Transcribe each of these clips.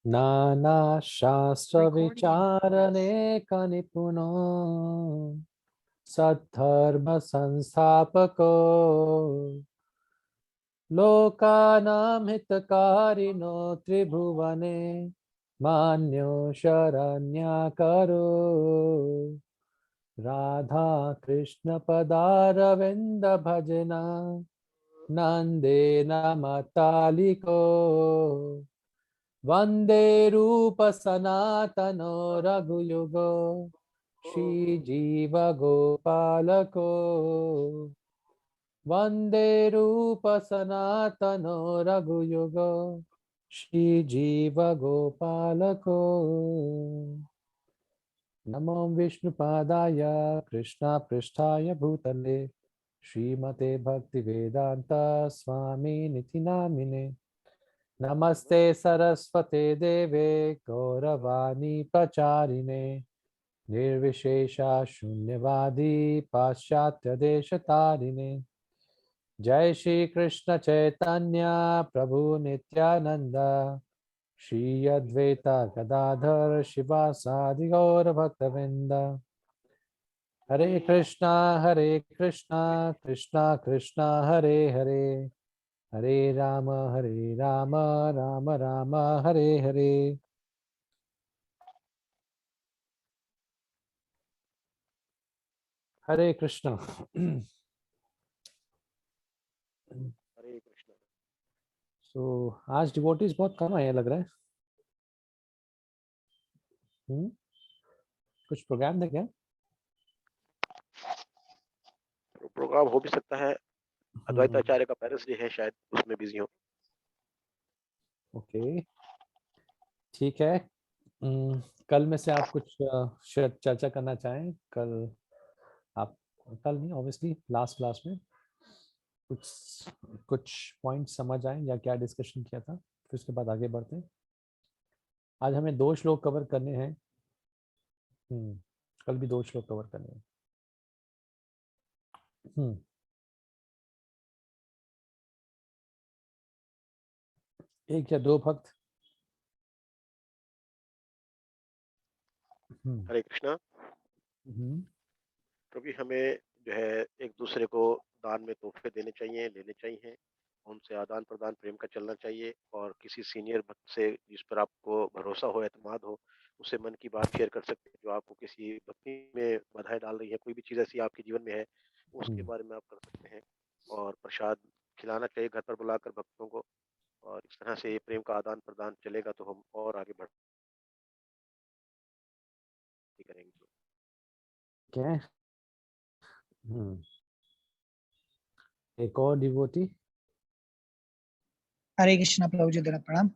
नाना शास्त्र विचारणे कनिपुनो सद्धर्म संस्थापको लोकानां हितकारिणो त्रिभुवने मान्यो शरण्याकरो राधा कृष्ण पदारविंद भजना नंदेन मतालिको वंदे रूप सनातनो रघुयुगो श्री जीव गोपालको वंदे रूप सनातनो रघुयुगो श्री जीव गोपालको नमो विष्णुपादाय कृष्णा पृष्ठाय भूतले श्रीमते भक्तिवेदांत स्वामी निति नामिने नमस्ते सरस्वते देवे गौरवाणी प्रचारिणे निर्विशेषा शून्यवादी पाश्चात्य देशतारिणे जय श्री कृष्ण चैतन्य प्रभु नित्यानंद श्री अद्वैता गदाधर शिवासादि गौर भक्तवृंद हरे कृष्णा कृष्णा कृष्णा हरे हरे हरे राम राम राम हरे हरे। हरे कृष्णा। हरे कृष्ण। आज डिवोटीज बहुत कम आए लग रहा है। कुछ प्रोग्राम है क्या? प्रोग्राम हो भी सकता है, अद्वैताचार्य का पेरेंट्स डे है, शायद उसमें बिजी हो। ओके ठीक है। कल में से आप कुछ शायद चर्चा करना चाहें? कल आप कल नहीं, ऑब्वियसली लास्ट क्लास में कुछ कुछ पॉइंट समझ आए या क्या डिस्कशन किया था, फिर उसके बाद आगे बढ़ते हैं। आज हमें 2 श्लोक कवर करने हैं। कल भी 2 श्लोक कवर करने हैं। एक या 2 भक्त। हरे कृष्णा। क्योंकि हमें जो है एक दूसरे को दान में तोहफे देने चाहिए, लेने चाहिए, उनसे आदान प्रदान प्रेम का चलना चाहिए। और किसी सीनियर भक्त से जिस पर आपको भरोसा हो, एतमाद हो, उससे मन की बात शेयर कर सकते हैं। जो आपको किसी भक्ति में बधाई डाल रही है, कोई भी चीज़ ऐसी आपके जीवन में है, उसके बारे में आप कर सकते हैं। और प्रसाद खिलाना चाहिए घर पर बुलाकर भक्तों को। और इस तरह से ये प्रेम का आदान प्रदान चलेगा तो हम और आगे बढ़ करेंगे। क्या? एक और डिवोटी। हरे कृष्णा प्रभु जी, दंड प्रणाम।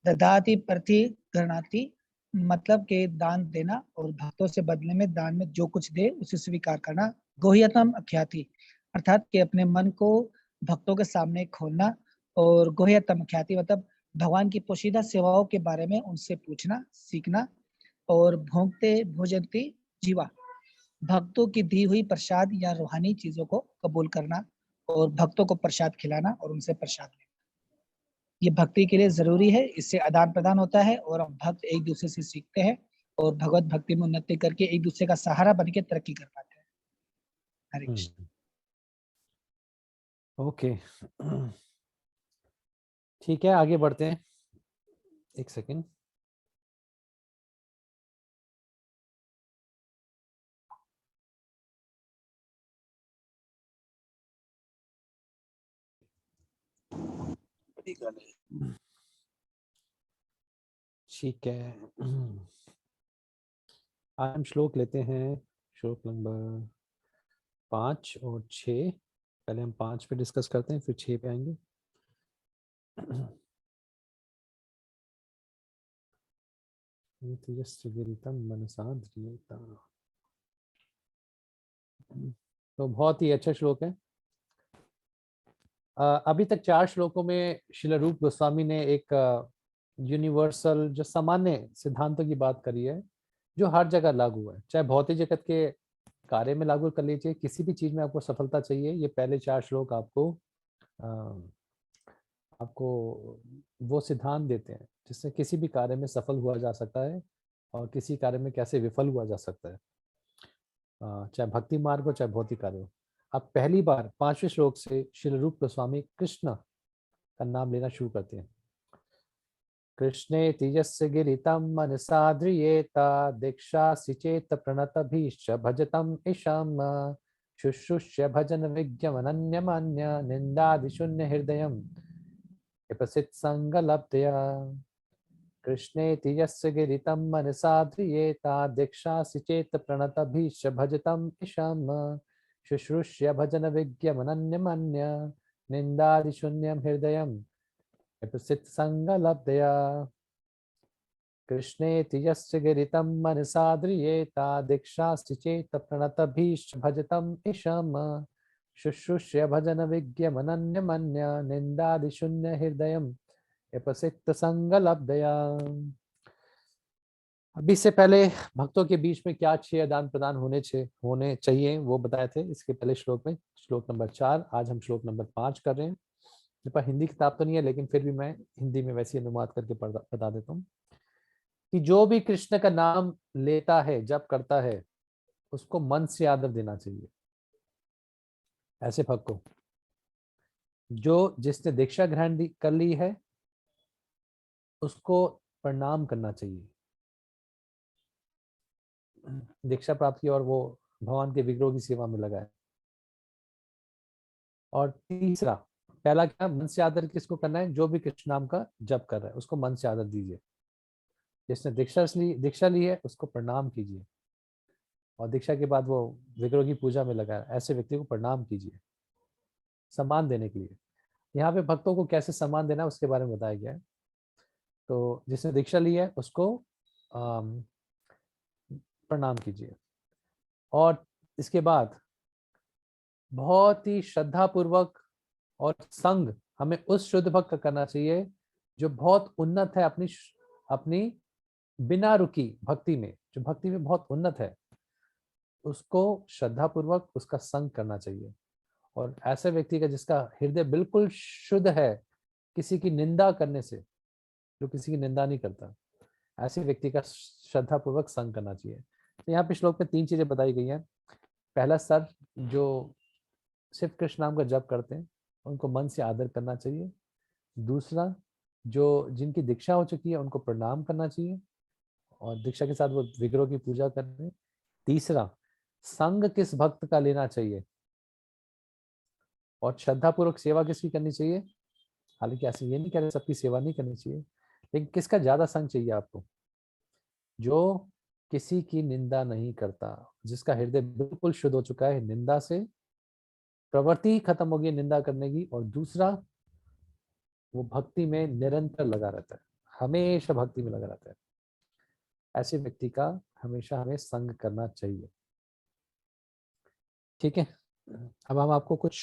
ददाति प्रति गृणाति मतलब के दान देना और भक्तों से बदले में दान में जो कुछ दे उसे स्वीकार करना। गोह्यतम अख्याति अर्थात कि अपने मन को भक्तों के सामने खोलना। और गोह्यतम अख्याति मतलब भगवान की पोशीदा सेवाओं के बारे में उनसे पूछना, सीखना। और भोंकते भोजंती जीवा भक्तों की दी हुई प्रसाद या रूहानी चीजों को कबूल करना और भक्तों को प्रसाद खिलाना और उनसे प्रसाद लेना। ये भक्ति के लिए जरूरी है, इससे आदान प्रदान होता है और हम भक्त एक दूसरे से सीखते हैं और भगवत भक्ति में उन्नति करके एक दूसरे का सहारा बन के तरक्की कर पाते हैं। हरे कृष्ण। ओके ठीक है, आगे बढ़ते हैं। एक सेकेंड। ठीक है, आज हम श्लोक लेते हैं, श्लोक नंबर 5 और 6। पहले हम 5 पे डिस्कस करते हैं, फिर 6 पे आएंगे। तो बहुत ही अच्छा श्लोक है। अभी तक 4 श्लोकों में श्रील रूप गोस्वामी ने एक यूनिवर्सल जो सामान्य सिद्धांतों की बात करी है, जो हर जगह लागू है, चाहे भौतिक जगत के कार्य में लागू कर लीजिए, किसी भी चीज में आपको सफलता चाहिए, ये पहले 4 श्लोक आपको आपको वो सिद्धांत देते हैं जिससे किसी भी कार्य में सफल हुआ जा सकता है और किसी कार्य में कैसे विफल हुआ जा सकता है, चाहे भक्ति मार्ग हो चाहे भौतिक कार्य हो। अब पहली बार 5वें श्लोक से श्री रूप गोस्वामी कृष्ण का नाम लेना शुरू करते हैं। कृष्णे तिजस्य गिरितं मनसा ध्रियेता दीक्षासि चेत प्रणतभीश्च भजतम् ईशम् शुश्रूष्य भजन विज्ञमनन्यमान्य निन्दादिशून्य हृदयम् विपसित संगलब्धया। कृष्णे तिजस्य गिरितं मनसा ध्रियेता दीक्षासि चेत प्रणतभीश्च भजतम् ईशम् शुश्रूष्य भजन विज्ञमनन्यमान्य निन्दादिशून्यं हृदयम् विपसित संगलब्धया। कृष्णे तिजस्य गिरितं मनसा ध्रियेता दीक्षासि चेत प्रणतभीश्च भजतम् ईशम् शुश्रूष्य भजन विज्ञमनन्यमन्य निन्दादिशून्य हृदयम् विपसित संगलब्धया। अभी से पहले भक्तों के बीच में क्या अच्छे आदान प्रदान होने चाहिए वो बताए थे इसके पहले श्लोक में, श्लोक नंबर 4। आज हम श्लोक नंबर 5 कर रहे हैं। मेरे पास हिंदी किताब तो नहीं है लेकिन फिर भी मैं हिंदी में वैसे अनुवाद करके बता देता हूँ कि जो भी कृष्ण का नाम लेता है, जप करता है, उसको मन से आदर देना चाहिए। ऐसे भक्त को जो जिसने दीक्षा ग्रहण कर ली है उसको प्रणाम करना चाहिए। दीक्षा प्राप्त की और वो भगवान के विग्रह की सेवा में लगा है। और तीसरा, पहला क्या, मन से आदर किसको करना है? जो भी कृष्ण नाम का जप कर रहा है उसको मन से आदर दीजिए। जिसने दीक्षा ली है उसको प्रणाम कीजिए। और दीक्षा के बाद वो विग्रह की पूजा में लगा है, ऐसे व्यक्ति को प्रणाम कीजिए सम्मान देने के लिए। यहाँ पे भक्तों को कैसे सम्मान देना है उसके बारे में बताया गया है। तो जिसने दीक्षा ली है उसको प्रणाम कीजिए। और इसके बाद बहुत ही श्रद्धा पूर्वक और संग हमें उस शुद्ध भक्त का करना चाहिए जो बहुत उन्नत है अपनी बिना रुकी भक्ति में, जो भक्ति में बहुत उन्नत है, उसको श्रद्धा पूर्वक उसका संग करना चाहिए। और ऐसे व्यक्ति का जिसका हृदय बिल्कुल शुद्ध है किसी की निंदा करने से, जो किसी की निंदा नहीं करता, ऐसे व्यक्ति का श्रद्धा पूर्वक संग करना चाहिए। तो यहाँ पे श्लोक में 3 चीजें बताई गई हैं। पहला स्तर, जो सिर्फ कृष्ण नाम का जप करते हैं उनको मन से आदर करना चाहिए। दूसरा, जो जिनकी दीक्षा हो चुकी है उनको प्रणाम करना चाहिए और दीक्षा के साथ वो विग्रह की पूजा कर रहे हैं। तीसरा, संग किस भक्त का लेना चाहिए और श्रद्धा पूर्वक सेवा किसकी करनी चाहिए। हालांकि ऐसे ये नहीं कह रहे सबकी सेवा नहीं करनी चाहिए, लेकिन किसका ज्यादा संग चाहिए आपको? जो किसी की निंदा नहीं करता, जिसका हृदय बिल्कुल शुद्ध हो चुका है निंदा से, प्रवृत्ति खत्म हो गई निंदा करने की। और दूसरा, वो भक्ति में निरंतर लगा रहता है, हमेशा भक्ति में लगा रहता है। ऐसे व्यक्ति का हमेशा हमें संग करना चाहिए। ठीक है, अब हम आपको कुछ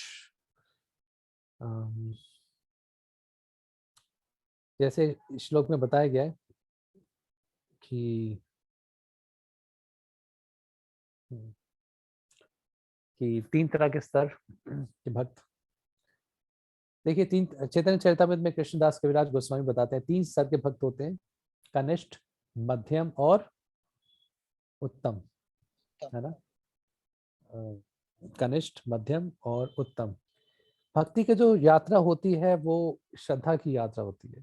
जैसे श्लोक में बताया गया है कि 3 तरह के स्तर के भक्त। देखिए, 3 चैतन्य चरितामृत में कृष्णदास कविराज गोस्वामी बताते हैं 3 स्तर के भक्त होते हैं, कनिष्ठ, मध्यम और उत्तम, है ना। कनिष्ठ, मध्यम और उत्तम। भक्ति की जो यात्रा होती है वो श्रद्धा की यात्रा होती है।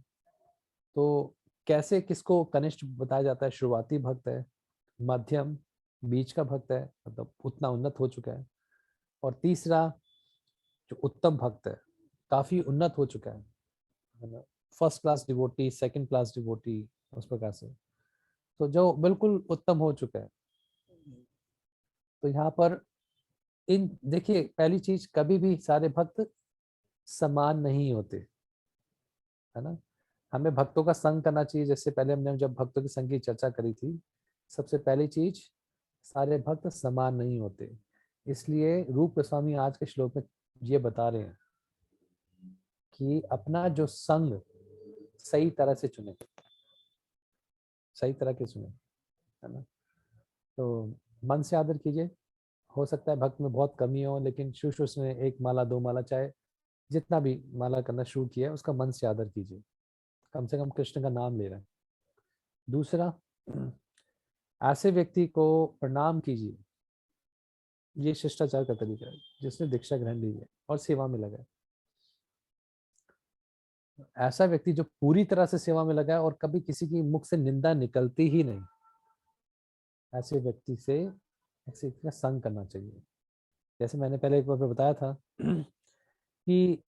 तो कैसे किसको कनिष्ठ बताया जाता है? शुरुआती भक्त है, मध्यम बीच का भक्त है, मतलब उतना उन्नत हो चुका है, और तीसरा जो उत्तम भक्त है, काफी उन्नत हो चुका है ना, first class devotee, second class devotee, उस प्रकार से। तो जो बिल्कुल उत्तम हो चुका है, तो यहाँ पर इन देखिए, पहली चीज, कभी भी सारे भक्त समान नहीं होते, है ना। हमें भक्तों का संग करना चाहिए। जैसे पहले हमने जब भक्तों की संग की चर्चा करी थी, सबसे पहली चीज, सारे भक्त समान नहीं होते। इसलिए रूप गोस्वामी आज के श्लोक में ये बता रहे हैं कि अपना जो संग सही तरह से चुने, सही तरह के चुने, है ना। तो मन से आदर कीजिए। हो सकता है भक्त में बहुत कमी हो, लेकिन शुरू में 1 माला 2 माला, चाहे जितना भी माला करना शुरू किया है उसका मन से आदर कीजिए, कम से कम कृष्ण का नाम ले रहे हैं। दूसरा, ऐसे व्यक्ति को प्रणाम कीजिए, ये शिष्टाचार का तरीका है, जिसने दीक्षा ग्रहण ली है और सेवा में लगा है। ऐसा व्यक्ति जो पूरी तरह से सेवा में लगा है और कभी किसी की मुख से निंदा निकलती ही नहीं, ऐसे व्यक्ति से ऐसे का संग करना चाहिए। जैसे मैंने पहले एक बार बताया था कि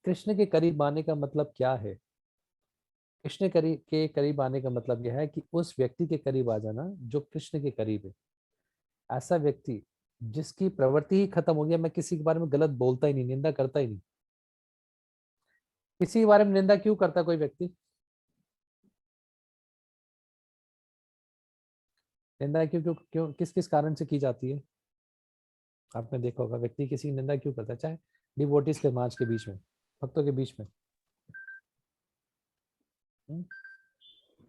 कृष्ण के करीब आने का मतलब क्या है। कृष्ण के करीब आने का मतलब यह है कि उस व्यक्ति के करीब आ जाना जो कृष्ण के करीब है। ऐसा व्यक्ति जिसकी प्रवृत्ति ही खत्म हो गया, मैं किसी के बारे में गलत बोलता ही नहीं, निंदा करता ही नहीं। किसी के बारे में निंदा क्यों करता कोई व्यक्ति? निंदा क्यों क्यों क्यों किस किस कारण से की जाती है? आपने देखा होगा व्यक्ति किसी की निंदा क्यों करता है, चाहे डिवोटीज के समाज के बीच में, भक्तों के बीच में।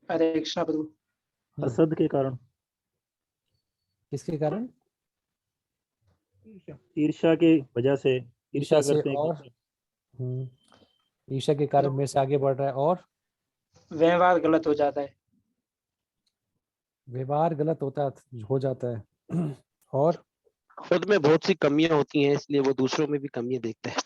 हरे कृष्णा प्रभु। असद के कारण, किसके कारण? ईर्ष्या की वजह से, ईर्ष्या ईर्ष्या से करते हैं और ईर्ष्या के कारण मेरे से आगे बढ़ रहा है और व्यवहार गलत हो जाता है। व्यवहार गलत हो जाता है और खुद में बहुत सी कमियां होती हैं, इसलिए वो दूसरों में भी कमियां देखता है।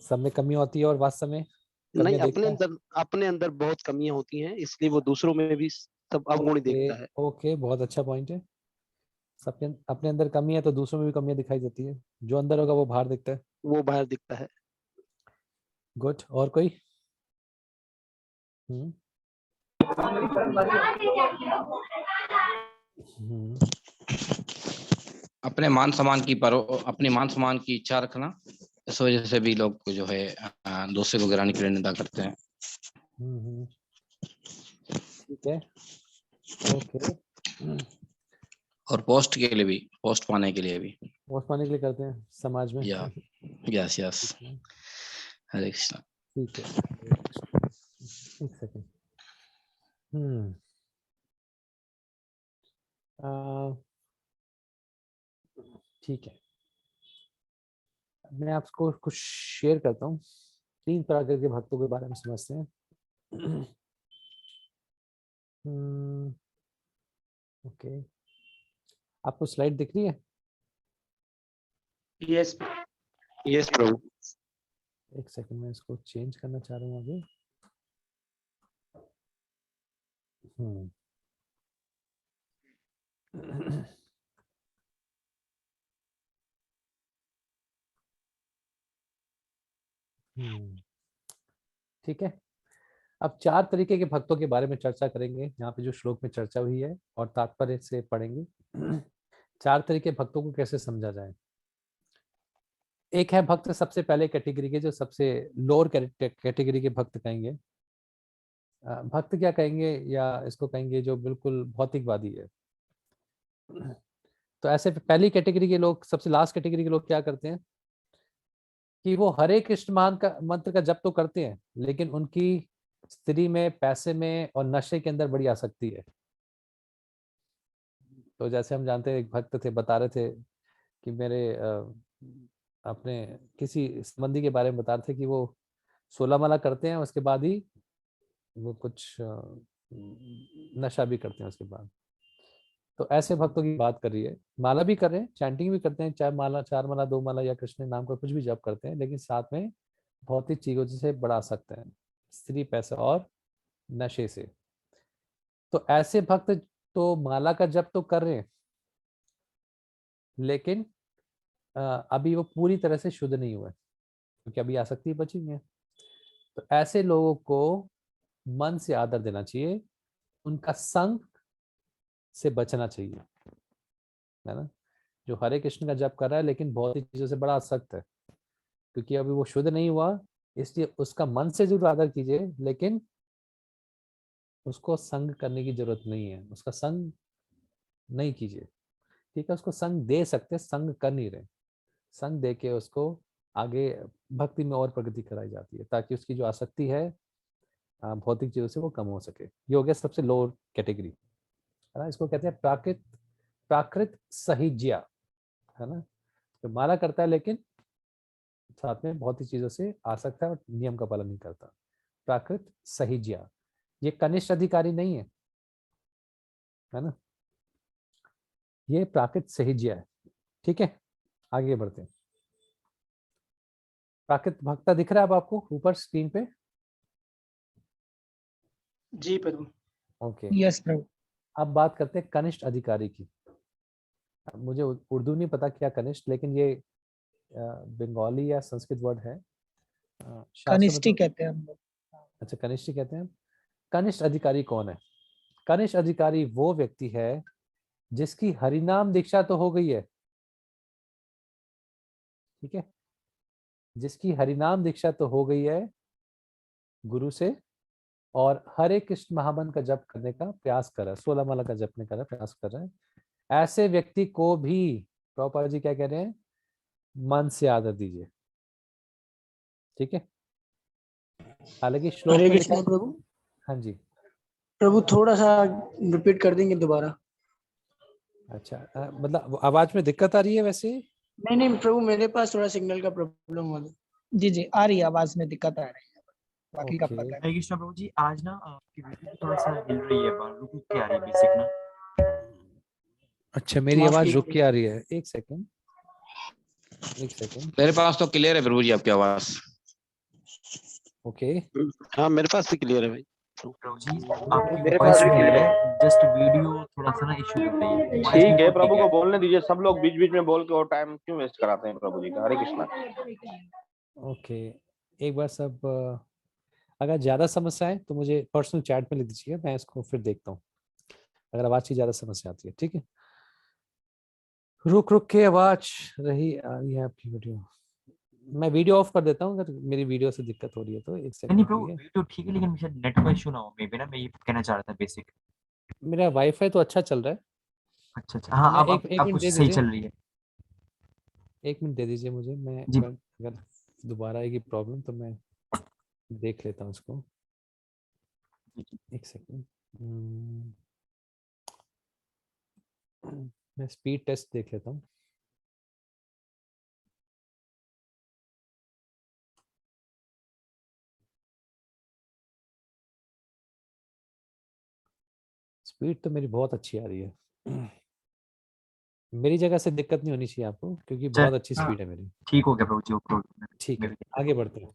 सब में कमी होती है और वास्तव में नहीं, कमियां देखता है। अपने अंदर बहुत कमियां होती हैं, इसलिए वो दूसरों में भी सब अवगुण देखता है। ओके, बहुत अच्छा पॉइंट है। सबके अपने अंदर कमी है तो दूसरों में भी कमियां दिखाई देती है। जो अंदर होगा वो बाहर दिखता है। वो बाहर दिखता है। गुड। और कोई? हम्म अपने मान सम्मान की इच्छा रखना, इस वजह से भी लोग जो है दूसरे को गिराने के लिए निंदा करते हैं। ठीक है, ओके। और पोस्ट के लिए भी, पोस्ट पाने के लिए भी, पोस्ट पाने के लिए करते हैं समाज में। या यस यस। हरे कृष्णा। ठीक है, एक सेकंड। ठीक है, मैं आपको कुछ शेयर करता हूँ। 3 प्रकार के भक्तों के बारे में समझते हैं। ओके, आपको स्लाइड दिख रही है? यस यस प्रभु। एक सेकंड, मैं इसको चेंज करना चाह रहा हूँ आगे। ठीक है, अब 4 तरीके के भक्तों के बारे में चर्चा करेंगे यहाँ पे जो श्लोक में चर्चा हुई है, और तात्पर्य से पढ़ेंगे। 4 तरीके भक्तों को कैसे समझा जाए। एक है भक्त सबसे पहले कैटेगरी के, जो सबसे लोअर कैटेगरी के भक्त कहेंगे। भक्त क्या कहेंगे, या इसको कहेंगे जो बिल्कुल भौतिकवादी है। तो ऐसे पहली कैटेगरी के लोग, सबसे लास्ट कैटेगरी के लोग क्या करते हैं कि वो हरे कृष्ण महान का मंत्र का जप तो करते हैं, लेकिन उनकी स्त्री में, पैसे में और नशे के अंदर बड़ी आसक्ति है। तो जैसे हम जानते हैं, एक भक्त थे, बता रहे थे कि मेरे अपने किसी संबंधी के बारे में बता रहे थे कि वो 16 माला करते हैं, उसके बाद ही वो कुछ नशा भी करते हैं उसके बाद। तो ऐसे भक्तों की बात कर रही है। माला भी कर रहे हैं, चैंटिंग भी करते हैं, 4 माला 4 माला 2 माला या कृष्ण नाम का कुछ भी जप करते हैं, लेकिन साथ में भौतिक चीजों से बढ़ा सकते हैं, स्त्री, पैसा और नशे से। तो ऐसे भक्त तो माला का जप तो कर रहे हैं, लेकिन अभी वो पूरी तरह से शुद्ध नहीं हुआ है, क्योंकि अभी आसक्ति बची है। तो ऐसे लोगों को मन से आदर देना चाहिए, उनका संग से बचना चाहिए, है ना। जो हरे कृष्ण का जप कर रहा है लेकिन भौतिक चीजों से बड़ा आसक्त है, क्योंकि अभी वो शुद्ध नहीं हुआ, इसलिए उसका मन से जरूर आदर कीजिए, लेकिन उसको संग करने की जरूरत नहीं है, उसका संग नहीं कीजिए। ठीक है, उसको संग दे सकते, संग कर नहीं रहे। संग दे के उसको आगे भक्ति में और प्रगति कराई जाती है, ताकि उसकी जो आसक्ति है भौतिक चीजों से वो कम हो सके। ये हो गया सबसे लोअर कैटेगरी, है ना। इसको कहते हैं प्राकृत सहिज्ञा, है ना। जो माला करता है लेकिन साथ में बहुत ही चीजों से आसक्त है और नियम का पालन नहीं करता। प्राकृत सहिज्ञा, ये कनिष्ठ अधिकारी नहीं है ना, ये प्राकृत सहिज्ञा है। ठीक है, आगे बढ़ते हैं। प्राकृत भक्ता दिख रहा है अब आपको ऊपर स्क्रीन पे? जी प्रभु। ओके, यस प्रभु। अब बात करते हैं कनिष्ठ अधिकारी की। अब मुझे उर्दू नहीं पता क्या कनिष्ठ, लेकिन ये बंगाली या संस्कृत वर्ड है। शास्त्र में कनिष्ठी तो कहते हैं हम लोग। अच्छा कनिष्ठ ही कहते हैं। कनिष्ठ अधिकारी कौन है? कनिष्ठ अधिकारी वो व्यक्ति है जिसकी हरिनाम दीक्षा तो हो गई है, ठीक है, जिसकी हरिनाम दीक्षा तो हो गई है गुरु से, और हरे कृष्ण महामंत्र का जप करने का प्रयास कर रहा है, 16 माला का जपने का प्रयास कर रहा है। ऐसे व्यक्ति को भी प्रभुपाद जी क्या कह रहे हैं? मन से आदर दीजिए। ठीक है, हालांकि श्लोक हरे में लिखा कृष्णा है। प्रभु। हाँ जी, प्रभु थोड़ा सा रिपीट कर देंगे दोबारा? अच्छा मतलब आवाज में दिक्कत आ रही है वैसे? नहीं नहीं प्रभु, मेरे पास थोड़ा सिग्नल का प्रॉब्लम हुआ था। जी जी आ रही है, आवाज में दिक्कत आ रही है, बाकी का ओके। पता है। हरे कृष्णा प्रभु जी, आज ना आपकी वीडियो थोड़ा सा हिल रही है, रुक रुक के आ रही है बेसिक ना। अच्छा मेरी माफ आवाज कीजिए। रुक के आ रही है, एक सेकंड एक सेकंड। मेरे पास तो क्लियर है प्रभु जी आपकी आवाज। ओके, हाँ मेरे पास भी क्लियर है भाई। प्रभु जी आपकी मेरे वॉइस पास भी क्लियर clear है, जस्ट वीडियो थोड़ा सा ना इशू कर रही है। Voice ठीक है, बिल्कुल प्रभु ठीक को बोलने दीजिए। सब लोग बीच बीच में बोल के और टाइम क्यों वेस्ट कराते हैं प्रभु जी का। हरे कृष्णा। ओके, एक बार सब अगर ज्यादा समस्या है तो मुझे पर्सनल चैट में लिख दीजिएगा, मैं इसको फिर देखता हूँ अगर आवाज की ज्यादा समस्या आती है। ठीक है, रुक रुक के आवाज रही आ रही है आपकी वीडियो। मैं वीडियो ऑफ कर देता हूँ अगर मेरी वीडियो से दिक्कत हो रही है तो, एक नहीं सेकंड प्रभु, के लिए। वीडियो ठीक है, लेकिन शायद नेट का इशू ना हो, मे बी ना, मैं ये कहना चाह रहा था बेसिक। मेरा वाईफाई तो अच्छा चल रहा है। अच्छा अच्छा, हाँ मैं अब एक अब मिनट कुछ दे सही दीजिए, चल रही है। 1 मिनट दे दीजिए मुझे। मैं जी अगर दोबारा आएगी प्रॉब्लम तो मैं देख लेता हूँ इसको, एक सेकंड। मैं स्पीड टेस्ट देख लेता हूँ। स्पीड तो मेरी बहुत अच्छी आ रही है। मेरी जगह से दिक्कत नहीं होनी चाहिए आपको, क्योंकि बहुत अच्छी हाँ, स्पीड है मेरी। ठीक हो गया प्रभु जी, ओके ठीक है, ओके। आगे बढ़ते हैं।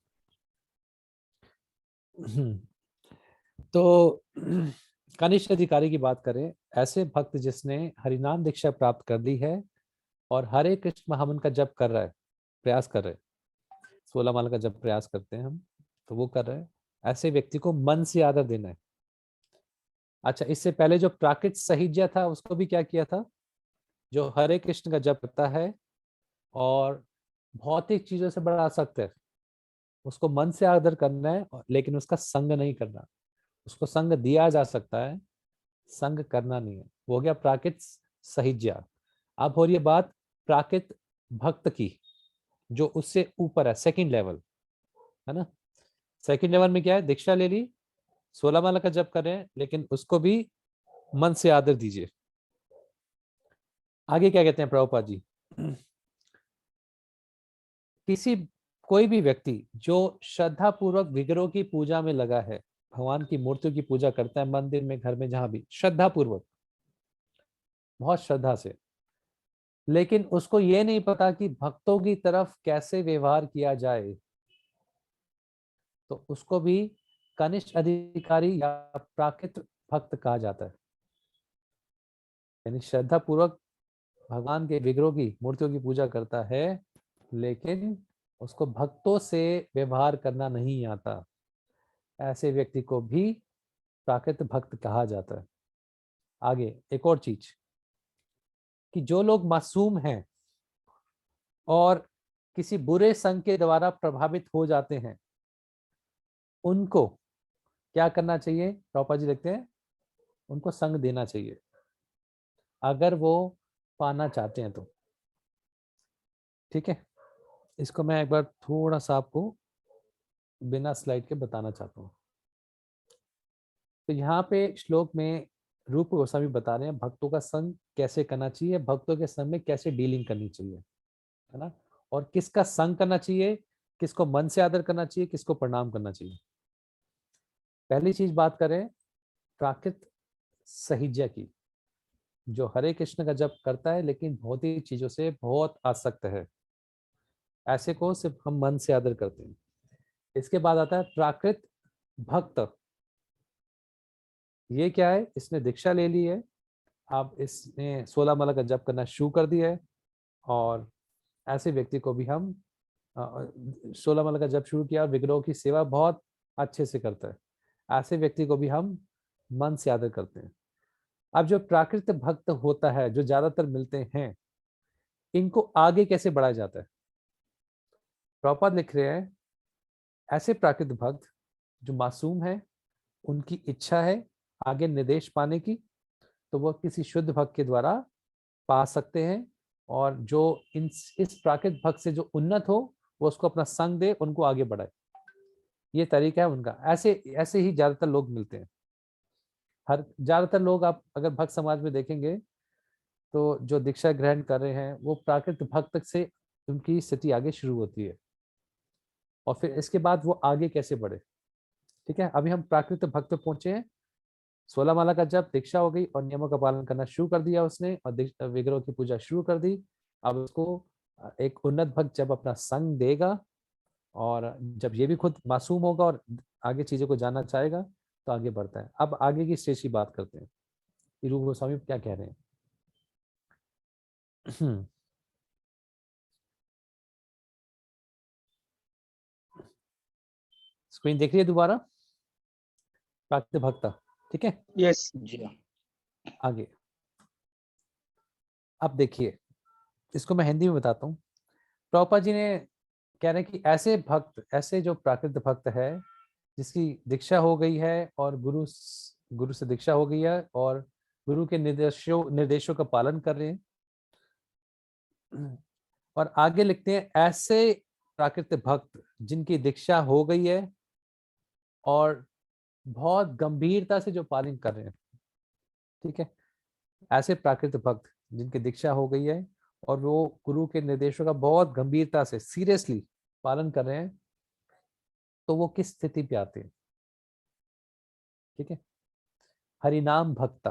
तो कनिष्ठ अधिकारी की बात करें, ऐसे भक्त जिसने हरिनाम दीक्षा प्राप्त कर ली है और हरे कृष्ण महामंत्र का जप कर रहा है, प्रयास कर रहे हैं, 16 माला का जप प्रयास करते हैं हम, तो वो कर रहे हैं। ऐसे व्यक्ति को मन से आदर देना है। अच्छा, इससे पहले जो प्राकृत सहिज्ञा था उसको भी क्या किया था? जो हरे कृष्ण का जप करता है और भौतिक चीजों से बड़ा आसक्त है, उसको मन से आदर करना है, लेकिन उसका संग नहीं करना। उसको संग दिया जा सकता है, संग करना नहीं है। वो हो गया प्राकृत सहिज्ञा। अब हो रही है बात प्राकृत भक्त की, जो उससे ऊपर है, सेकंड लेवल है ना। सेकंड लेवल में क्या है? दीक्षा ले ली, 16 माला का जप कर रहे हैं, लेकिन उसको भी मन से आदर दीजिए। आगे क्या कहते हैं प्रभुपाद जी? कोई भी व्यक्ति जो श्रद्धा पूर्वक विग्रहों की पूजा में लगा है, भगवान की मूर्तियों की पूजा करता है, मंदिर में, घर में, जहां भी, श्रद्धा पूर्वक, बहुत श्रद्धा से, लेकिन उसको ये नहीं पता कि भक्तों की तरफ कैसे व्यवहार किया जाए, तो उसको भी कनिष्ठ अधिकारी या प्राकृत भक्त कहा जाता है। यानी श्रद्धा पूर्वक भगवान के विग्रहों की, मूर्तियों की पूजा करता है, लेकिन उसको भक्तों से व्यवहार करना नहीं आता, ऐसे व्यक्ति को भी प्राकृत भक्त कहा जाता है। आगे एक और चीज, कि जो लोग मासूम हैं और किसी बुरे संग के द्वारा प्रभावित हो जाते हैं, उनको क्या करना चाहिए? प्रभुपाद जी लिखते हैं, उनको संग देना चाहिए अगर वो पाना चाहते हैं तो। ठीक है, इसको मैं एक बार थोड़ा सा आपको बिना स्लाइड के बताना चाहता हूँ। तो यहाँ पे श्लोक में रूप गोस्वामी बता रहे हैं भक्तों का संग कैसे करना चाहिए, भक्तों के संग में कैसे डीलिंग करनी चाहिए, है ना। और किसका संग करना चाहिए? किसको मन से आदर करना चाहिए, किसको प्रणाम करना चाहिए। पहली चीज बात करें प्राकृत सहिज्ञा की, जो हरे कृष्ण का जप करता है लेकिन भौतिक चीजों से बहुत आसक्त है, ऐसे को सिर्फ हम मन से आदर करते हैं। इसके बाद आता है प्राकृत भक्त। ये क्या है, इसने दीक्षा ले ली है, अब इसने 16 माला का जप करना शुरू कर दिया है, और ऐसे व्यक्ति को भी हम 16 माला का जप शुरू किया और विग्रहों की सेवा बहुत अच्छे से करता है, ऐसे व्यक्ति को भी हम मन से आदर करते हैं। अब जो प्राकृत भक्त होता है, जो ज्यादातर मिलते हैं, इनको आगे कैसे बढ़ाया जाता है। प्रभुपाद लिख रहे हैं ऐसे प्राकृत भक्त जो मासूम है, उनकी इच्छा है आगे निर्देश पाने की, तो वो किसी शुद्ध भक्त के द्वारा पा सकते हैं, और जो इस प्राकृत भक्त से जो उन्नत हो वो उसको अपना संग दे, उनको आगे बढ़ाए। ये तरीका है उनका। ऐसे ही ज्यादातर लोग मिलते हैं। ज्यादातर लोग आप अगर भक्त समाज में देखेंगे तो जो दीक्षा ग्रहण कर रहे हैं वो प्राकृत भक्त से उनकी स्थिति आगे शुरू होती है, और फिर इसके बाद वो आगे कैसे बढ़े। ठीक है, अभी हम प्राकृत भक्त पहुंचे हैं, 16 माला का जप, दीक्षा हो गई और नियमों का पालन करना शुरू कर दिया उसने, और विग्रह की पूजा शुरू कर दी। अब उसको एक उन्नत भक्त जब अपना संग देगा और जब ये भी खुद मासूम होगा और आगे चीजों को जानना चाहेगा तो आगे बढ़ता है। अब आगे की स्टेज की बात करते हैं कि रूप गोस्वामी क्या कह रहे हैं। स्क्रीन देख रही है दोबारा, प्राकृत भक्त, ठीक है। यस जी हाँ। आगे अब देखिए, इसको मैं हिंदी में बताता हूँ। प्रभुपाद जी ने कह रहे हैं कि ऐसे भक्त, ऐसे जो प्राकृत भक्त है जिसकी दीक्षा हो गई है और गुरु से दीक्षा हो गई है और गुरु के निर्देशों का पालन कर रहे हैं, और आगे लिखते हैं ऐसे प्राकृत भक्त जिनकी दीक्षा हो गई है और बहुत गंभीरता से जो पालन कर रहे हैं। ठीक है, ऐसे प्राकृत भक्त जिनकी दीक्षा हो गई है और वो गुरु के निर्देशों का बहुत गंभीरता से, सीरियसली पालन कर रहे हैं, तो वो किस स्थिति पे आते हैं। ठीक है, हरिनाम भक्ता।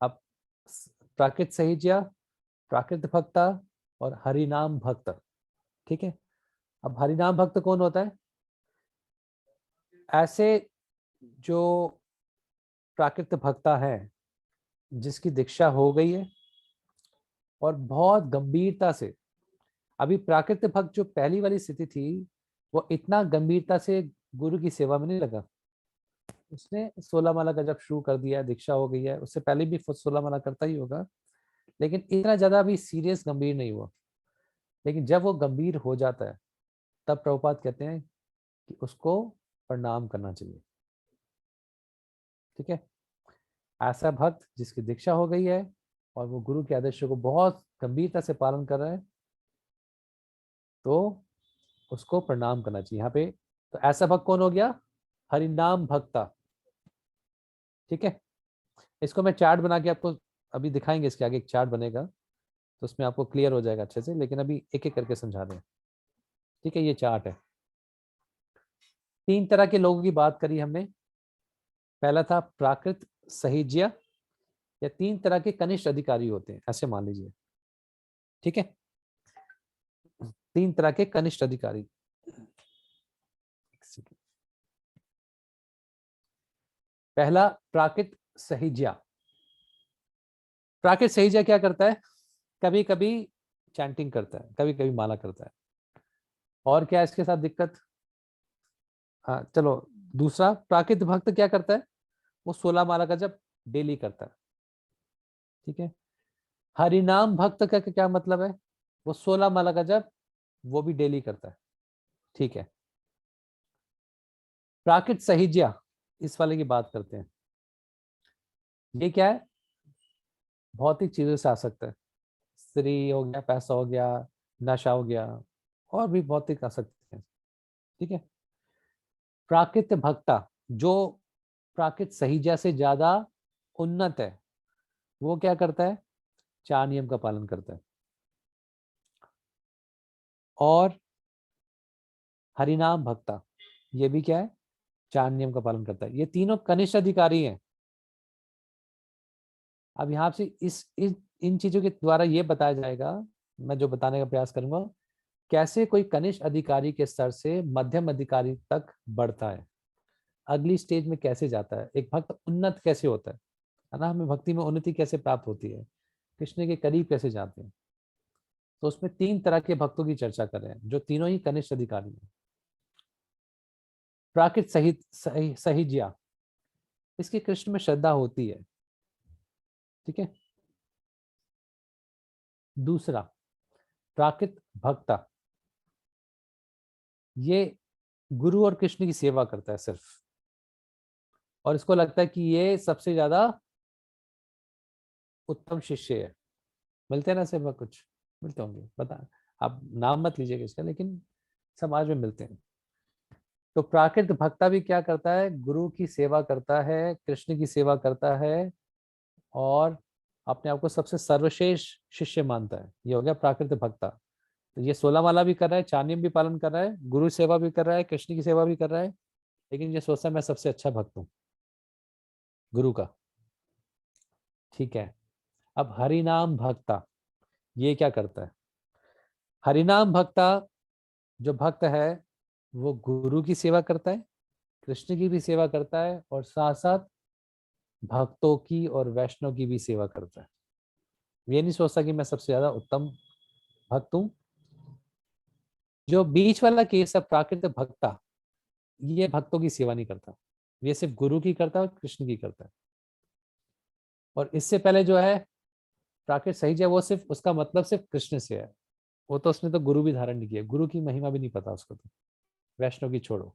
अब प्राकृत सहिज्ञा, प्राकृत भक्ता और हरिनाम भक्त। ठीक है, अब हरिनाम भक्त कौन होता है? ऐसे जो प्राकृत भक्ता है जिसकी दीक्षा हो गई है और बहुत गंभीरता से, अभी प्राकृत भक्त जो पहली वाली स्थिति थी वो इतना गंभीरता से गुरु की सेवा में नहीं लगा। उसने 16 माला का जब शुरू कर दिया, दीक्षा हो गई है, उससे पहले भी 16 माला करता ही होगा, लेकिन इतना ज्यादा भी सीरियस गंभीर नहीं हुआ। लेकिन जब वो गंभीर हो जाता है तब प्रभुपाद कहते हैं कि उसको प्रणाम करना चाहिए। ठीक है, ऐसा भक्त जिसकी दीक्षा हो गई है और वो गुरु के आदेशों को बहुत गंभीरता से पालन कर रहा है, तो उसको प्रणाम करना चाहिए। यहाँ पे तो ऐसा भक्त कौन हो गया? हरिनाम भक्ता। ठीक है, इसको मैं चार्ट बना के आपको अभी दिखाएंगे, इसके आगे एक चार्ट बनेगा तो उसमें आपको क्लियर हो जाएगा अच्छे से, लेकिन अभी एक एक करके समझा दें। ठीक है, ये चार्ट है। 3 तरह के लोगों की बात करी हमने। पहला था प्राकृत सहिज्ञा, या 3 तरह के कनिष्ठ अधिकारी होते हैं, ऐसे मान लीजिए। ठीक है, 3 तरह के कनिष्ठ अधिकारी। पहला प्राकृत सहिज्ञा। प्राकृत सहिज्ञा क्या करता है? कभी कभी चैंटिंग करता है, कभी कभी माला करता है, और क्या इसके साथ दिक्कत? हाँ चलो, दूसरा प्राकृत भक्त क्या करता है? वो 16 माला का जब डेली करता है। ठीक है, हरिनाम भक्त का क्या मतलब है? वो 16 माला का जब वो भी डेली करता है। ठीक है, प्राकृत सहिज्ञा, इस वाले की बात करते हैं। ये क्या है? भौतिक चीजों से आ सकता है, स्त्री हो गया, पैसा हो गया, नशा हो गया, और भी भौतिक आ सकते हैं। ठीक है, प्राकृत भक्ता जो प्राकृत सहिज्ञा से ज्यादा उन्नत है, वो क्या करता है? 4 नियम का पालन करता है। और हरिनाम भक्ता, ये भी क्या है, 4 नियम का पालन करता है। ये तीनों कनिष्ठ अधिकारी हैं। अब यहाँ से इन चीजों के द्वारा ये बताया जाएगा, मैं जो बताने का प्रयास करूंगा, कैसे कोई कनिष्ठ अधिकारी के स्तर से मध्यम अधिकारी तक बढ़ता है, अगली स्टेज में कैसे जाता है, एक भक्त उन्नत कैसे होता है ना, हमें भक्ति में उन्नति कैसे प्राप्त होती है, कृष्ण के करीब कैसे जाते हैं। तो उसमें 3 तरह के भक्तों की चर्चा कर रहे हैं, जो तीनों ही कनिष्ठ अधिकारी हैं। प्राकृत सहित सहिज्या, इसकी कृष्ण में श्रद्धा होती है, ठीक है। दूसरा प्राकृत भक्ता, ये गुरु और कृष्ण की सेवा करता है सिर्फ, और इसको लगता है कि ये सबसे ज्यादा उत्तम शिष्य है। मिलते हैं ना सेवा, कुछ मिलते होंगे, बता, आप नाम मत लीजिएगा इसका, लेकिन समाज में मिलते हैं। तो प्राकृत भक्ता भी क्या करता है, गुरु की सेवा करता है, कृष्ण की सेवा करता है, और अपने आप को सबसे सर्वश्रेष्ठ शिष्य मानता है। ये हो गया प्राकृत भक्ता। तो ये 16 माला भी कर रहा है, 4 नियम भी पालन कर रहा है, गुरु सेवा भी कर रहा है, कृष्ण की सेवा भी कर रहा है, लेकिन ये सोचता है मैं सबसे अच्छा भक्त हूँ गुरु का, ठीक है। अब हरिनाम भक्ता, ये क्या करता है, हरिनाम भक्ता जो भक्त है वो गुरु की सेवा करता है, कृष्ण की भी सेवा करता है, और साथ साथ भक्तों की और वैष्णव की भी सेवा करता है। ये नहीं सोचता कि मैं सबसे ज्यादा उत्तम भक्त हूं। जो बीच वाला केस है प्राकृत भक्ता, ये भक्तों की सेवा नहीं करता, ये सिर्फ गुरु की करता है और कृष्ण की करता है। और इससे पहले जो है प्राकृत सहिज है, वो सिर्फ उसका मतलब सिर्फ कृष्ण से है, वो तो उसने तो गुरु भी धारण नहीं किया, गुरु की महिमा भी नहीं पता उसको, तो वैष्णव की छोड़ो।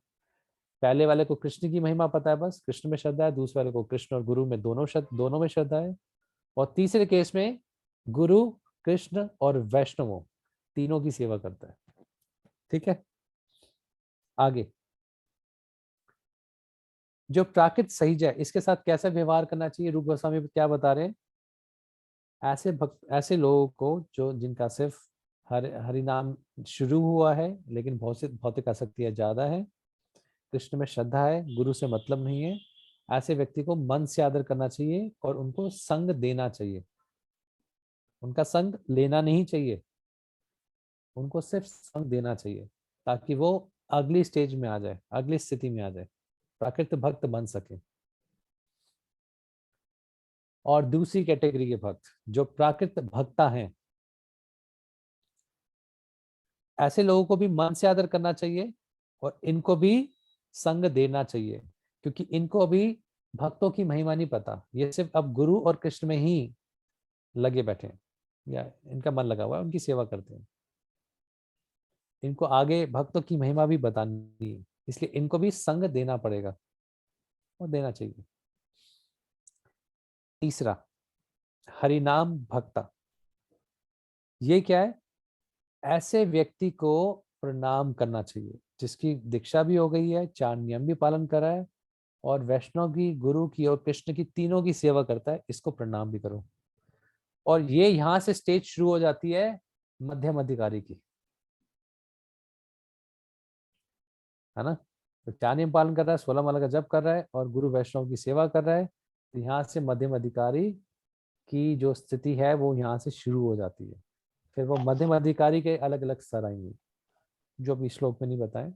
पहले वाले को कृष्ण की महिमा पता है, बस कृष्ण में श्रद्धा है, दूसरे वाले को कृष्ण और गुरु में दोनों में श्रद्धा है, और तीसरे केस में गुरु, कृष्ण और वैष्णवों तीनों की सेवा करता है, ठीक है। आगे जो प्राकृत सहिज है, इसके साथ कैसा व्यवहार करना चाहिए, रूप गोस्वामी क्या बता रहे हैं, ऐसे लोगों को जो जिनका सिर्फ हरिनाम शुरू हुआ है, लेकिन भौतिक आसक्तियां ज्यादा है, कृष्ण में श्रद्धा है, गुरु से मतलब नहीं है, ऐसे व्यक्ति को मन से आदर करना चाहिए और उनको संग देना चाहिए, उनका संग लेना नहीं चाहिए, उनको सिर्फ संग देना चाहिए, ताकि वो अगली स्टेज में आ जाए, अगली स्थिति में आ जाए, प्राकृत भक्त बन सके। और दूसरी कैटेगरी के भक्त जो प्राकृत भक्ता हैं, ऐसे लोगों को भी मन से आदर करना चाहिए और इनको भी संग देना चाहिए, क्योंकि इनको अभी भक्तों की महिमा नहीं पता, ये सिर्फ अब गुरु और कृष्ण में ही लगे बैठे हैं, या इनका मन लगा हुआ है, उनकी सेवा करते हैं। इनको आगे भक्तों की महिमा भी बतानी है, इसलिए इनको भी संग देना पड़ेगा और देना चाहिए। तीसरा हरिनाम भक्ता, ये क्या है, ऐसे व्यक्ति को प्रणाम करना चाहिए जिसकी दीक्षा भी हो गई है, 4 नियम भी पालन कर रहा है, और वैष्णव की, गुरु की और कृष्ण की तीनों की सेवा करता है, इसको प्रणाम भी करो। और ये यहां से स्टेज शुरू हो जाती है मध्यम अधिकारी की, है ना। तो 4 नियम पालन कर रहा है, 16 माला का जप कर रहा है और गुरु वैष्णव की सेवा कर रहा है, तो यहाँ से मध्यम अधिकारी की जो स्थिति है वो यहाँ से शुरू हो जाती है। फिर वो मध्यम अधिकारी के अलग अलग स्तर आएंगे, जो अभी श्लोक में नहीं बताए।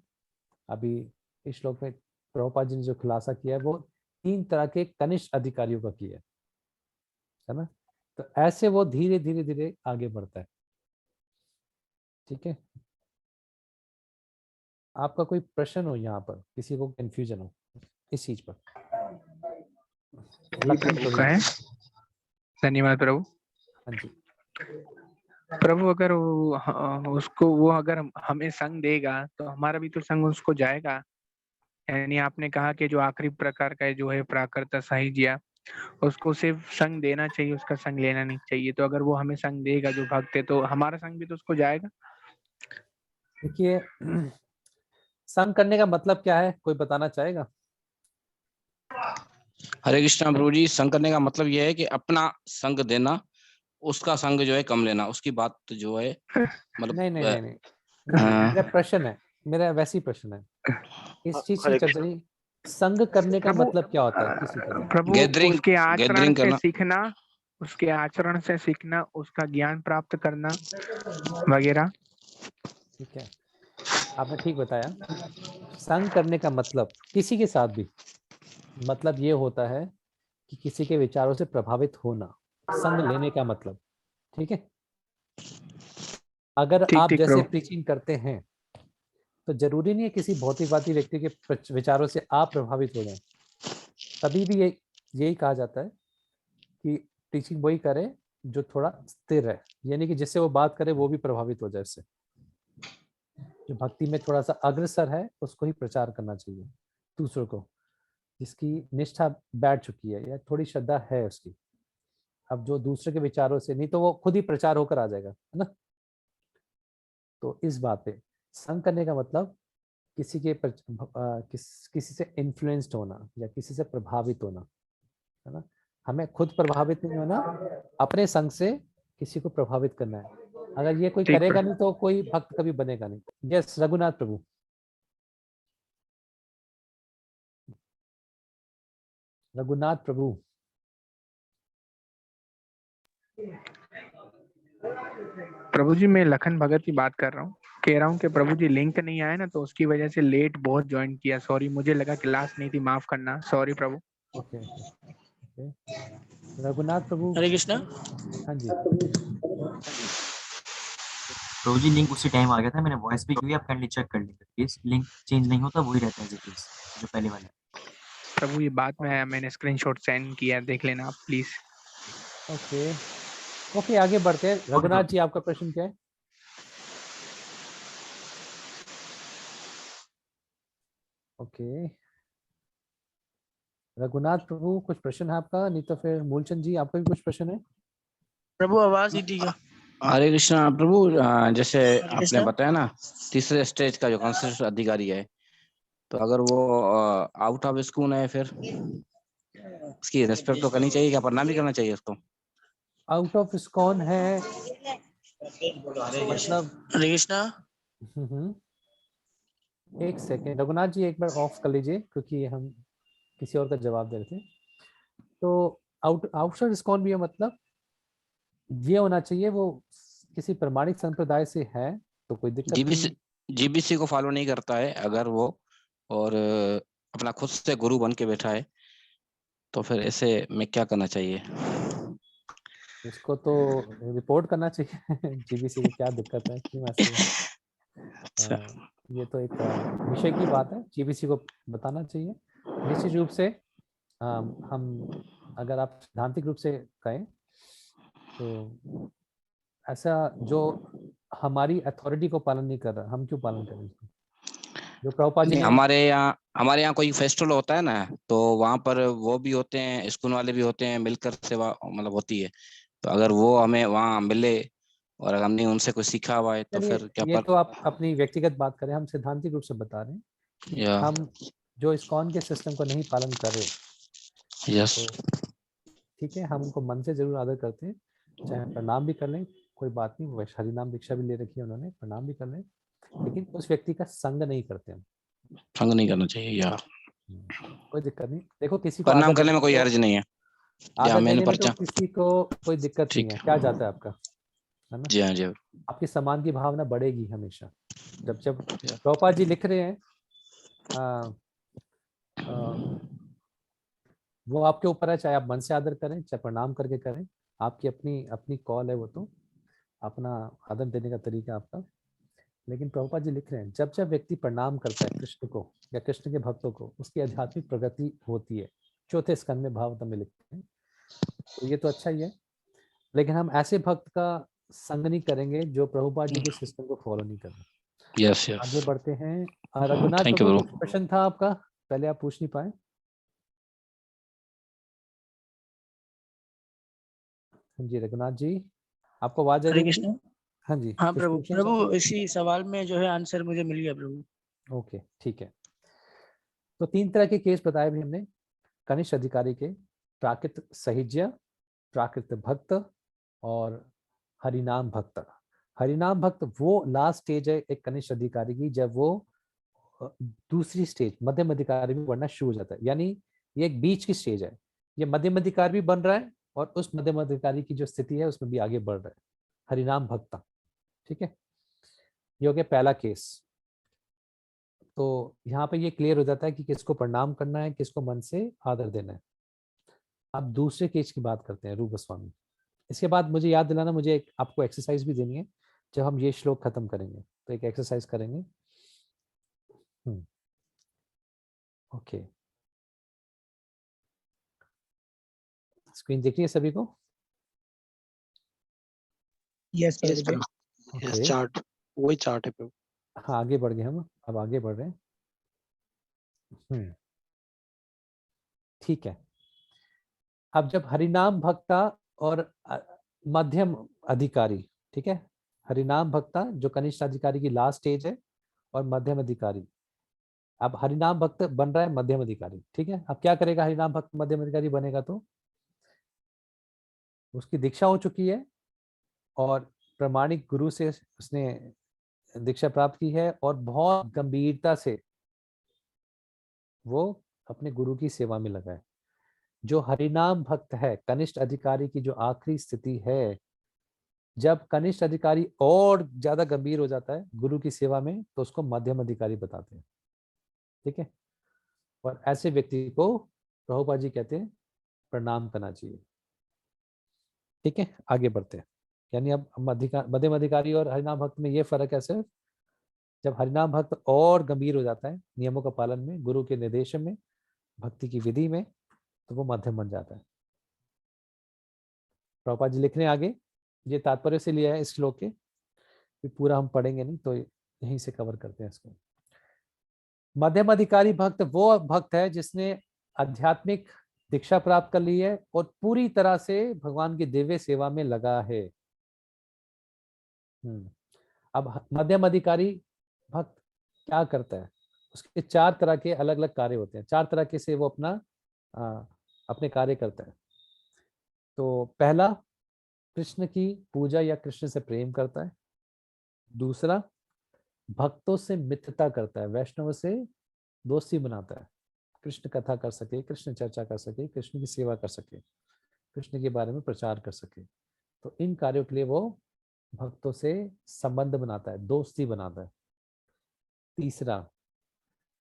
अभी इस श्लोक में प्रभुपाद जी ने जो खुलासा किया है वो 3 तरह के कनिष्ठ अधिकारियों का किया है ना। तो ऐसे वो धीरे धीरे धीरे आगे बढ़ता है, ठीक है। आपका कोई प्रश्न हो, यहाँ पर किसी को कंफ्यूजन हो इस चीज पर? प्रभु का है, धन्यवाद प्रभु। हाँ जी प्रभु, अगर उसको वो अगर हमें संग देगा तो हमारा भी तो संग उसको जाएगा। यानी आपने कहा कि जो आखिरी प्रकार का जो है प्राकृत सहिज्ञा, उसको सिर्फ संग देना चाहिए, उसका संग लेना नहीं चाहिए। तो अगर वो हमें संग देगा जो भक्त है, तो हमारा संग भी तो उसको जाएगा। देखिए, संग करने का मतलब क्या है, कोई बताना चाहेगा? हरे कृष्णा प्रभु जी, संग करने का मतलब यह है कि अपना संग देना, उसका संग जो है कम लेना, उसकी बात जो है मतलब नहीं, मेरा प्रश्न है, मेरा वैसी प्रश्न है, इस चीज की हरे चर्चा नहीं, संग करने का प्रभु मतलब क्या होता है किसी के साथ? प्रभु गैदरिंग उसके आचरण गैदरिंग से करना। सीखना, उसके आचरण से सीखना, उसका ज्ञान प्राप्त करना वगैरह। ठीक है, आपने ठीक बताया। संग करने का मतलब किसी के साथ भी मतलब ये होता है कि किसी के विचारों से प्रभावित होना, संग लेने का मतलब। ठीक है, अगर ठीक आप ठीक जैसे प्रभु। प्रीचिंग करते हैं तो जरूरी नहीं है किसी भौतिकवादी व्यक्ति के विचारों से आप प्रभावित हो जाएं। तभी भी यही कहा जाता है कि टीचिंग वही करे जो थोड़ा स्थिर है, यानी कि जिससे वो बात करे वो भी प्रभावित हो जाए इससे। जो भक्ति में थोड़ा सा अग्रसर है उसको ही प्रचार करना चाहिए दूसरों को, जिसकी निष्ठा बैठ चुकी है या थोड़ी श्रद्धा है उसकी। अब जो दूसरे के विचारों से नहीं तो वो खुद ही प्रचार होकर आ जाएगा, है ना। तो इस बात पे संग करने का मतलब किसी के किसी से इन्फ्लुएंस्ड होना या किसी से प्रभावित होना, है ना। हमें खुद प्रभावित नहीं होना, अपने संग से किसी को प्रभावित करना है। अगर ये कोई ठीक करेगा प्रभु। नहीं तो कोई भक्त कभी बनेगा नहीं। यस रघुनाथ प्रभु। रघुनाथ प्रभु। प्रभु जी मैं लखन भगत की बात कर रहा हूँ। कह रहा हूँ कि प्रभु जी लिंक नहीं आया ना, तो उसकी वजह से लेट बहुत ज्वाइन किया। सॉरी, मुझे लगा क्लास नहीं थी, माफ करना। सॉरी प्रभु। ओके ओके, रघुनाथ प्रभु। हरे कृष्णा। हाँ जी। प्रभु जी लिंक उसी टाइम आ गया था, मैंने वॉइस भी की, आप काइंडली चेक कर लीजिए प्लीज। लिंक चेंज नहीं होता, वही रहता है एज इट इज, जो पहले वाला है। प्रभु ये बाद में आया, मैंने स्क्रीनशॉट सेंड किया, देख लेना आप प्लीज। ओके ओके, आगे बढ़ते हैं। रघुनाथ जी आपका प्रश्न क्या है? ओके रघुनाथ प्रभु कुछ प्रश्न है आपका? नहीं तो फिर मूलचंद जी आपका भी कुछ प्रश्न है? प्रभु आवाज ही ठीक है। हरे कृष्णा प्रभु, जैसे हरे आपने कृष्णा। बताया ना तीसरे स्टेज का जो कंसर्ट अधिकारी है, तो अगर वो आउट ऑफ स्कूल है फिर उसकी रेस्पेक्ट तो करनी चाहिए, क्या प्रणाम भी करना चाहिए उसको? आउट ऑफ इस्कॉन है हरे मतलब? कृष्णा। एक सेकेंड रघुनाथ जी, एक बार ऑफ कर लीजिए क्योंकि हम किसी और का जवाब दे रहे थे। तो आउटसाइड इस्कॉन भी है मतलब ये होना चाहिए वो किसी प्रमाणिक संप्रदाय से है तो कोई दिक्कत नहीं है। जीबीसी को फॉलो नहीं करता है अगर वो, और अपना खुद से गुरु बन के बैठा है, तो फिर ऐसे में क्या करना चाहिए? उसको तो रिपोर्ट करना चाहिए जीबीसी को, क्या दिक्कत है, क्यों ऐसे? अच्छा, ये तो एक विषय की बात है, जीबीसी को बताना चाहिए निश्चित रूप से। हम अगर आप सिद्धांतिक रूप से कहें तो ऐसा जो हमारी अथॉरिटी को पालन नहीं कर रहा, हम क्यों पालन करें उसको? जो प्रभुपाद जी नहीं, ने हमारे यहाँ कोई फेस्टिवल होता है ना, तो वहां पर वो भी होते हैं, स्कूल वाले भी होते हैं, मिलकर सेवा मतलब होती है। तो अगर वो हमें वहाँ मिले और अगर हमने उनसे कुछ सीखा हुआ है तो चलिए, फिर क्या ये तो आप अपनी व्यक्तिगत बात करें, हम सिद्धांतिक रूप से बता रहे हैं कि या हम जो इस्कॉन के सिस्टम को नहीं पालन कर रहे यस, तो ठीक है, हम उनको मन से जरूर आदर करते हैं, चाहे प्रणाम भी कर लें, कोई बात नहीं, वैसे हरि नाम दीक्षा भी ले रखी है उन्होंने, प्रणाम भी कर लें, लेकिन उस व्यक्ति का संग नहीं करते हम। संग नहीं करना चाहिए या कोई दिक्कत नहीं, देखो किसी को प्रणाम आदर करने देने में में कोई तो हर्ज नहीं है। या आदर मैंने देने में तो पर्चा, किसी को कोई दिक्कत नहीं ठीक है, है, क्या जाता है आपका, है ना। जी हाँ जी। आपकी सम्मान की भावना बढ़ेगी हमेशा। जब जब प्रभुपाद जी लिख रहे हैं आ, आ, वो आपके ऊपर है, चाहे आप मन से आदर करें चाहे प्रणाम करके करें, आपकी अपनी अपनी कॉल है, वो तो अपना आदर देने का तरीका आपका। लेकिन प्रभुपाद जी लिख रहे हैं जब जब व्यक्ति प्रणाम करता है कृष्ण को या कृष्ण के भक्तों को, उसकी आध्यात्मिक प्रगति होती है। चौथे स्कंद में भागवतम में लिखते हैं, तो ये तो अच्छा ही है, लेकिन हम ऐसे भक्त का संग नहीं करेंगे जो प्रभुपाद जी के सिस्टम को फॉलो नहीं कर रहे। यस यस, आगे बढ़ते हैं। Raghunath thank you Prabhu bro. कुछ प्रश्न था आपका, पहले आप पूछ नहीं पाए। हाँ जी रघुनाथ जी, आपको आवाज आ रही हरे है मेरी? कृष्णा। हाँ जी, हाँ कुछ प्रभु, पूछना प्रभु चाहते इसी सवाल में जो है आंसर मुझे मिल गया प्रभु। हैं? ओके ठीक है। तो 3 तरह के केस बताए भी हमने कनिष्ठ अधिकारी के, प्राकृत सहिज्य, प्राकृत भक्त और हरिनाम भक्त। हरिनाम भक्त वो लास्ट स्टेज है एक कनिष्ठ अधिकारी की, जब वो दूसरी स्टेज मध्यम अधिकारी भी बनना शुरू हो जाता है। यानी ये एक बीच की स्टेज है, ये मध्यम अधिकारी भी बन रहा है और उस मध्यम अधिकारी की जो स्थिति है उसमें भी आगे बढ़ रहा है, हरिनाम भक्ता। ठीक है, ये हो गया पहला केस। तो यहाँ पे ये क्लियर हो जाता है कि किसको प्रणाम करना है, किसको मन से आदर देना है। अब दूसरे केस की बात करते हैं रूप गोस्वामी। इसके बाद मुझे याद दिलाना, मुझे आपको एक्सरसाइज भी देनी है जब हम ये श्लोक खत्म करेंगे, तो एक एक्सरसाइज करेंगे। ओके, स्क्रीन दिख रही है सभी को? यस यस प्रभु जी। प्रभु, यस ओके, चार्ट, वही चार्ट है प्रभु। हाँ आगे बढ़ गए हम, अब आगे बढ़ रहे हैं। ठीक है, अब जब हरिनाम भक्ता और मध्यम अधिकारी, ठीक है, हरिनाम भक्ता जो कनिष्ठ अधिकारी की लास्ट स्टेज है और मध्यम अधिकारी, अब हरिनाम भक्त बन रहा है मध्यम अधिकारी। ठीक है, अब क्या करेगा हरिनाम भक्त मध्यम अधिकारी बनेगा? तो उसकी दीक्षा हो चुकी है और प्रामाणिक गुरु से उसने दीक्षा प्राप्त की है और बहुत गंभीरता से वो अपने गुरु की सेवा में लगा है। जो हरिनाम भक्त है, कनिष्ठ अधिकारी की जो आखिरी स्थिति है, जब कनिष्ठ अधिकारी और ज्यादा गंभीर हो जाता है गुरु की सेवा में, तो उसको मध्यम अधिकारी बताते हैं। ठीक है, और ऐसे व्यक्ति को प्रभुपाद जी कहते हैं प्रणाम करना चाहिए। ठीक है, आगे बढ़ते हैं। यानी अब मध्यम अधिकारी और हरिनाम भक्त में ये फर्क है सिर्फ, जब हरिनाम भक्त और गंभीर हो जाता है नियमों का पालन में, गुरु के निर्देशन में, भक्ति की विधि में, तो वो मध्यम बन जाता है। प्रभुपाद जी लिख रहे हैं आगे, ये तात्पर्य से लिया है इस श्लोक के, कि पूरा हम पढ़ेंगे नहीं, तो यहीं से कवर करते हैं इसको। मध्यम अधिकारी भक्त वो भक्त है जिसने आध्यात्मिक दीक्षा प्राप्त कर ली है और पूरी तरह से भगवान की दिव्य सेवा में लगा है। अब मध्यम अधिकारी भक्त क्या करता है? उसके 4 तरह के अलग अलग कार्य होते हैं, 4 तरह के से वो अपने कार्य करता है। तो पहला, कृष्ण की पूजा या कृष्ण से प्रेम करता है। दूसरा, भक्तों से मित्रता करता है, वैष्णव से दोस्ती बनाता है, कृष्ण कथा कर सके, कृष्ण चर्चा कर सके, कृष्ण की सेवा कर सके, कृष्ण के बारे में प्रचार कर सके। तो इन कार्यों के लिए वो भक्तों से संबंध बनाता है, दोस्ती बनाता है। तीसरा,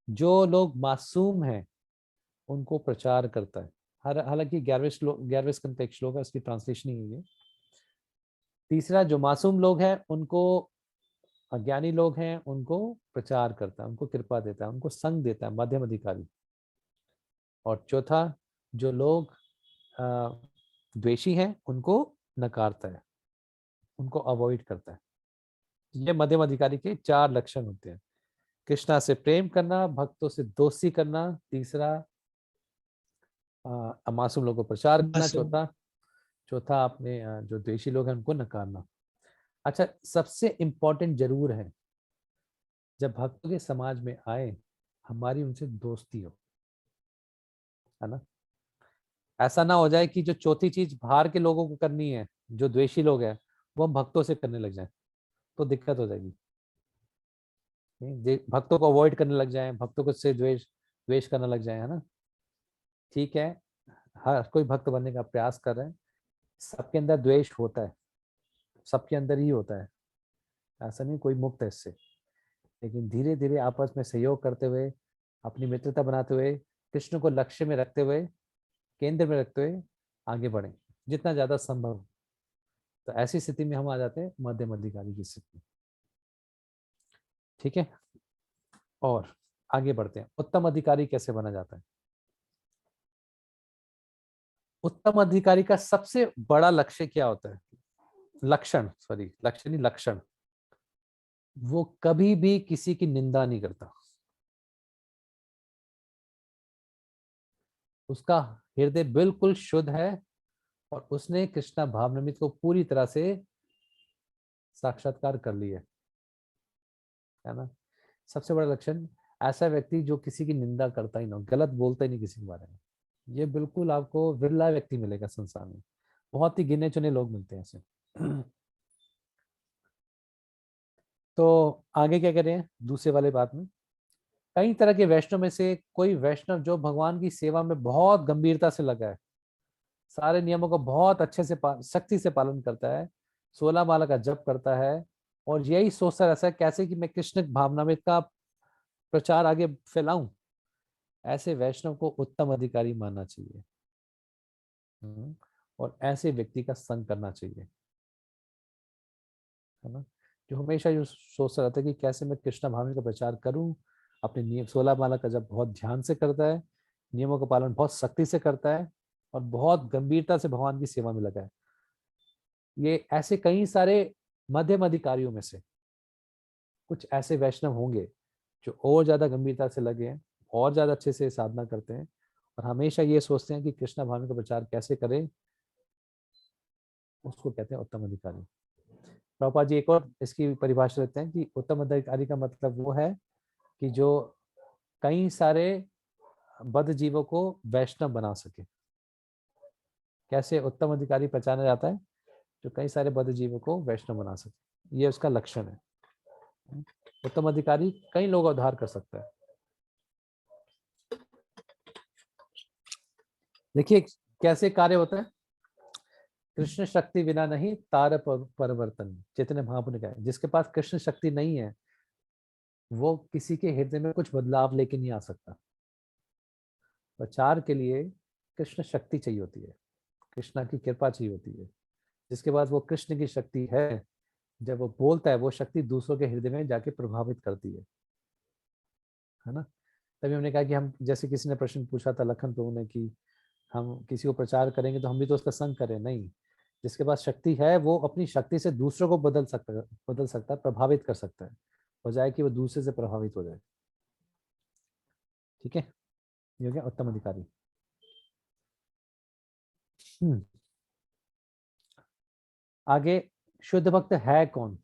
जो लोग मासूम हैं उनको प्रचार करता है। हालांकि 11वें स्कंद का एक श्लोक है, उसकी ट्रांसलेशन ही है। तीसरा, जो मासूम लोग हैं उनको, अज्ञानी लोग हैं उनको प्रचार करता है, उनको कृपा देता है, उनको संग देता है, मध्यम अधिकारी। और चौथा, जो लोग द्वेषी हैं उनको नकारता है, उनको अवॉइड करता है। ये मध्यम अधिकारी के 4 लक्षण होते हैं। कृष्णा से प्रेम करना, भक्तों से दोस्ती करना, तीसरा मासूम लोगों को प्रचार करना, चौथा अपने जो द्वेषी लोग हैं उनको नकारना। अच्छा, सबसे इम्पोर्टेंट जरूर है, जब भक्तों के समाज में आए हमारी उनसे दोस्ती हो, है ना। ऐसा ना हो जाए कि जो चौथी चीज बाहर के लोगों को करनी है, जो द्वेषी लोग हैं, वो हम भक्तों से करने लग जाए, तो दिक्कत हो जाएगी। भक्तों को अवॉइड करने लग जाए, भक्तों को से द्वेष करने लग जाए, है ना। ठीक है, हर कोई भक्त बनने का प्रयास कर रहे हैं, सबके अंदर द्वेष होता है, सबके अंदर ही होता है, ऐसा नहीं कोई मुक्त है इससे। लेकिन धीरे धीरे आपस में सहयोग करते हुए, अपनी मित्रता बनाते हुए, कृष्ण को लक्ष्य में रखते हुए, केंद्र में रखते हुए आगे बढ़े जितना ज्यादा संभव। तो ऐसी स्थिति में हम आ जाते हैं मध्यम अधिकारी की स्थिति। ठीक है, और आगे बढ़ते हैं। उत्तम अधिकारी कैसे बना जाता है? उत्तम अधिकारी का सबसे बड़ा लक्ष्य क्या होता है? लक्ष्य नहीं, लक्षण। वो कभी भी किसी की निंदा नहीं करता, उसका हृदय बिल्कुल शुद्ध है और उसने कृष्णा भावनामृत को पूरी तरह से साक्षात्कार कर लिया है ना। सबसे बड़ा लक्षण, ऐसा व्यक्ति जो किसी की निंदा करता ही ना, गलत बोलता ही नहीं किसी के बारे में। ये बिल्कुल आपको विरला व्यक्ति मिलेगा संसार में, बहुत ही गिने चुने लोग मिलते हैं ऐसे। तो आगे क्या करें दूसरे वाले बात में? कई तरह के वैष्णव में से कोई वैष्णव जो भगवान की सेवा में बहुत गंभीरता से लगा है, सारे नियमों को बहुत अच्छे से सख्ती से पालन करता है, 16 माला का जप करता है और यही सोचता रहता है कैसे कि मैं कृष्ण भावनामृत का प्रचार आगे फैलाऊं, ऐसे वैष्णव को उत्तम अधिकारी मानना चाहिए। और ऐसे व्यक्ति का संग करना चाहिए, है ना, जो हमेशा ये सोचता रहता है कि कैसे मैं कृष्ण भावना का प्रचार करूं, अपने नियम 16 माला का जब बहुत ध्यान से करता है, नियमों का पालन बहुत सख्ती से करता है और बहुत गंभीरता से भगवान की सेवा में लगा है। ये ऐसे कई सारे मध्यम अधिकारियों में से कुछ ऐसे वैष्णव होंगे जो और ज्यादा गंभीरता से लगे हैं, और ज्यादा अच्छे से साधना करते हैं और हमेशा ये सोचते हैं कि कृष्ण भावना का प्रचार कैसे करें, उसको कहते हैं उत्तम अधिकारी। प्रभुपाद जी एक और इसकी परिभाषा देते हैं कि उत्तम अधिकारी का मतलब वो है कि जो कई सारे बद्ध जीवों को वैष्णव बना सके। कैसे उत्तम अधिकारी पहचाना जाता है? जो कई सारे बद्ध जीवों को वैष्णव बना सके, ये उसका लक्षण है। उत्तम अधिकारी कई लोगों का उद्धार कर सकता है। देखिए कैसे कार्य होता है। कृष्ण शक्ति बिना नहीं तार परिवर्तन, चैतन्य महाप्रभु ने कहा, जिसके पास कृष्ण शक्ति नहीं है वो किसी के हृदय में कुछ बदलाव लेके नहीं आ सकता। प्रचार के लिए कृष्ण शक्ति चाहिए होती है, कृष्णा की कृपा चाहिए होती है, जिसके बाद वो कृष्ण की शक्ति है, जब वो बोलता है वो शक्ति दूसरों के हृदय में जाके प्रभावित करती है ना। तभी हमने कहा कि हम, जैसे किसी ने प्रश्न पूछा था लखन प्रभु ने कि हम किसी को प्रचार करेंगे तो हम भी तो उसका संग करें, नहीं, जिसके पास शक्ति है वो अपनी शक्ति से दूसरों को बदल सकता है, प्रभावित कर सकता है, बजाय कि वो दूसरे से प्रभावित हो जाए। ठीक है, ये हो गया उत्तम अधिकारी। आगे शुद्ध भक्त है कौन?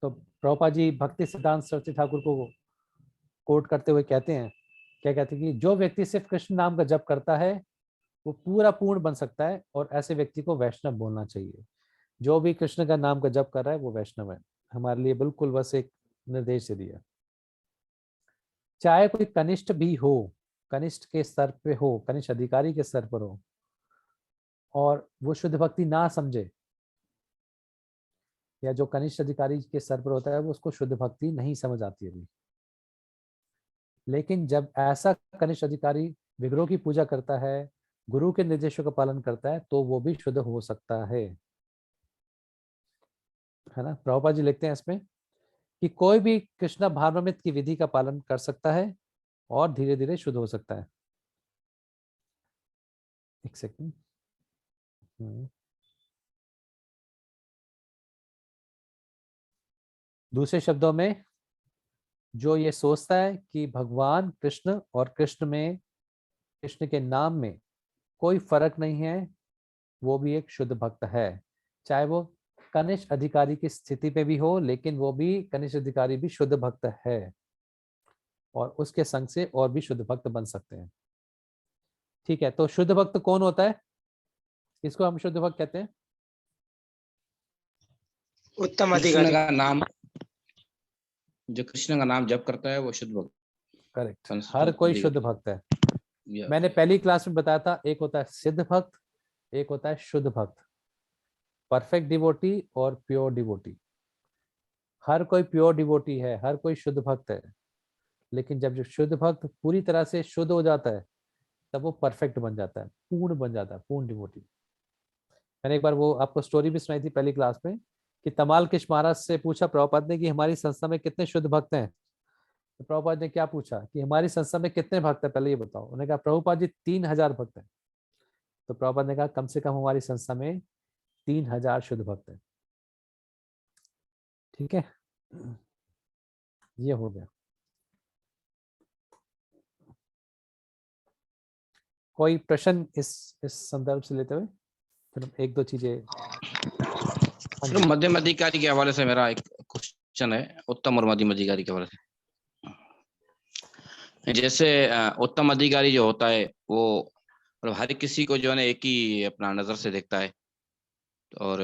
तो प्रभुपाद जी भक्ति सिद्धांत सरस्वती ठाकुर को कोट करते हुए कहते हैं, क्या कहते हैं कि जो व्यक्ति सिर्फ कृष्ण नाम का जप करता है वो पूरा पूर्ण बन सकता है और ऐसे व्यक्ति को वैष्णव बोलना चाहिए। जो भी कृष्ण का नाम का जप कर रहा है वो वैष्णव है। हमारे लिए बिल्कुल बस एक निर्देश दे दिया। चाहे कोई कनिष्ठ भी हो, कनिष्ठ के स्तर पे हो, कनिष्ठ अधिकारी के स्तर पर हो और वो शुद्ध भक्ति ना समझे, या जो कनिष्ठ अधिकारी के स्तर पर होता है वो उसको शुद्ध भक्ति नहीं समझ आती अभी, लेकिन जब ऐसा कनिष्ठ अधिकारी विग्रह की पूजा करता है, गुरु के निर्देशों का पालन करता है, तो वो भी शुद्ध हो सकता है ना। प्रभुपाद जी लिखते हैं इसमें कि कोई भी कृष्ण भावनामृत की विधि का पालन कर सकता है और धीरे धीरे शुद्ध हो सकता है। एक सेकंड। दूसरे शब्दों में, जो ये सोचता है कि भगवान कृष्ण और कृष्ण के नाम में कोई फर्क नहीं है, वो भी एक शुद्ध भक्त है। चाहे वो कनिष्ठ अधिकारी की स्थिति पे भी हो, लेकिन वो भी कनिष्ठ अधिकारी भी शुद्ध भक्त है और उसके संग से और भी शुद्ध भक्त बन सकते हैं। ठीक है, तो शुद्ध भक्त कौन होता है? इसको हम शुद्ध भक्त कहते हैं। उत्तम कृष्ण अधिकारी। का नाम, जो कृष्ण का नाम जप करता है वो शुद्ध भक्त। करेक्ट, हर कोई शुद्ध भक्त है। मैंने पहली क्लास में बताया था, एक होता है सिद्ध भक्त, एक होता है शुद्ध भक्त, परफेक्ट डिवोटी और प्योर डिवोटी। हर कोई प्योर डिवोटी है, हर कोई शुद्ध भक्त है, लेकिन जब जो शुद्ध भक्त पूरी तरह से शुद्ध हो जाता है तब वो परफेक्ट बन जाता है, पूर्ण बन जाता है, पूर्ण डिवोटी। मैंने एक बार वो आपको स्टोरी भी सुनाई थी पहली क्लास में कि तमाल किश महाराज से पूछा प्रभुपाद ने कि हमारी संस्था में कितने शुद्ध भक्त हैं। तो प्रभुपाद ने क्या पूछा कि हमारी संस्था में कितने भक्त हैं, पहले ये बताओ। उन्होंने कहा प्रभुपाद जी 3000 भक्त हैं। तो प्रभुपाद ने कहा कम से कम हमारी संस्था में 3000 शुद्ध भक्त हैं। ठीक है, ये हो गया। कोई प्रश्न इस संदर्भ से लेते हुए? फिर एक दो चीजें। मध्यम अधिकारी के हवाले से मेरा एक क्वेश्चन है, उत्तम और मध्यम अधिकारी के हवाले से। जैसे उत्तम अधिकारी जो होता है वो मतलब हर किसी को जो है ना एक ही अपना नजर से देखता है और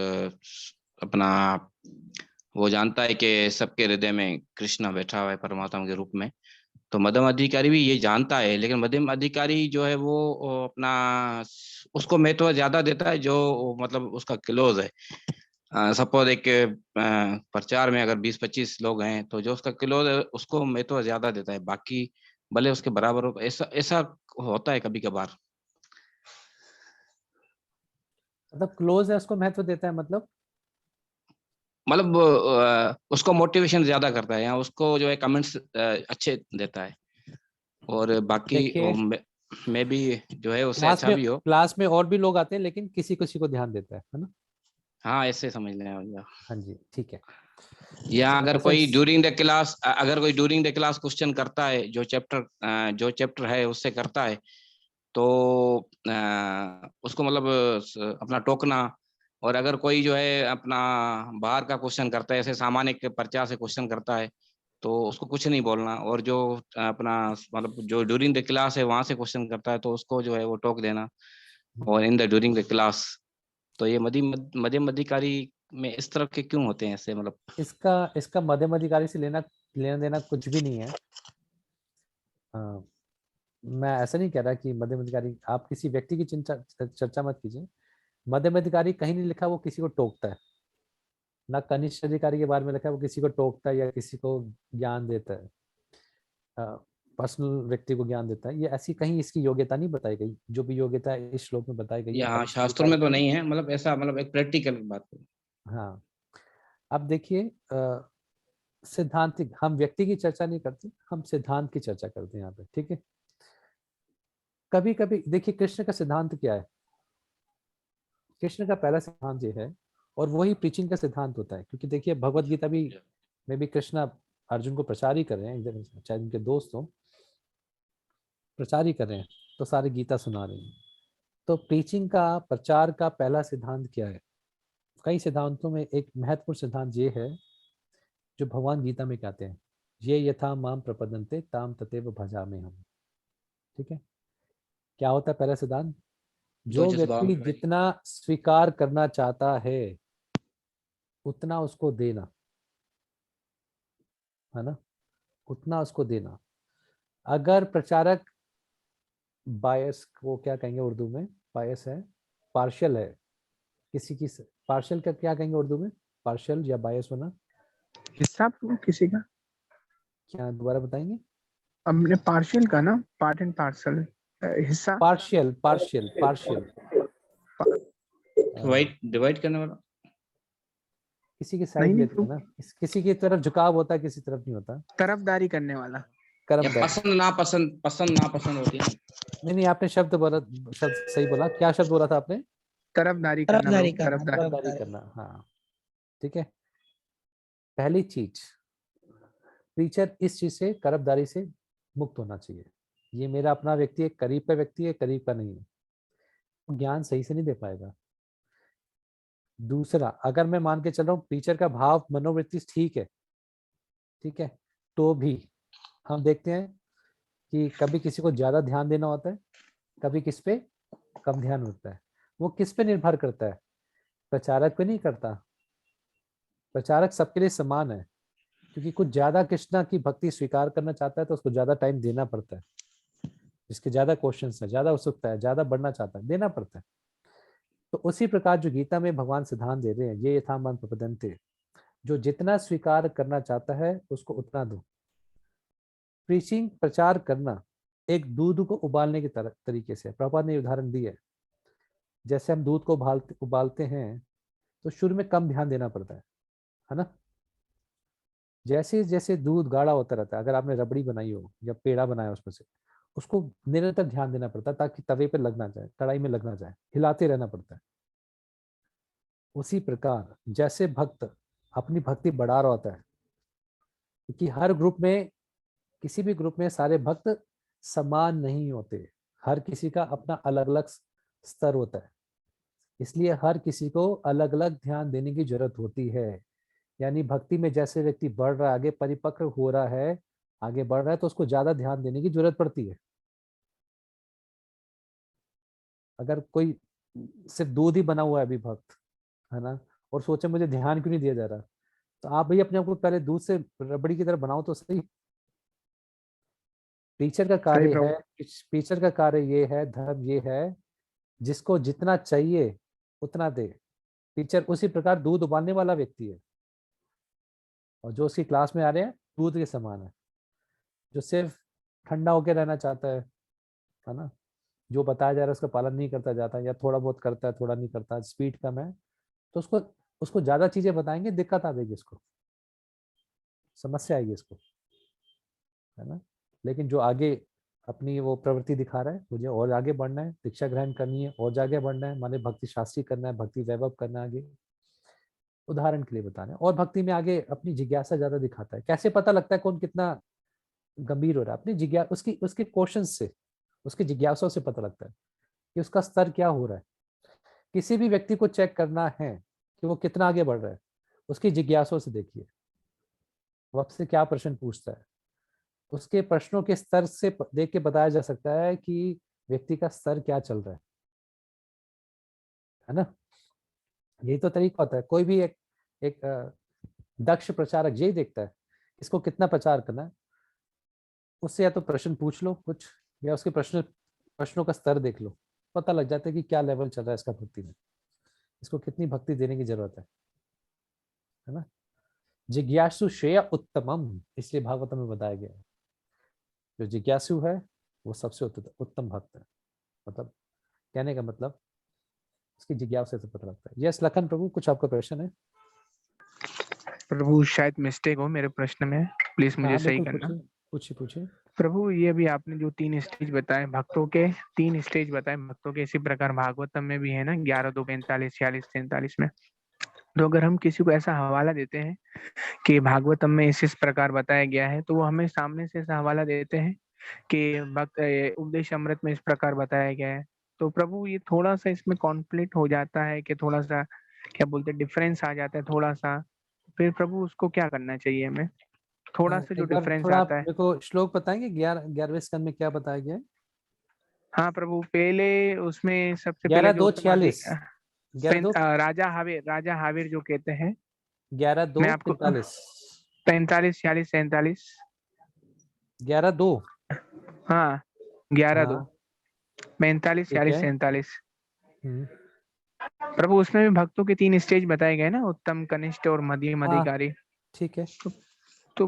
अपना वो जानता है कि सबके हृदय में कृष्ण बैठा हुआ है परमात्मा के रूप में। तो मध्यम अधिकारी भी ये जानता है, लेकिन मध्यम अधिकारी जो है वो अपना उसको महत्व ज्यादा देता है जो मतलब उसका क्लोज है। सपोज एक प्रचार में अगर 20-25 लोग हैं तो जो उसका क्लोज है उसको महत्व ज्यादा देता है, बाकी भले उसके बराबर हो। ऐसा ऐसा होता है कभी कभार। मतलब क्लोज है उसको महत्व देता है, मतलब मतलब उसको मोटिवेशन ज्यादा करता है, या उसको जो है कमेंट्स अच्छे देता है, और बाकी देखिए मैं भी जो है उससे अच्छा भी हो। क्लास में और भी लोग आते हैं, लेकिन किसी किसी को ध्यान देता है ना। हाँ, ऐसे समझ लें भैया। हाँ जी, ठीक है। या अगर ऐसा कोई ड्यूरिंग द क्लास क्वेश्चन करता है, जो चैप्टर है उससे करता है, तो उसको मतलब अपना टोकना। और अगर कोई जो है अपना बाहर का क्वेश्चन करता है, ऐसे सामान्य के प्रचार से क्वेश्चन करता है, तो उसको कुछ नहीं बोलना। और जो अपना मतलब जो ड्यूरिंग द क्लास है वहां से क्वेश्चन करता है, तो उसको जो है वो टोक देना। और in the during the class. तो ये मध्यम अधिकारी में इस तरह के क्यों होते हैं ऐसे, मतलब इसका मध्यम अधिकारी से लेना लेना देना कुछ भी नहीं है। मैं ऐसा नहीं कह रहा कि मध्यम अधिकारी, आप किसी व्यक्ति की चर्चा मत कीजिए। मध्यम अधिकारी कहीं नहीं लिखा वो किसी को टोकता है, ना कनिष्ठ अधिकारी के बारे में लिखा है वो किसी को टोकता है या किसी को ज्ञान देता है, पर्सनल व्यक्ति को ज्ञान देता है। ये ऐसी कहीं इसकी योग्यता नहीं बताई गई। जो भी योग्यता इस श्लोक में बताई गई है यहाँ कनिष्ठ शास्त्रों में अधिकारी। तो नहीं है, मतलब ऐसा, मतलब एक प्रैक्टिकल बात है। हाँ, अब देखिए सिद्धांतिक, हम व्यक्ति की चर्चा नहीं करते, हम सिद्धांत की चर्चा करते हैं यहाँ पे, ठीक है। कभी कभी देखिए कृष्ण का सिद्धांत क्या है। कृष्ण का पहला सिद्धांत ये है, और वही प्रीचिंग का सिद्धांत होता है, क्योंकि देखिए भगवत गीता भी में भी कृष्ण अर्जुन को प्रचार ही कर रहे हैं, चाहे उनके दोस्त हो, प्रचार ही कर रहे हैं, तो सारे गीता सुना रहे हैं। तो प्रीचिंग का, प्रचार का पहला सिद्धांत क्या है। कई सिद्धांतों में एक महत्वपूर्ण सिद्धांत ये है जो भगवान गीता में कहते हैं, ये यथा माम प्रपदन्ते ताम ततेव भजामे हम। ठीक है, क्या होता है पहला सिद्धांत। दो जो जज्बाव। व्यक्ति जितना स्वीकार करना चाहता है उतना उसको देना, है ना, उतना उसको देना। अगर प्रचारक बायस को क्या कहेंगे उर्दू में, बायस है, पार्शियल है किसी की, पार्शियल का क्या कहेंगे उर्दू में, पार्शियल या बायस होना, हिस्सा किसी का। क्या दोबारा बताएंगे। हमने पार्शियल का ना, पार्ट एंड पार्सल, हिस्सा। पार्शियल पार्शियल पार्शियल डिवाइड करने वाला। किसी की नहीं साइड नहीं, लेते हैं ना, किसी की तरफ झुकाव होता है, किसी तरफ नहीं होता। तरफदारी करने वाला। या कर्मदार। पसंद नापसंद होती है। नहीं, आपने शब्द बोला, शब्द सही बोला। क्या शब्द बोला था आपने। तरफदारी करना तरफदारी प्रभु, करना, तरफदारी। तरफदारी करना, हाँ, ठीक है। पहली चीज, टीचर इस चीज से, तरफदारी से मुक्त होना चाहिए। ये मेरा अपना व्यक्ति है, करीब का व्यक्ति है, करीब का नहीं है, ज्ञान सही से नहीं दे पाएगा। दूसरा, अगर मैं मान के चल रहा हूँ टीचर का भाव मनोवृत्ति ठीक है, ठीक है, तो भी हम देखते हैं कि कभी किसी को ज्यादा ध्यान देना होता है, कभी किस पे कम ध्यान होता है। वो किस पे निर्भर करता है, प्रचारक पे नहीं करता। प्रचारक सबके लिए समान है, क्योंकि कुछ ज्यादा कृष्णा की भक्ति स्वीकार करना चाहता है तो उसको ज्यादा टाइम देना पड़ता है। जिसके ज्यादा क्वेश्चंस है, ज्यादा उत्सुकता है, ज्यादा बढ़ना चाहता है, देना पड़ता है। तो उसी प्रकार जो गीता में भगवान सिद्धांत दे रहे हैं, ये यथामान प्रपदन्ते, जो जितना स्वीकार करना चाहता है उसको उतना दो। प्रीचिंग, प्रचार करना एक दूध को उबालने की तरीके से, प्रभुपाद ने उदाहरण दी है। जैसे हम दूध को उबालते हैं तो शुरू में कम ध्यान देना पड़ता है ना। जैसे जैसे दूध गाढ़ा होता रहता है, अगर आपने रबड़ी बनाई हो या पेड़ा बनाया उसमें से, उसको निरंतर ध्यान देना पड़ता है ताकि तवे पे लगना जाए, कढ़ाई में लगना जाए, हिलाते रहना पड़ता है। उसी प्रकार जैसे भक्त अपनी भक्ति बढ़ा रहा होता है, क्योंकि हर ग्रुप में, किसी भी ग्रुप में सारे भक्त समान नहीं होते, हर किसी का अपना अलग अलग स्तर होता है, इसलिए हर किसी को अलग अलग ध्यान देने की जरूरत होती है। यानी भक्ति में जैसे व्यक्ति बढ़ रहा है, आगे परिपक्व हो रहा है, आगे बढ़ रहा है, तो उसको ज्यादा ध्यान देने की जरूरत पड़ती है। अगर कोई सिर्फ दूध ही बना हुआ है अभी भक्त, है ना, और सोचे मुझे ध्यान क्यों नहीं दिया जा रहा, तो आप भाई अपने आप को पहले दूध से रबड़ी की तरह बनाओ तो सही। टीचर का सही कार्य प्रभु। है, टीचर का कार्य ये है, धर्म ये है, जिसको जितना चाहिए उतना दे। टीचर उसी प्रकार दूध उबालने वाला व्यक्ति है, और जो उसकी क्लास में आ रहे हैं दूध के समान है, जो सिर्फ ठंडा होके रहना चाहता है ना, जो बताया जा रहा है उसका पालन नहीं करता जाता, या थोड़ा बहुत करता है, थोड़ा नहीं करता, स्पीड कम है, तो उसको उसको ज्यादा चीजें बताएंगे, दिक्कत आ जाएगी, इसको समस्या आएगी इसको, है ना। लेकिन जो आगे अपनी वो प्रवृत्ति दिखा रहा है, मुझे और आगे बढ़ना है, दीक्षा ग्रहण करनी है, और आगे बढ़ना है, माने भक्ति शास्त्री करना है, भक्ति वैभव करना है आगे, उदाहरण के लिए बताना है। और भक्ति में आगे अपनी जिज्ञासा ज्यादा दिखाता है। कैसे पता लगता है कौन कितना गंभीर हो रहा है? अपनी जिज्ञासा, उसके क्वेश्चन से, उसकी जिज्ञासा से पता लगता है कि उसका स्तर क्या हो रहा है। किसी भी व्यक्ति को चेक करना है कि वो कितना आगे बढ़ रहा है, उसकी जिज्ञासा से देखिए, वो आपसे क्या प्रश्न पूछता है, उसके प्रश्नों के स्तर से देख के बताया जा सकता है कि व्यक्ति का स्तर क्या चल रहा है ना। यही तो तरीका होता है। कोई भी एक दक्ष प्रचारक यही देखता है इसको कितना प्रचार करना है, उससे या तो प्रश्न पूछ लो कुछ, या उसके प्रश्नों का स्तर देख लो, पता लग जाता है कि क्या लेवल चल रहा है इसका भक्ति में, इसको कितनी भक्ति देने की जरूरत है ना। जिज्ञासु श्रेय उत्तमम, इसलिए भागवतम में बताया गया है जो जिज्ञासु है वो सबसे उत्तम भक्त है। मतलब कहने का मतलब उसकी जिज्ञासा से पता लगता है। यस लखन प्रभु, कुछ आपका प्रश्न है? प्रभु शायद मिस्टेक हो मेरे प्रश्न में, प्लीज मुझे हाँ सही बिल्कुल, करना। पूछिए पूछिए। प्रभु ये भी आपने जो 3 स्टेज बताए भक्तों के, 3 स्टेज बताए भक्तों के, इसी प्रकार भागवतम में भी है ना 11, 2, 45, 46, 43 में। तो अगर हम किसी को ऐसा हवाला देते हैं कि भागवतम में इस प्रकार बताया गया है, तो वो हमें सामने से ऐसा हवाला देते हैं कि भक्त उपदेश अमृत में इस प्रकार बताया गया है। तो प्रभु ये थोड़ा सा इसमें कॉन्फ्लिक्ट हो जाता है कि थोड़ा सा क्या बोलते हैं, डिफरेंस आ जाता है थोड़ा सा, फिर प्रभु उसको क्या करना चाहिए हमें, थोड़ा सा जो एक बार डिफरेंस थोड़ा आप आता है। मेरे को श्लोक बताएंगे 11वें स्कंद में क्या बताया गया है? हाँ प्रभु, पहले उसमें सबसे पहले 11, जो 2, उत्तम 46, 11, 2, राजा हाविर जो कहते हैं, 11, 2, मैं आपको 45, 45, 46, 47, 11, 2, हाँ 11, 2, हाँ 45, ठीक 46, है। 47। हम्म, प्रभु उसमें भी भक्तों के 3 स्टेज बताए गए ना, उत्तम, कनिष्ठ और मध्यम हाँ अधिकारी। ठीक है। तो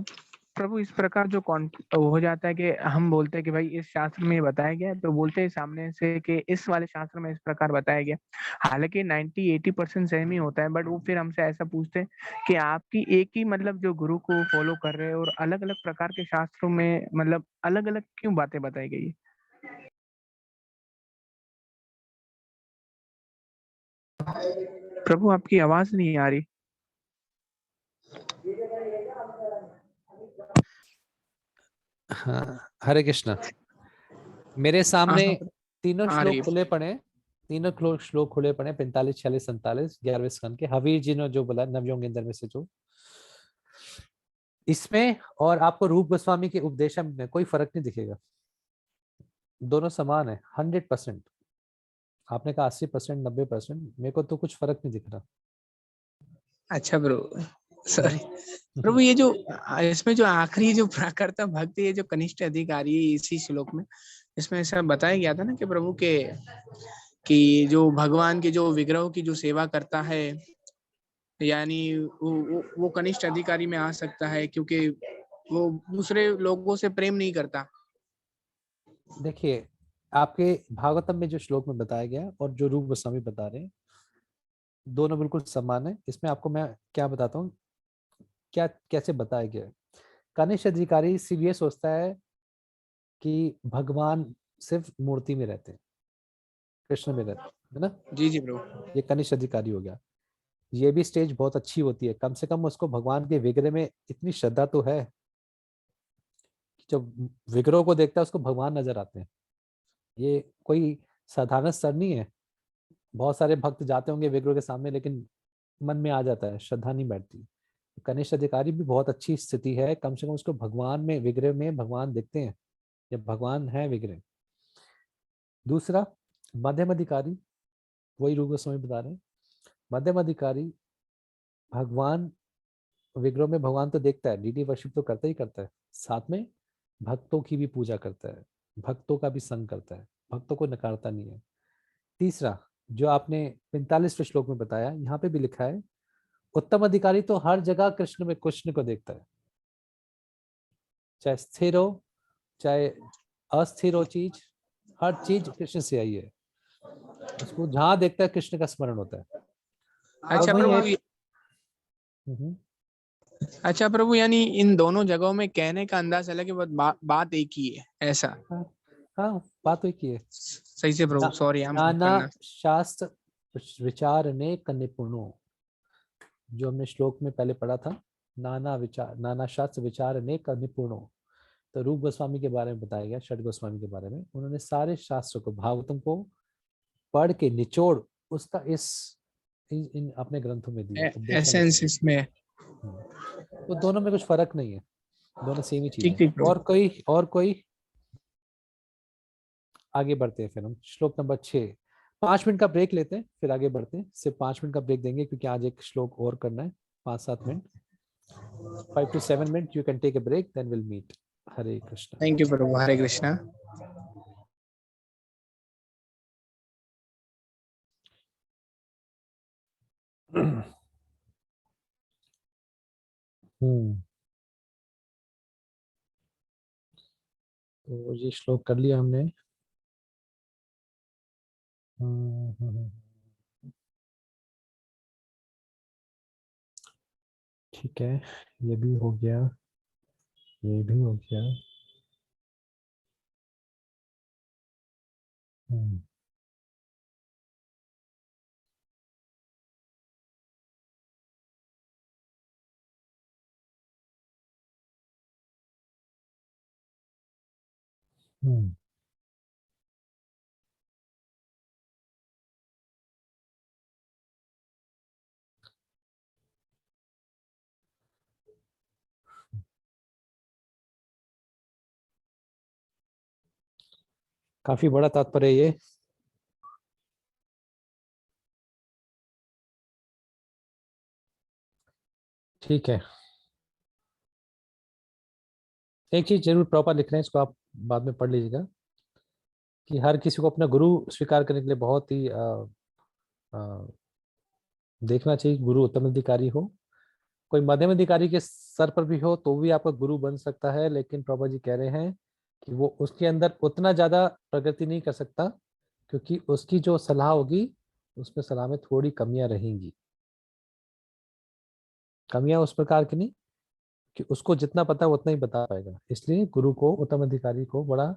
प्रभु इस प्रकार जो हो जाता है कि हम बोलते हैं कि भाई इस शास्त्र में बताया गया, तो बोलते हैं सामने से कि इस वाले शास्त्र में इस प्रकार बताया गया। हालांकि 90-80% सेम ही होता है, बट वो फिर हमसे ऐसा पूछते हैं कि आपकी एक ही मतलब जो गुरु को फॉलो कर रहे हैं और अलग अलग प्रकार के शास्त्रों में मतलब अलग अलग क्यों बातें बताई गई है। प्रभु आपकी आवाज नहीं आ रही। हाँ हरे कृष्णा। मेरे सामने तीनों आ रही श्लोक है। खुले पड़े, तीनों श्लोक खुले पड़े, 45, 46, 47 11वें स्कंद के। हवीर जी ने जो बोला नवयोगेंद्र में से जो, इसमें और आपको रूप गोस्वामी के उपदेशम में कोई फर्क नहीं दिखेगा, दोनों समान है 100%। आपने कहा 80%, 90%, मेरे को तो कुछ फर्क नहीं दिख रहा। अच्छा प्रभु, सॉरी प्रभु, ये जो इसमें जो आखिरी जो प्राकर्ता भक्ति है, जो कनिष्ठ अधिकारी है, इसी श्लोक में इसमें ऐसा बताया गया था ना कि प्रभु के कि जो भगवान के जो विग्रह की जो सेवा करता है, यानी वो कनिष्ठ अधिकारी में आ सकता है, क्योंकि वो दूसरे लोगों से प्रेम नहीं करता। देखिए आपके भागवतम में जो श्लोक में बताया गया है और जो रूप गोस्वामी बता रहे हैं, दोनों बिल्कुल समान है। इसमें आपको मैं क्या बताता हूँ, क्या कैसे बताया गया है। कनिष्ठ अधिकारी सिर्फ ये सोचता है कि भगवान सिर्फ मूर्ति में रहते हैं, कृष्ण में रहते हैं, है ना। जी जी प्रभु। ये कनिष्ठ अधिकारी हो गया। ये भी स्टेज बहुत अच्छी होती है, कम से कम उसको भगवान के विग्रह में इतनी श्रद्धा तो है कि जब विग्रह को देखता है उसको भगवान नजर आते हैं। ये कोई साधारण स्तर नहीं है। बहुत सारे भक्त जाते होंगे विग्रह के सामने, लेकिन मन में आ जाता है, श्रद्धा नहीं बैठती। कनिष्ठ अधिकारी भी बहुत अच्छी स्थिति है, कम से कम उसको भगवान में, विग्रह में भगवान दिखते हैं, जब भगवान है विग्रह। दूसरा मध्यम अधिकारी, वही रूप गोस्वामी बता रहे हैं, मध्यम अधिकारी भगवान विग्रह में भगवान तो देखता है, डीडी वर्शिप तो करता ही करता है, साथ में भक्तों की भी पूजा करता है, भक्तों का भी संग करता है, भक्तों को नकारता नहीं है। तीसरा जो आपने 45वें श्लोक में बताया, यहाँ पे भी लिखा है उत्तम अधिकारी तो हर जगह कृष्ण में कृष्ण को देखता है, चाहे स्थिर हो चाहे अस्थिर हो चीज, हर चीज कृष्ण से आई है, उसको जहां देखता है कृष्ण का स्मरण होता है। अच्छा वहीं प्रभु, हम्म, अच्छा प्रभु, यानी इन दोनों जगहों में कहने का अंदाज अलग है, बात एक ही है, ऐसा? हाँ बात हुई की है। सही से प्रभु, सॉरी नाना शास्त्र विचार अनेक निपुणों, जो हमने श्लोक में पहले पढ़ा था, नाना शास्त्र विचार अनेक निपुणों, तो रूप गोस्वामी के बारे में बताया गया, षड गोस्वामी के बारे में, उन्होंने सारे शास्त्र को, भागवतम को पढ़ के निचोड़ उसका इन अपने ग्रंथों में दिया, एसेंस इसमें। तो दोनों में कुछ फर्क नहीं है, दोनों सेम ही चीज है। ठीक और कोई आगे बढ़ते हैं फिर हम श्लोक नंबर 6। 5 मिनट का ब्रेक लेते हैं फिर आगे बढ़ते हैं, सिर्फ 5 मिनट का ब्रेक देंगे क्योंकि आज एक श्लोक और करना है, 5-7 minute, 5 to 7 minutes you can take a break, then we'll meet. Hare Krishna. Thank you Prabhu, Hare Krishna. तो ये श्लोक कर लिया हमने। ठीक है, ये भी हो गया, ये भी हो गया। काफी बड़ा तात्पर्य ये। ठीक है, एक चीज जरूर प्रॉपर लिख रहे हैं, इसको आप बाद में पढ़ लीजिएगा, कि हर किसी को अपना गुरु स्वीकार करने के लिए बहुत ही देखना चाहिए, गुरु उत्तम अधिकारी हो, कोई मध्यम अधिकारी के सर पर भी हो तो भी आपका गुरु बन सकता है, लेकिन प्रभा जी कह रहे हैं कि वो उसके अंदर उतना ज्यादा प्रगति नहीं कर सकता, क्योंकि उसकी जो सलाह होगी उसमें सलाह में थोड़ी कमियां रहेंगी। कमियां उस प्रकार की नहीं कि उसको जितना पता है उतना ही बता पाएगा, इसलिए गुरु को, उत्तम अधिकारी को बड़ा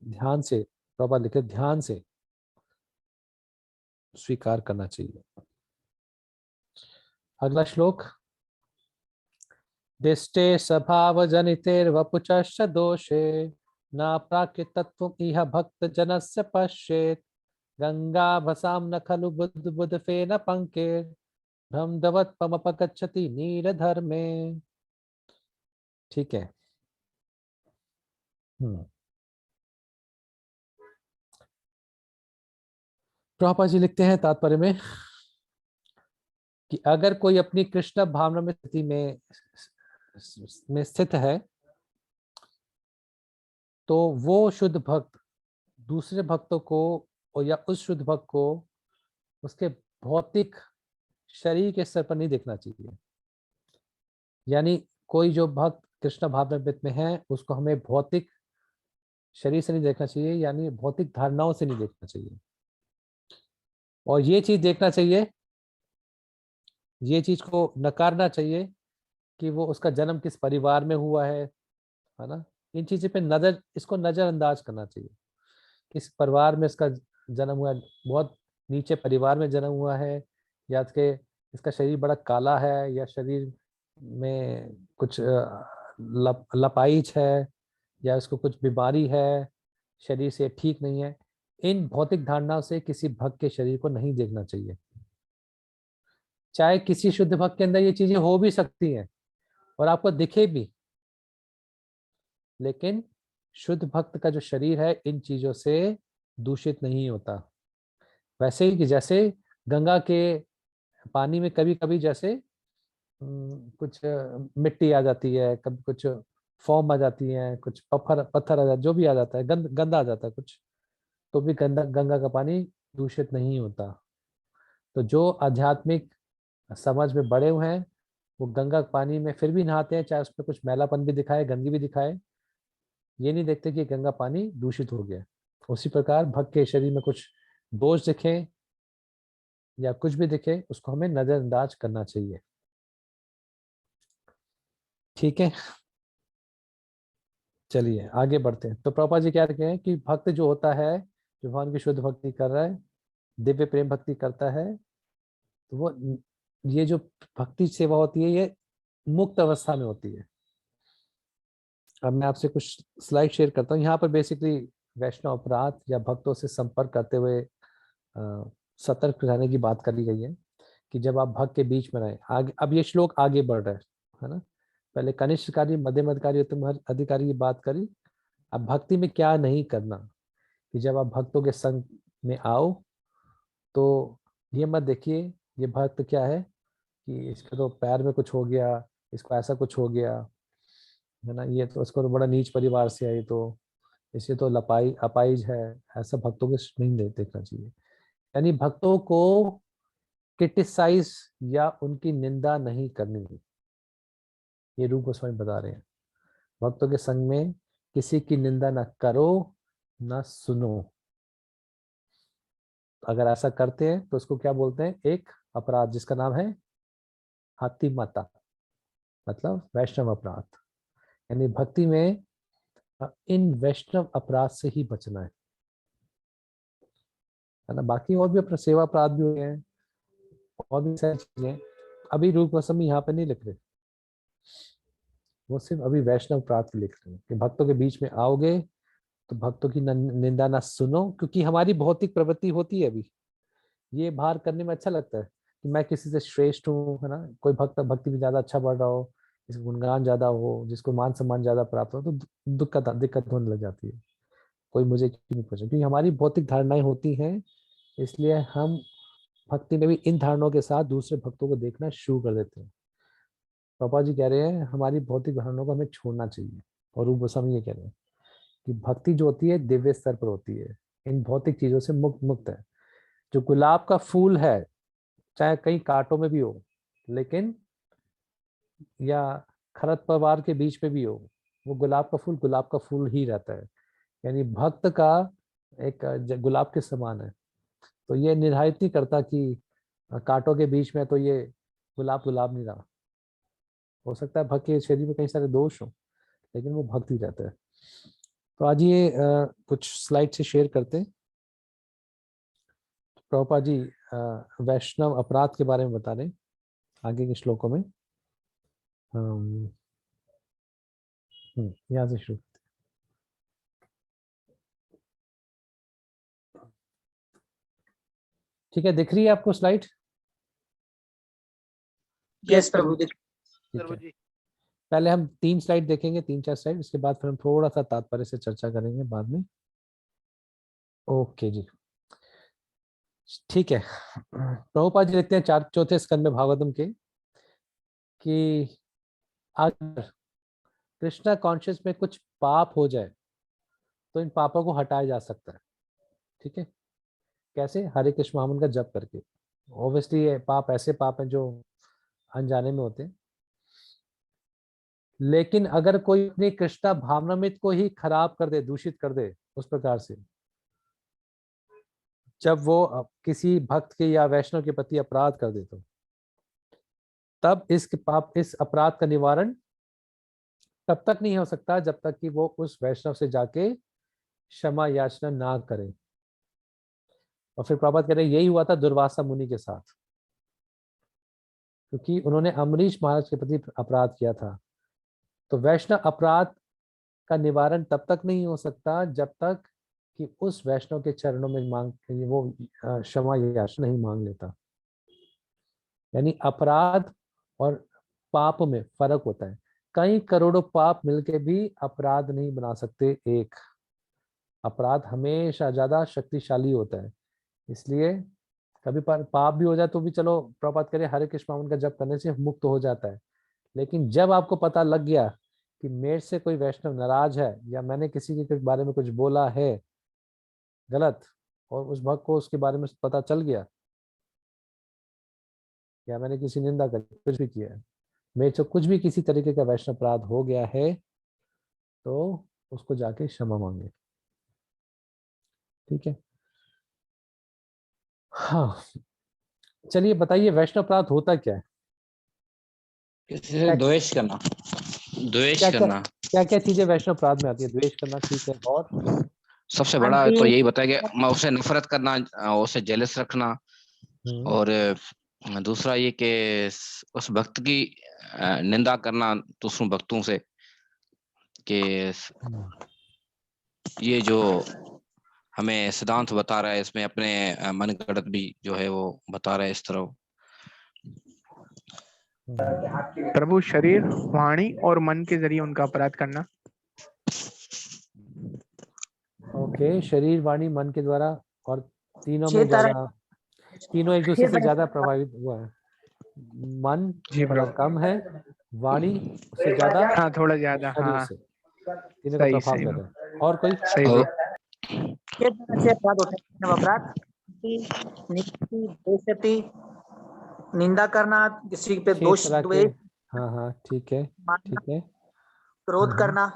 ध्यान से, प्रभा लिखे, ध्यान से स्वीकार करना चाहिए। अगला श्लोक, दिष्टे स्वभाव जनितेर्वपुचश्च दोषे न प्राकृतत्वम् इह भक्त जनस्य पश्येत्, गंगा भसां न खलु बुद्ध बुद्ध फेन पंके भ्रमदवत् पमपगच्छति नीरधर्मे। ठीक है, प्रभुपाद जी लिखते हैं तात्पर्य में कि अगर कोई अपनी कृष्ण भावना में स्थिति में स्थित है तो वो शुद्ध भक्त दूसरे भक्तों को, और या उस शुद्ध भक्त को उसके भौतिक शरीर के स्तर पर नहीं देखना चाहिए। यानी कोई जो भक्त कृष्ण भावनामृत में है उसको हमें भौतिक शरीर से नहीं देखना चाहिए, यानी भौतिक धारणाओं से नहीं देखना चाहिए, और ये चीज देखना चाहिए, ये चीज को नकारना चाहिए कि वो उसका जन्म किस परिवार में हुआ है ना, इन चीजों पे इसको नजरअंदाज करना चाहिए। किस परिवार में इसका जन्म हुआ है, बहुत नीचे परिवार में जन्म हुआ है, या इसका शरीर बड़ा काला है, या शरीर में कुछ लपाइच है, या इसको कुछ बीमारी है, शरीर से ठीक नहीं है, इन भौतिक धारणाओं से किसी भक्त के शरीर को नहीं देखना चाहिए। चाहे किसी शुद्ध भक्त के अंदर ये चीजें हो भी सकती हैं और आपको दिखे भी, लेकिन शुद्ध भक्त का जो शरीर है इन चीजों से दूषित नहीं होता। वैसे ही कि जैसे गंगा के पानी में कभी कभी जैसे कुछ मिट्टी आ जाती है, कभी कुछ फॉर्म आ जाती है, कुछ पत्थर आ जाता, जो भी आ जाता है, गंदा आ जाता है कुछ, तो भी गंगा का पानी दूषित नहीं होता। तो जो आध्यात्मिक समझ में बड़े हुए हैं वो गंगा के पानी में फिर भी नहाते हैं, चाहे उसमें कुछ मैलापन भी दिखाए, गंदगी भी दिखाए, ये नहीं देखते कि गंगा पानी दूषित हो गया। उसी प्रकार भक्त के शरीर में कुछ दोष दिखे या कुछ भी दिखे, उसको हमें नजरअंदाज करना चाहिए। ठीक है, चलिए आगे बढ़ते हैं। तो प्रभुपाद जी क्या कहते हैं कि भक्त जो होता है, जो भगवान की शुद्ध भक्ति कर रहा है, दिव्य प्रेम भक्ति करता है, तो वो ये जो भक्ति सेवा होती है ये मुक्त अवस्था में होती है। अब मैं आपसे कुछ स्लाइड शेयर करता हूँ। यहाँ पर बेसिकली वैष्णव अपराध या भक्तों से संपर्क करते हुए सतर्क रहने की बात करी गई है कि जब आप भक्त के बीच में रहे। आगे अब ये श्लोक आगे बढ़ रहा है ना। पहले कनिष्ठ अधिकारी, मध्यम अधिकारी, उत्तम अधिकारी की बात करी। अब भक्ति में क्या नहीं करना, कि जब आप भक्तों के संग में आओ तो ये मत देखिए ये भक्त क्या है कि इसके तो पैर में कुछ हो गया, इसको ऐसा कुछ हो गया है ना, ये तो उसको तो बड़ा नीच परिवार से आई, तो इसे तो अपाइज है। ऐसा भक्तों के नहीं देखना चाहिए। यानी भक्तों को क्रिटिसाइज या उनकी निंदा नहीं करनी है, ये रूप गोस्वामी बता रहे हैं। भक्तों के संग में किसी की निंदा न करो न सुनो। अगर ऐसा करते हैं तो उसको क्या बोलते हैं, एक अपराध जिसका नाम है हाथी माता, मतलब वैष्णव अपराध। यानी भक्ति में इन वैष्णव अपराध से ही बचना है ना। बाकी और भी सेवा अपराध भी हुए हैं और भी सारी चीजें, अभी रूप गोस्वामी यहाँ पे नहीं लिख रहे, वो सिर्फ अभी वैष्णव अपराध की लिख रहे हैं कि भक्तों के बीच में आओगे तो भक्तों की निंदा ना सुनो, क्योंकि हमारी भौतिक प्रवृत्ति होती है अभी ये बाहर करने में अच्छा लगता है कि मैं किसी से श्रेष्ठ हूँ, है ना। कोई भक्त भक्ति में ज्यादा अच्छा बढ़ रहा हो, जिसको गुणगान ज्यादा हो, जिसको मान सम्मान ज्यादा प्राप्त हो, तो दिक्कत होने लग जाती है। कोई मुझे क्यों नहीं पूछे, क्योंकि हमारी भौतिक धारणाएं होती हैं, इसलिए हम भक्ति में भी इन धारणाओं के साथ दूसरे भक्तों को देखना शुरू कर देते हैं। पापा जी कह रहे हैं हमारी भौतिक धारणाओं को हमें छोड़ना चाहिए, और रूप गोस्वामी ये कह रहे हैं कि भक्ति जो होती है दिव्य स्तर पर होती है, इन भौतिक चीजों से मुक्त है। जो गुलाब का फूल है चाहे कई कांटों में भी हो, लेकिन या खरपतवार के बीच में भी हो, वो गुलाब का फूल ही रहता है। यानी भक्त का एक गुलाब के समान है। तो ये निर्धारित नहीं करता कि कांटों के बीच में तो ये गुलाब नहीं रहा। हो सकता है भक्त के शरीर में कई सारे दोष हो, लेकिन वो भक्त ही रहता है। तो आज ये कुछ स्लाइड से शेयर करते हैं। प्रभुपाद जी वैष्णव अपराध के बारे में बता रहे हैं आगे के श्लोकों में। यहाँ से शुरू। ठीक है, दिख रही है आपको स्लाइड? यस प्रभु। ठीक है, पहले हम 3 स्लाइड देखेंगे, 3-4 स्लाइड, उसके बाद फिर हम थोड़ा सा तात्पर्य से चर्चा करेंगे बाद में। ओके जी, ठीक है। प्रभुपाद जी लिखते हैं चौथे स्कंद में भागवतम के कि अगर कृष्णा कॉन्शियस में कुछ पाप हो जाए तो इन पापों को हटाया जा सकता है। ठीक है, कैसे? हरे कृष्ण महामंत्र का जप करके। ऑब्वियसली ये पाप ऐसे पाप हैं जो अनजाने में होते हैं, लेकिन अगर कोई अपनी कृष्णा भावनामृत को ही खराब कर दे, दूषित कर दे उस प्रकार से, जब वो किसी भक्त के या वैष्णव के प्रति अपराध कर दे, तो तब इस अपराध का निवारण तब तक नहीं हो सकता जब तक कि वो उस वैष्णव से जाके क्षमा याचना ना करे। और फिर प्रभात कह रहे यही हुआ था दुर्वासा मुनि के साथ, क्योंकि उन्होंने अमरीश महाराज के प्रति अपराध किया था। तो वैष्णव अपराध का निवारण तब तक नहीं हो सकता जब तक कि उस वैष्णव के चरणों में वो क्षमा याचना नहीं मांग लेता। यानी अपराध और पाप में फर्क होता है। कई करोड़ों पाप मिलके भी अपराध नहीं बना सकते एक। अपराध हमेशा ज्यादा शक्तिशाली होता है, इसलिए कभी पाप भी हो जाए तो भी चलो प्रभुपाद करे हरे कृष्ण महामंत्र का जप करने से मुक्त हो जाता है। लेकिन जब आपको पता लग गया कि मेरे से कोई वैष्णव नाराज है या मैंने किसी के बारे में कुछ बोला है गलत और उस भक्त को उसके बारे में पता चल गया या मैंने किसी निंदा करी कुछ भी किया है, मेरे से कुछ भी किसी तरीके का वैष्णव अपराध हो गया है तो उसको जाके क्षमा मांगे। ठीक है। हाँ चलिए बताइए वैष्णव अपराध होता क्या है? किसी से द्वेष करना, द्वेष क्या करना क्या चीजें वैष्णव अपराध में आती है? द्वेष करना, ठीक है, और सबसे बड़ा तो यही बताया कि उससे नफरत करना, उसे जेलस रखना, और दूसरा ये कि उस भक्त की निंदा करना दूसरों भक्तों से, कि ये जो हमें सिद्धांत बता रहा है इसमें अपने मन गढ़ंत भी जो है वो बता रहा है इस तरह। प्रभु शरीर, वाणी और मन के जरिए उनका अपराध करना। ओके, शरीर, वाणी, मन के द्वारा, और तीनों में ज्यादा, तीनों एक दूसरे से ज्यादा प्रभावित हुआ है। मन थोड़ा कम है, वाणी उससे ज्यादा, हाँ थोड़ा ज्यादा, शरीर हाँ से, तीनों का प्रभाव ज्यादा है। और कोई? सही है। अपराध होते हैं अपराध, बेइज्जती, निंदा करना, किसी पे दोष द्वेष, हाँ हाँ ठीक है, ठीक है। क्रोध करना,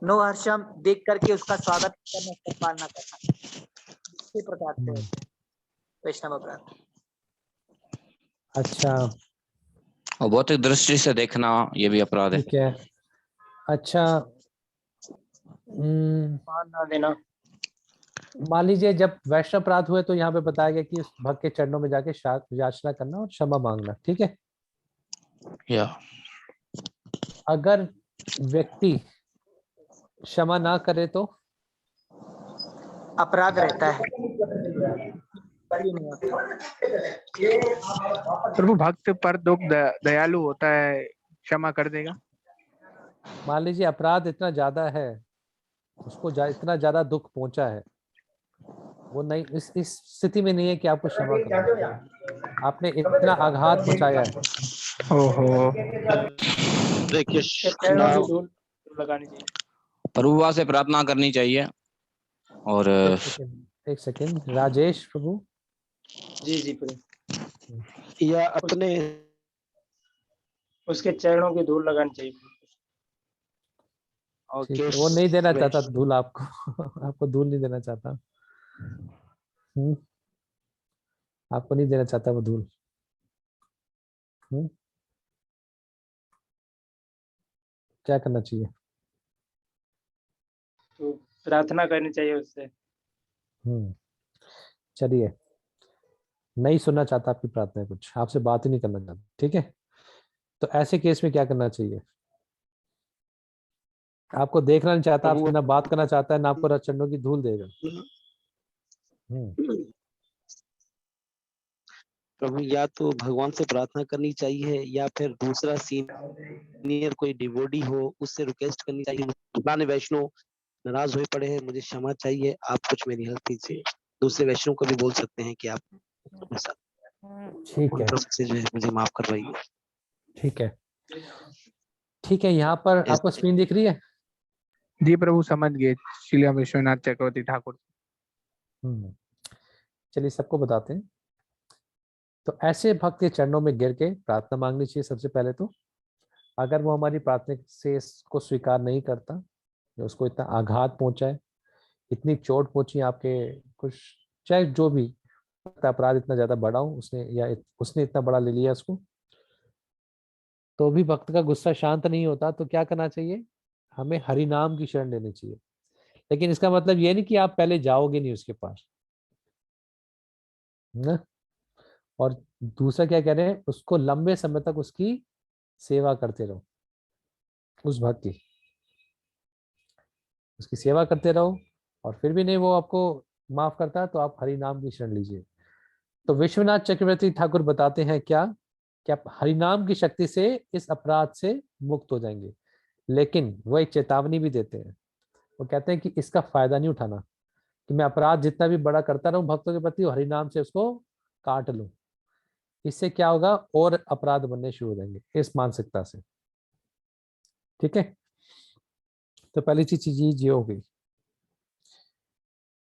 नो हर्षम देख करके उसका स्वागत करना, उसका पालना करना, इसी प्रकार से होते हैं वैष्णव अपराध। अच्छा, और भौतिक दृष्टि से देखना ये भी अपराध है। ठीक है। अच्छा, ना देना। मान लीजिए जब वैष्णव अपराध हुए तो यहाँ पे बताया गया कि उस भक्त के चरणों में जाके याचना करना और क्षमा मांगना, ठीक है। या अगर व्यक्ति क्षमा ना करे तो अपराध रहता है। प्रभु भक्त पर दुख दयालु होता है, क्षमा कर देगा। मान लीजिए अपराध इतना ज्यादा है, उसको इतना ज्यादा दुख पहुंचा है, वो नहीं, इस स्थिति में नहीं है कि आपको क्षमा करना, आपने इतना आघात पहुंचाया है। ओहो, देखिए प्रभुवा से प्रार्थना करनी चाहिए। और एक सेकेंड राजेश प्रभु। जी प्रभु, या अपने उसके चरणों की धूल लगानी चाहिए। ठीक है, वो नहीं देना चाहता धूल आपको आपको धूल नहीं देना चाहता, आपको नहीं देना चाहता वो धूल। क्या करना चाहिए? तो प्रार्थना करनी चाहिए उससे। चलिए, नहीं सुनना चाहता आपकी प्रार्थना, कुछ आपसे बात ही नहीं करना चाहता, ठीक है। तो ऐसे केस में क्या करना चाहिए? आपको देखना नहीं चाहता, आपसे ना बात करना चाहता है, ना आपको चरणों की धूल देगा। प्रभु, या तो भगवान से प्रार्थना करनी चाहिए या फिर दूसरा सीनियर कोई डिवोटी हो उससे रिक्वेस्ट करनी चाहिए, पुराने वैष्णव नाराज हुए पड़े हैं, मुझे क्षमा चाहिए, आप कुछ मेरी हेल्प कीजिए। दूसरे वैष्णव को भी बोल सकते हैं कि आप ठीक है, से जो है मुझे माफ करवाइए। ठीक है, ठीक है। यहाँ पर आपको स्क्रीन दिख रही है? जी प्रभु, समझ गए। श्री विश्वनाथ चक्रवर्ती ठाकुर। चलिए सबको बताते हैं। तो ऐसे भक्त के चरणों में गिर के प्रार्थना मांगनी चाहिए सबसे पहले तो। अगर वो हमारी प्रार्थना से इसको स्वीकार नहीं करता, उसको इतना आघात पहुंचाए, इतनी चोट पहुंची आपके, कुछ चाहे जो भी अपराध इतना ज्यादा बड़ा हो उसने, या उसने इतना बड़ा ले लिया उसको, तो भी भक्त का गुस्सा शांत नहीं होता, तो क्या करना चाहिए? हमें हरि नाम की शरण लेनी चाहिए। लेकिन इसका मतलब ये नहीं कि आप पहले जाओगे नहीं उसके पास ना। और दूसरा क्या कह रहे हैं, उसको लंबे समय तक उसकी सेवा करते रहो, उस भक्त की उसकी सेवा करते रहो, और फिर भी नहीं वो आपको माफ करता तो आप हरि नाम की शरण लीजिए। तो विश्वनाथ चक्रवर्ती ठाकुर बताते हैं क्या कि आप हरि नाम की शक्ति से इस अपराध से मुक्त हो जाएंगे। लेकिन वो एक चेतावनी भी देते हैं, वो कहते हैं कि इसका फायदा नहीं उठाना, कि मैं अपराध जितना भी बड़ा करता रहूं भक्तों के प्रति, हरि नाम से उसको काट लूं, इससे क्या होगा, और अपराध बनने शुरू हो जाएंगे इस मानसिकता से। ठीक है, तो पहली चीज ये हो गई।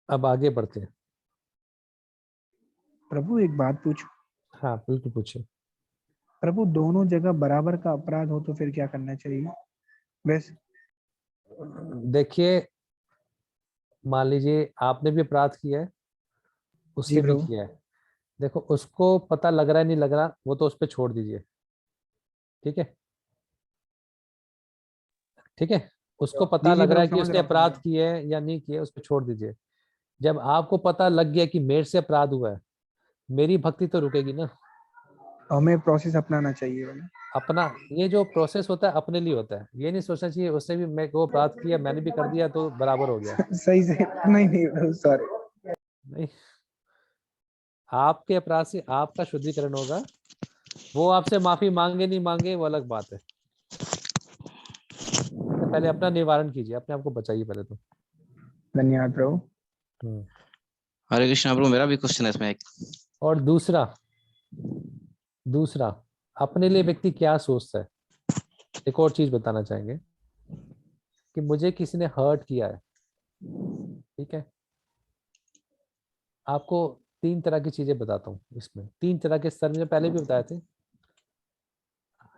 अब आगे बढ़ते हैं। प्रभु एक बात पूछूं? हाँ बिल्कुल पूछिए। प्रभु दोनों जगह बराबर का अपराध हो तो फिर क्या करना चाहिए वैसे? देखिए, मान लीजिए आपने भी अपराध किया है, जी उसने भी प्रभु। किया है। देखो, उसको पता लग रहा है नहीं लग रहा, वो तो उस पर छोड़ दीजिए। ठीक है, ठीक है, उसको पता जी जी लग रहा प्रभु, है कि समझ उसने रहा हूँ अपराध किए है या नहीं किए, उस पर छोड़ दीजिए। जब आपको पता लग गया कि मेरे से अपराध हुआ है, मेरी भक्ति तो रुकेगी ना। हमें प्रोसेस अपनाना चाहिए वाला। अपना ये जो प्रोसेस होता है अपने लिए होता है, ये नहीं सोचना चाहिए उसने भी मैं को अपराध किया, मैंने भी कर दिया तो बराबर हो गया। सही से नहीं नहीं प्रभु, सॉरी। नहीं, आपके अपराध से आपका शुद्धिकरण होगा, वो आपसे माफी मांगे नहीं मांगे वो अलग बात है। तो पहले अपना निवारण कीजिए, अपने आप को बचाइए पहले तो। धन्यवाद प्रभु। हरे कृष्णा प्रभु, मेरा भी क्वेश्चन है इसमें एक। और दूसरा अपने लिए व्यक्ति क्या सोचता है। एक और चीज बताना चाहेंगे कि मुझे किसी ने हर्ट किया है, ठीक है, आपको 3 तरह की चीजें बताता हूँ। इसमें 3 तरह के स्तर मुझे पहले भी बताए थे।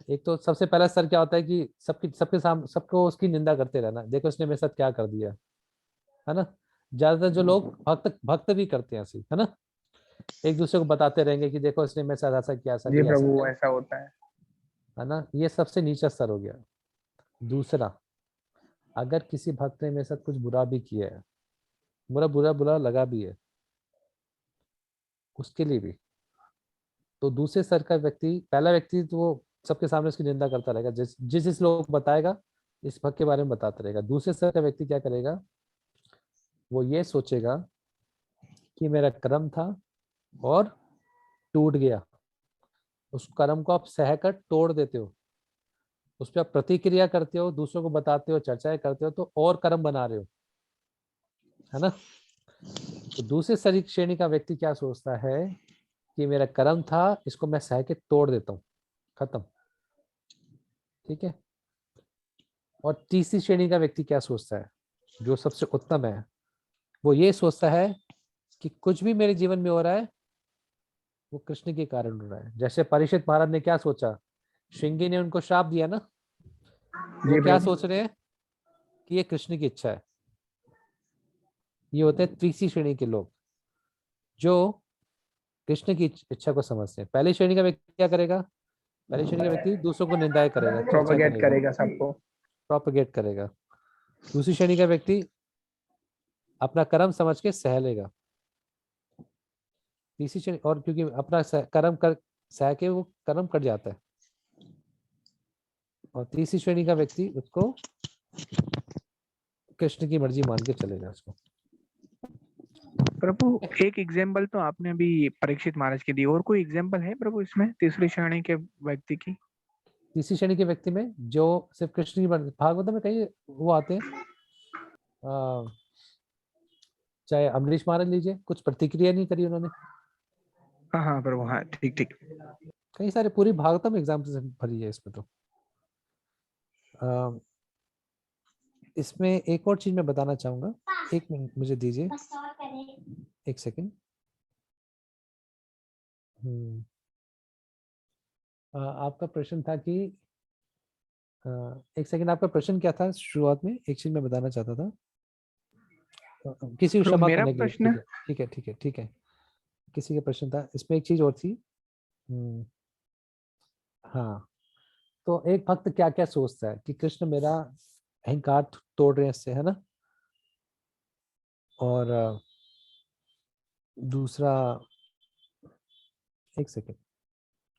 एक तो सबसे पहला स्तर क्या होता है कि सबके सामने सबको उसकी निंदा करते रहना, देखो उसने मेरे साथ क्या कर दिया, है ना। ज्यादातर जो लोग भक्त भी करते हैं ऐसे, है ना, एक दूसरे को बताते रहेंगे कि देखो इसने मेरे साथ ऐसा किया, ऐसा जी किया, ऐसा प्रभु, किया, ऐसा होता है ना। ये सबसे नीचा स्तर हो गया। दूसरा, अगर किसी भक्त ने मेरे साथ कुछ बुरा भी किया है, बुरा बुरा बुरा लगा भी है उसके लिए भी, तो दूसरे स्तर का व्यक्ति, पहला व्यक्ति तो वो सबके सामने उसकी निंदा करता रहेगा, जिस लोग बताएगा इस भक्त के बारे में बताता रहेगा। दूसरे स्तर का व्यक्ति क्या करेगा, वो ये सोचेगा कि मेरा कर्म था और टूट गया। उस कर्म को आप सहकर तोड़ देते हो, उस पर आप प्रतिक्रिया करते हो, दूसरों को बताते हो, चर्चाएं करते हो, तो और कर्म बना रहे हो, है ना। तो दूसरे श्रेणी का व्यक्ति क्या सोचता है कि मेरा कर्म था, इसको मैं सह के तोड़ देता हूँ, खत्म। ठीक है, और तीसरी श्रेणी का व्यक्ति क्या सोचता है, जो सबसे उत्तम है, वो ये सोचता है कि कुछ भी मेरे जीवन में हो रहा है वो कृष्ण के कारण हो रहा है। जैसे परीक्षित महाराज ने क्या सोचा, श्रृंगी ने उनको श्राप दिया ना, वो जी क्या प्रभु। सोच रहे हैं कि ये कृष्ण की इच्छा है। ये होते हैं तीसरी श्रेणी के लोग जो कृष्ण की इच्छा को समझते हैं। पहली श्रेणी का व्यक्ति क्या करेगा, पहली श्रेणी का व्यक्ति दूसरों को निंदाएं करेगा, चर्चा प्रोपेगेट करेगा, करेगा सबको। प्रोपेगेट करेगा। दूसरी श्रेणी का व्यक्ति अपना कर्म समझ के सह लेगा। तीसरी श्रेणी, और क्योंकि अपना कर्म कर सह के वो कर्म कट जाता है। और तीसरी श्रेणी का व्यक्ति उसको कृष्ण की मर्जी मान के चलेगा उसको। प्रभु एक एग्जाम्पल तो आपने अभी परीक्षित महाराज की दी, और कोई एग्जाम्पल है प्रभु इसमें तीसरी श्रेणी के व्यक्ति की? तीसरी श्रेणी के व्यक्ति में जो सिर्फ कृष्ण की मर्जी, भागवत में कई वो आते हैं, चाहे अमरीश महाराज लीजिए, कुछ प्रतिक्रिया नहीं करी उन्होंने। हाँ हाँ प्रभु, हाँ ठीक ठीक। कई सारे, पूरी भागवतम एग्जाम्पल से भरी है इसमें तो। इसमें एक और चीज मैं बताना चाहूंगा, एक मिनट मुझे दीजिए, एक सेकंड। आपका प्रश्न था कि एक सेकंड, आपका प्रश्न क्या था शुरुआत में, एक चीज मैं बताना चाहता था। किसी को प्रभु क्षमा मेरा करने के लिए, प्रश्न, ठीक है ठीक है ठीक है, किसी का प्रश्न था। इसमें एक चीज और थी। हाँ, तो एक भक्त क्या क्या सोचता है कि कृष्ण मेरा अहंकार तोड़ रहे हैं इससे, है ना। और दूसरा, एक सेकंड,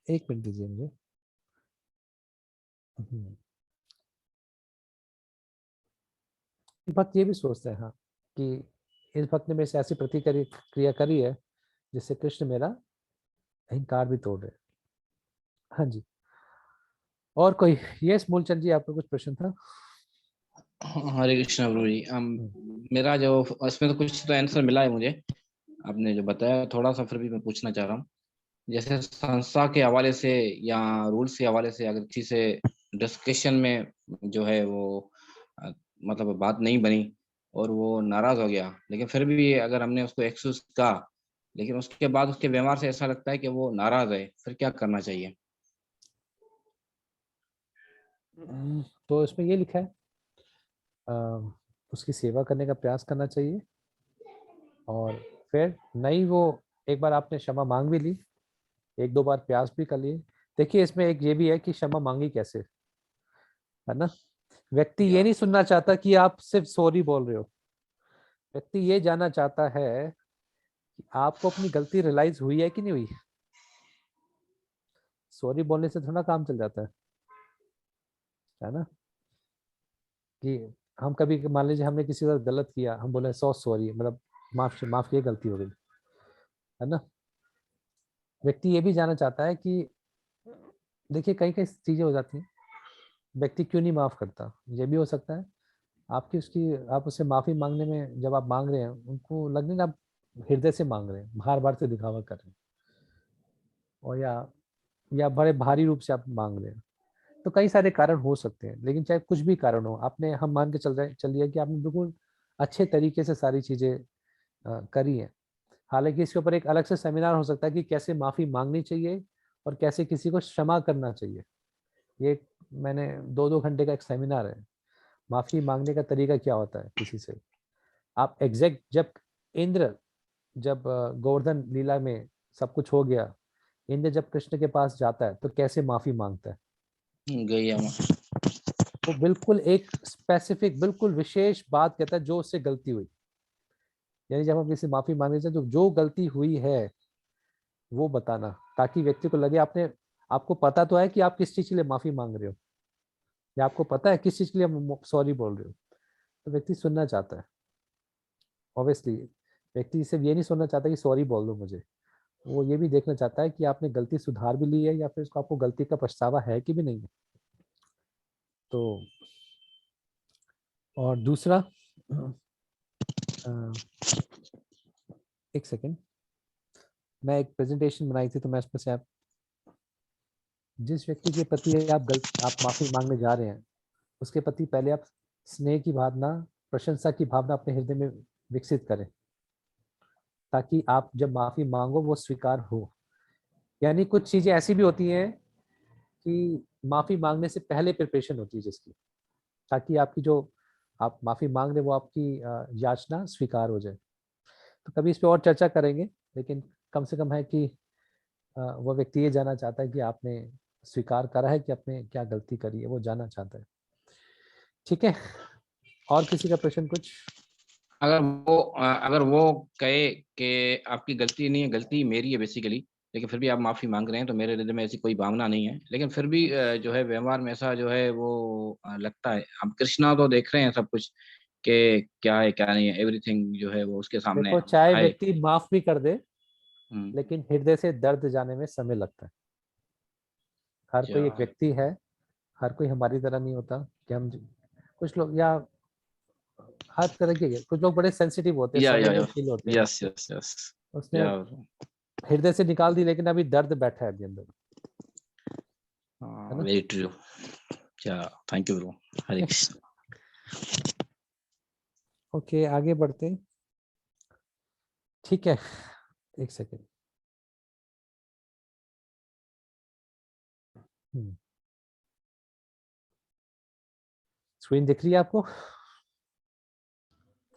एक मिनट दीजिए मुझे। भक्त ये भी सोचता है, हाँ, कि इस भक्त ने मेरे से ऐसी प्रतिक्रिया करी है जिससे कृष्ण मेरा अहंकार भी तोड़ रहे। हाँ जी, और कोई? यस मूलचंद जी, आपका कुछ प्रश्न था? हरे कृष्णा प्रभु जी। मेरा जो इसमें तो कुछ तो आंसर मिला है मुझे, आपने जो बताया थोड़ा सा, फिर भी मैं पूछना चाह रहा हूँ जैसे संस्था के हवाले से या रूल्स के हवाले से अगर किसी से डिस्कशन में जो है वो मतलब बात नहीं बनी और वो नाराज हो गया, लेकिन फिर भी अगर हमने उसको एक्सक्यूज कहा, लेकिन उसके बाद उसके व्यवहार से ऐसा लगता है कि वो नाराज है, फिर क्या करना चाहिए? तो इसमें ये लिखा है उसकी सेवा करने का प्रयास करना चाहिए, और फिर नहीं वो एक बार आपने क्षमा मांग भी ली, एक दो बार प्रयास भी कर लिए। देखिए इसमें एक ये भी है कि क्षमा मांगी कैसे, है ना। व्यक्ति ये नहीं सुनना चाहता कि आप सिर्फ सॉरी बोल रहे हो। व्यक्ति ये जानना चाहता है कि आपको अपनी गलती रियलाइज हुई है कि नहीं हुई। सॉरी बोलने से थोड़ा काम चल जाता है ना। कि हम कभी मान लीजिए हमने किसी का गलत किया, हम बोले सॉरी, मतलब माफ किया, गलती हो गई, है ना। व्यक्ति ये भी जानना चाहता है कि देखिए कई कई चीजें हो जाती हैं, व्यक्ति क्यों नहीं माफ करता। ये भी हो सकता है आप उससे माफी मांगने में, जब आप मांग रहे हैं उनको लगने ना आप हृदय से मांग रहे हैं, बार बार से दिखावा कर रहे हैं, और या बड़े भारी रूप से आप मांग रहे हैं। तो कई सारे कारण हो सकते हैं, लेकिन चाहे कुछ भी कारण हो, आपने हम मान के चलिए कि आपने बिल्कुल अच्छे तरीके से सारी चीजें करी हैं। हालांकि इसके ऊपर एक अलग से सेमिनार हो सकता है कि कैसे माफी मांगनी चाहिए और कैसे किसी को क्षमा करना चाहिए। ये मैंने 2-2 घंटे का एक सेमिनार है, माफी मांगने का तरीका क्या होता है किसी से। आप एग्जैक्ट जब इंद्र जब गोवर्धन लीला में सब कुछ हो गया, इंद्र जब कृष्ण के पास जाता है तो कैसे माफी मांगता है। गैया वो बिल्कुल एक स्पेसिफिक बिल्कुल विशेष बात कहता है जो उससे गलती हुई। यानी जब हम किसी माफी मांगने से जो गलती हुई है वो बताना, ताकि व्यक्ति को लगे आपको पता तो है कि आप किस चीज के लिए माफी मांग रहे हो, या आपको पता है किस चीज के लिए सॉरी बोल रहे हो। तो व्यक्ति सुनना चाहता है। ऑब्वियसली व्यक्ति सिर्फ ये नहीं सुनना चाहता कि सॉरी बोल दो मुझे, वो ये भी देखना चाहता है कि आपने गलती सुधार भी ली है या फिर उसको आपको गलती का पछतावा है कि भी नहीं है। तो और दूसरा एक सेकेंड, मैं एक प्रेजेंटेशन बनाई थी तो मैं इसमें से आप जिस व्यक्ति के प्रति आप माफी मांगने जा रहे हैं उसके प्रति पहले आप स्नेह की भावना, प्रशंसा की भावना अपने हृदय में विकसित करें, ताकि आप जब माफी मांगो वो स्वीकार हो। यानी कुछ चीजें ऐसी भी होती हैं कि माफी मांगने से पहले प्रिपरेशन होती है जिसकी, ताकि आपकी जो आप माफी मांग रहे वो आपकी याचना स्वीकार हो जाए। तो कभी इस पे और चर्चा करेंगे, लेकिन कम से कम है कि वो व्यक्ति ये जानना चाहता है कि आपने स्वीकार करा है कि आपने क्या गलती करी है, वो जानना चाहता है। ठीक है, और किसी का प्रश्न कुछ? अगर वो कहे कि आपकी गलती नहीं है, गलती मेरी है बेसिकली, लेकिन फिर भी आप माफी मांग रहे हैं, तो मेरे हृदय में ऐसी कोई भावना नहीं है, लेकिन फिर भी जो है व्यवहार में ऐसा जो है वो लगता है। अब कृष्णा तो देख रहे हैं सब कुछ कि क्या है क्या नहीं है, एवरीथिंग जो है वो उसके सामने देखो चाहे है। व्यक्ति माफ भी कर दे, लेकिन हृदय से दर्द जाने में समय लगता है। हर कोई एक व्यक्ति है, हर कोई हमारी तरह नहीं होता कि हम कुछ लोग या हर तरह के, कुछ लोग बड़े सेंसिटिव होते हैं, संवेदनशील होते हैं। यस यस यस उसने हृदय से निकाल दी लेकिन अभी दर्द बैठा है अभी अंदर, है ना। Very true. Thank you bro. Hare Krishna. Okay आगे बढ़ते हैं। ठीक है, एक सेकेंड। स्क्रीन दिख रही है आपको?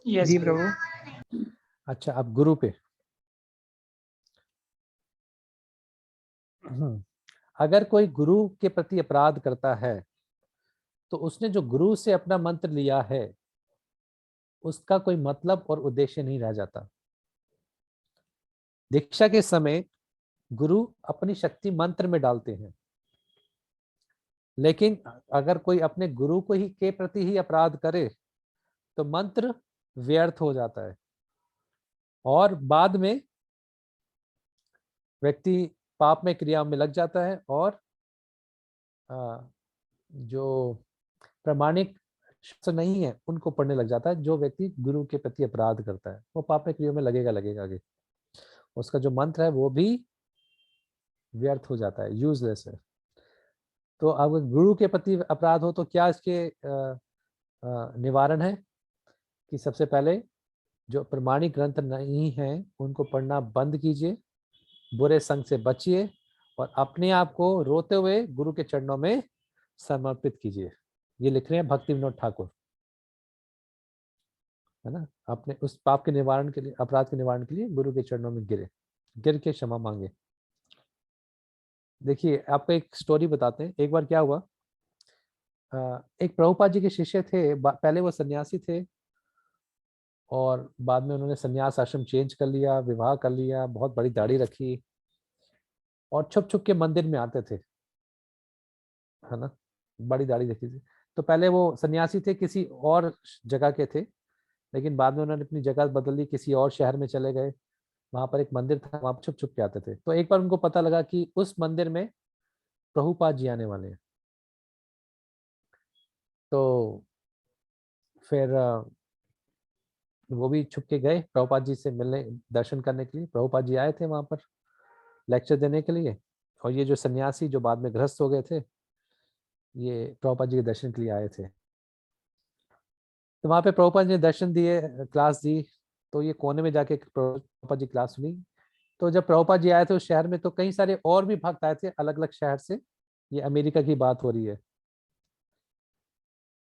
यस जी प्रभु। प्रभु। अच्छा, अब गुरु पे। अगर कोई गुरु के प्रति अपराध करता है तो उसने जो गुरु से अपना मंत्र लिया है उसका कोई मतलब और उद्देश्य नहीं रह जाता। दीक्षा के समय गुरु अपनी शक्ति मंत्र में डालते हैं, लेकिन अगर कोई अपने गुरु को ही के प्रति ही अपराध करे तो मंत्र व्यर्थ हो जाता है और बाद में व्यक्ति पाप में क्रिया में लग जाता है और जो प्रामाणिक शास्त्र नहीं है उनको पढ़ने लग जाता है। जो व्यक्ति गुरु के प्रति अपराध करता है वो पाप में क्रिया में लगेगा आगे। उसका जो मंत्र है वो भी व्यर्थ हो जाता है, यूजलेस है। तो अगर गुरु के प्रति अपराध हो तो क्या इसके निवारण है कि सबसे पहले जो प्रमाणिक ग्रंथ नहीं है उनको पढ़ना बंद कीजिए, बुरे संग से बचिए और अपने आप को रोते हुए गुरु के चरणों में समर्पित कीजिए। ये लिख रहे हैं भक्ति विनोद ठाकुर, है ना। अपने उस पाप के निवारण के लिए, अपराध के निवारण के लिए गुरु के चरणों में गिर के क्षमा मांगे। देखिए आपको एक स्टोरी बताते हैं। एक बार क्या हुआ, एक प्रभुपाद जी के शिष्य थे, पहले वो सन्यासी थे और बाद में उन्होंने सन्यास आश्रम चेंज कर लिया, विवाह कर लिया, बहुत बड़ी दाढ़ी रखी और छुप छुप के मंदिर में आते थे, है ना, बड़ी दाढ़ी रखी थी। तो पहले वो सन्यासी थे, किसी और जगह के थे, लेकिन बाद में उन्होंने अपनी जगह बदल ली, किसी और शहर में चले गए। वहां पर एक मंदिर था, वहां पर छुप छुप के आते थे। तो एक बार उनको पता लगा कि उस मंदिर में प्रभुपाद जी आने वाले हैं। तो फिर वो भी छुप के गए प्रभुपाद जी से मिलने, दर्शन करने के लिए। प्रभुपाद जी आए थे वहां पर लेक्चर देने के लिए, और ये जो सन्यासी जो बाद में गृहस्थ हो गए थे, ये प्रभुपाद जी के दर्शन के लिए आए थे। तो वहां पे प्रभुपाद जी ने दर्शन दिए, क्लास दी। तो ये कोने में जाके प्रभुपाद जी क्लास सुनी। तो जब प्रभुपाद जी आए थे उस शहर में, तो कई सारे और भी भक्त आए थे अलग अलग शहर से। ये अमेरिका की बात हो रही है।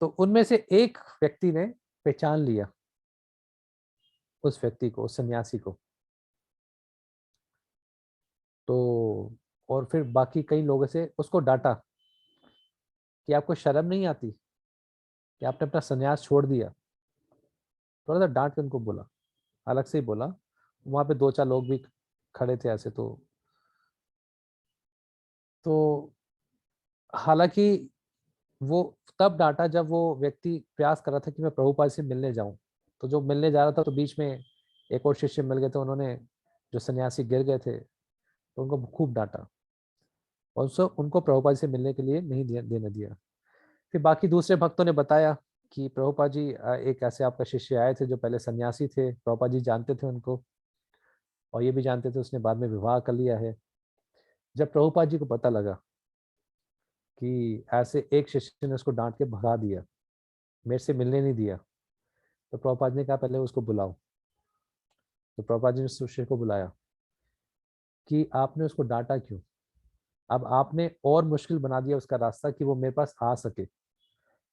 तो उनमें से एक व्यक्ति ने पहचान लिया उस व्यक्ति को, उस सन्यासी को। तो और फिर बाकी कई लोगों से उसको डांटा कि आपको शर्म नहीं आती कि आपने अपना सन्यास छोड़ दिया। थोड़ा सा डांट के उनको बोला, अलग से ही बोला। वहां पे दो चार लोग भी खड़े थे ऐसे। तो हालांकि वो तब डांटा जब वो व्यक्ति प्रयास कर रहा था कि मैं प्रभुपाद से मिलने जाऊं। तो जो मिलने जा रहा था, तो बीच में एक और शिष्य मिल गए थे, उन्होंने, जो सन्यासी गिर गए थे, तो उनको खूब डांटा और उनको प्रभुपाद से मिलने के लिए नहीं देने दिया। फिर बाकी दूसरे भक्तों ने बताया कि प्रभुपाद जी, एक ऐसे आपका शिष्य आए थे जो पहले सन्यासी थे, प्रभुपाद जी जानते थे उनको और ये भी जानते थे उसने बाद में विवाह कर लिया है। जब प्रभुपाद जी को पता लगा कि ऐसे एक शिष्य ने उसको डांट के भगा दिया, मेरे से मिलने नहीं दिया, तो प्रभुपाद ने कहा पहले उसको बुलाओ। तो प्रभुपाद जी ने शिष्य को बुलाया कि आपने उसको डांटा क्यों? अब आपने और मुश्किल बना दिया उसका रास्ता कि वो मेरे पास आ सके।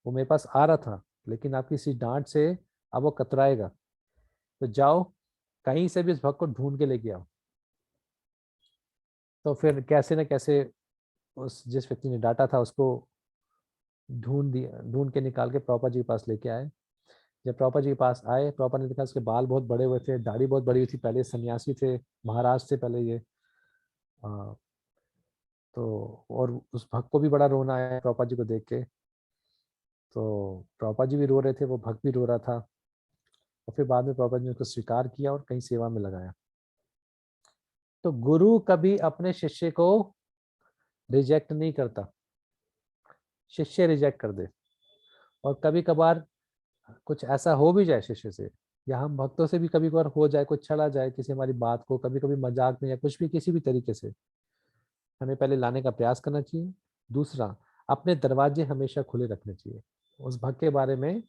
वो मेरे पास आ रहा था, लेकिन आपकी इसी डांट से अब वो कतराएगा। तो जाओ कहीं से भी इस भक्त को ढूंढ के लेके आओ। तो फिर कैसे न कैसे उस जिस व्यक्ति ने डांटा था उसको ढूंढ के निकाल के प्रभुपाद जी के पास लेके आए। जब प्रभुपाद जी के पास आए, प्रभुपाद ने देखा उसके बाल बहुत बड़े हुए थे, दाढ़ी बहुत बड़ी हुई थी, पहले सन्यासी थे, महाराज थे पहले ये। तो और उस भक्त को भी बड़ा रोना आया प्रभुपाद जी को देख के। तो प्रभुपाद जी भी रो रहे थे, वो भक्त भी रो रहा था। और फिर बाद में प्रभुपाद जी ने उसको स्वीकार किया और कहीं सेवा में लगाया। तो गुरु कभी अपने शिष्य को रिजेक्ट नहीं करता, शिष्य रिजेक्ट कर दे। और कभी कभार कुछ ऐसा हो भी जाए शिष्य से, या हम भक्तों से भी कभी कभार हो जाए, कुछ छड़ा जाए किसी हमारी बात को, कभी कभी मजाक में या कुछ भी किसी भी तरीके से, हमें पहले लाने का प्रयास करना चाहिए। दूसरा, अपने दरवाजे हमेशा खुले रखने चाहिए। उस भक्त के बारे में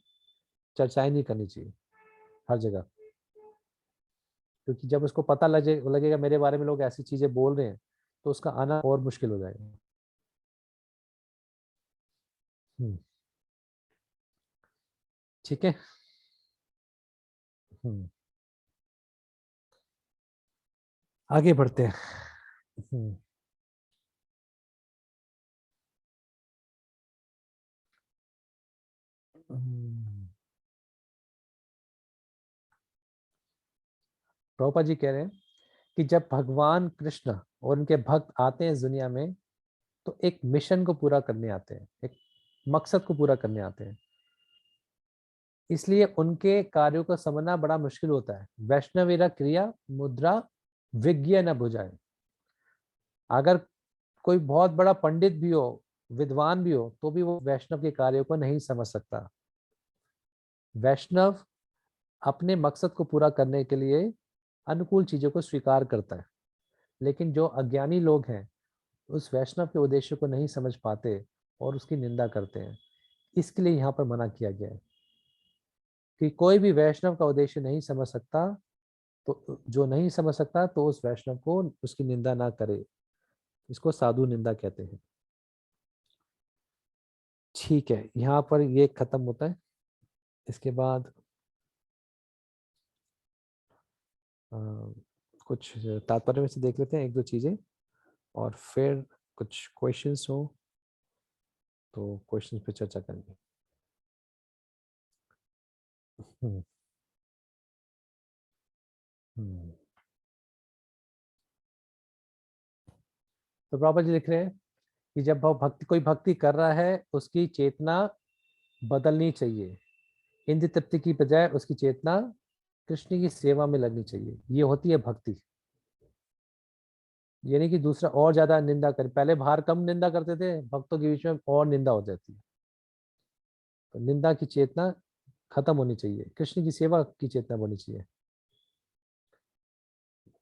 चर्चाएं नहीं करनी चाहिए हर जगह, क्योंकि जब उसको पता लगेगा मेरे बारे में लोग ऐसी चीजें बोल रहे हैं, तो उसका आना और मुश्किल हो जाएगा। ठीक है। आगे बढ़ते हैं। प्रभुपाद जी कह रहे हैं कि जब भगवान कृष्ण और उनके भक्त आते हैं इस दुनिया में, तो एक मिशन को पूरा करने आते हैं, एक मकसद को पूरा करने आते हैं। इसलिए उनके कार्यों को समझना बड़ा मुश्किल होता है। वैष्णवेरा क्रिया मुद्रा विज्ञ न बुझाए। अगर कोई बहुत बड़ा पंडित भी हो, विद्वान भी हो, तो भी वो वैष्णव के कार्यों को नहीं समझ सकता। वैष्णव अपने मकसद को पूरा करने के लिए अनुकूल चीजों को स्वीकार करता है, लेकिन जो अज्ञानी लोग हैं उस वैष्णव के उद्देश्य को नहीं समझ पाते और उसकी निंदा करते हैं। इसके लिए यहाँ पर मना किया गया है कि कोई भी वैष्णव का उद्देश्य नहीं समझ सकता, तो जो नहीं समझ सकता तो उस वैष्णव को उसकी निंदा ना करे। इसको साधु निंदा कहते हैं। ठीक है, यहाँ पर ये खत्म होता है। इसके बाद कुछ तात्पर्य में से देख लेते हैं एक दो चीजें, और फिर कुछ क्वेश्चंस हो तो क्वेश्चंस पे चर्चा करेंगे। हम्म हम्म तो प्रभुपाद जी लिख रहे हैं कि जब कोई भक्ति कर रहा है, उसकी चेतना बदलनी चाहिए। इंद्रिय तृप्ति की बजाय उसकी चेतना कृष्ण की सेवा में लगनी चाहिए। ये होती है भक्ति। यानी कि दूसरा और ज्यादा निंदा करे। पहले बाहर कम निंदा करते थे, भक्तों के बीच में और निंदा हो जाती है। तो निंदा की चेतना खत्म होनी चाहिए, कृष्ण की सेवा की चेतना होनी चाहिए।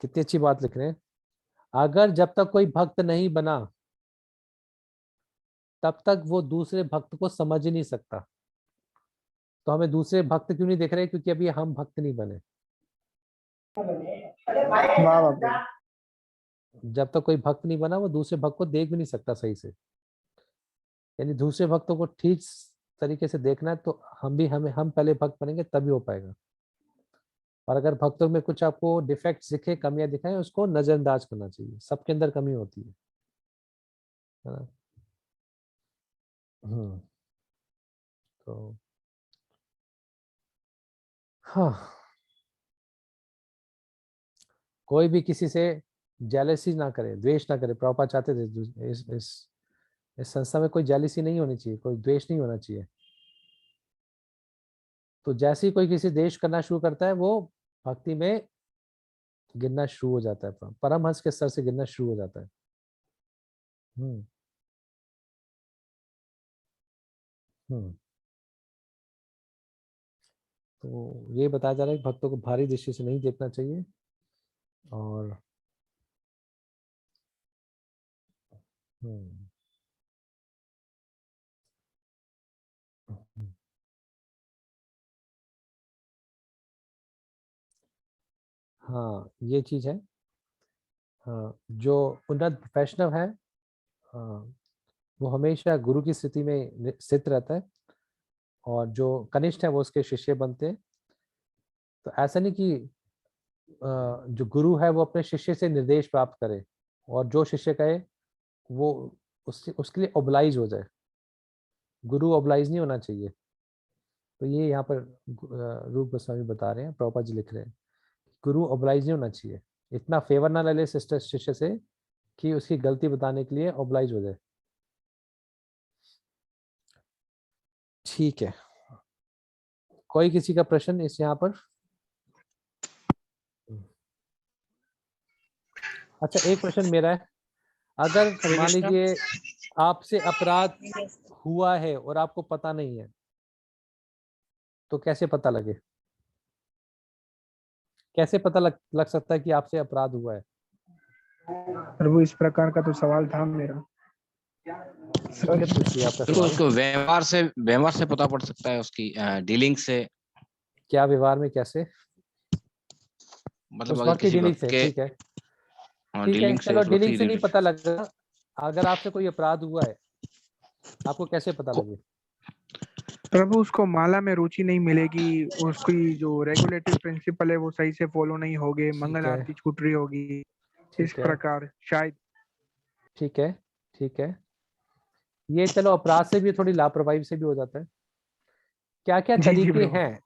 कितनी अच्छी बात लिख रहे हैं। अगर जब तक कोई भक्त नहीं बना, तब तक वो दूसरे भक्त को समझ ही नहीं सकता। तो हमें दूसरे भक्त क्यों नहीं दिख रहे? क्योंकि अभी हम भक्त नहीं बने। जब तक कोई भक्त नहीं बना, वो दूसरे भक्त को देख भी नहीं सकता सही से। यानी दूसरे भक्तों को ठीक तरीके से देखना है तो हम पहले भक्त बनेंगे, तभी हो पाएगा। और अगर भक्तों में कुछ आपको डिफेक्ट्स दिखे, कमियां दिखाएं, उसको नजरअंदाज करना चाहिए। सबके अंदर कमी होती है ना? तो हाँ, कोई भी किसी से जेलसी ना करे, द्वेष ना करे। प्रभुपाद चाहते थे इस संस्था में कोई जेलसी नहीं होनी चाहिए, कोई द्वेष नहीं होना चाहिए। तो जैसे ही कोई किसी देश करना शुरू करता है, वो भक्ति में गिरना शुरू हो जाता है, परमहंस के स्तर से गिरना शुरू हो जाता है। हम्म हम्म तो ये बताया जा रहा है कि भक्तों को भारी दृष्टि से नहीं देखना चाहिए। और हम्म हाँ, ये चीज है। हाँ, जो उन्नत वैष्णव है, हाँ, वो हमेशा गुरु की स्थिति में स्थित रहता है, और जो कनिष्ठ है वो उसके शिष्य बनते हैं। तो ऐसा नहीं कि जो गुरु है वो अपने शिष्य से निर्देश प्राप्त करे, और जो शिष्य कहे वो उसके लिए ओबलाइज हो जाए। गुरु ओबलाइज नहीं होना चाहिए। तो ये यहाँ पर रूप गोस्वामी बता रहे हैं, प्रभुपाद जी लिख रहे हैं, गुरु ओबलाइज नहीं होना चाहिए। इतना फेवर ना ले ले सिस्टर शिष्य से कि उसकी गलती बताने के लिए ओबलाइज हो जाए। ठीक है, कोई किसी का प्रश्न इस यहाँ पर? अच्छा, एक प्रश्न मेरा है। अगर मान लीजिए आपसे अपराध हुआ है और आपको पता नहीं है, तो कैसे पता लगे? कैसे पता लग सकता है कि आपसे अपराध हुआ है? प्रभु, इस प्रकार का तो सवाल था मेरा। पूछिए आपका सवाल। उसको व्यवहार से पता पड़ सकता है, उसकी डीलिंग से। क्या व्यवहार में? कैसे? मतलब उस अगर वक्त की किसी डीलिंग भक्त से। के ठीक है, ठीक है, डीलिंग से, चलो उस वक्त डीलिंग की से नहीं डीलिंग पता लगा। अगर आपसे कोई अपराध हुआ है, आपको कैसे पता लगे? प्रभु, उसको माला में रुचि नहीं मिलेगी, उसकी जो रेगुलेटरी प्रिंसिपल है वो सही से फॉलो नहीं होगे, मंगल आरती छूट रही होगी, इस ठीक है, प्रकार शायद। ठीक है, ठीक है। ये चलो अपराध से भी, थोड़ी लापरवाही से भी हो जाता है। क्या क्या जी जी तरीके प्रभु। हैं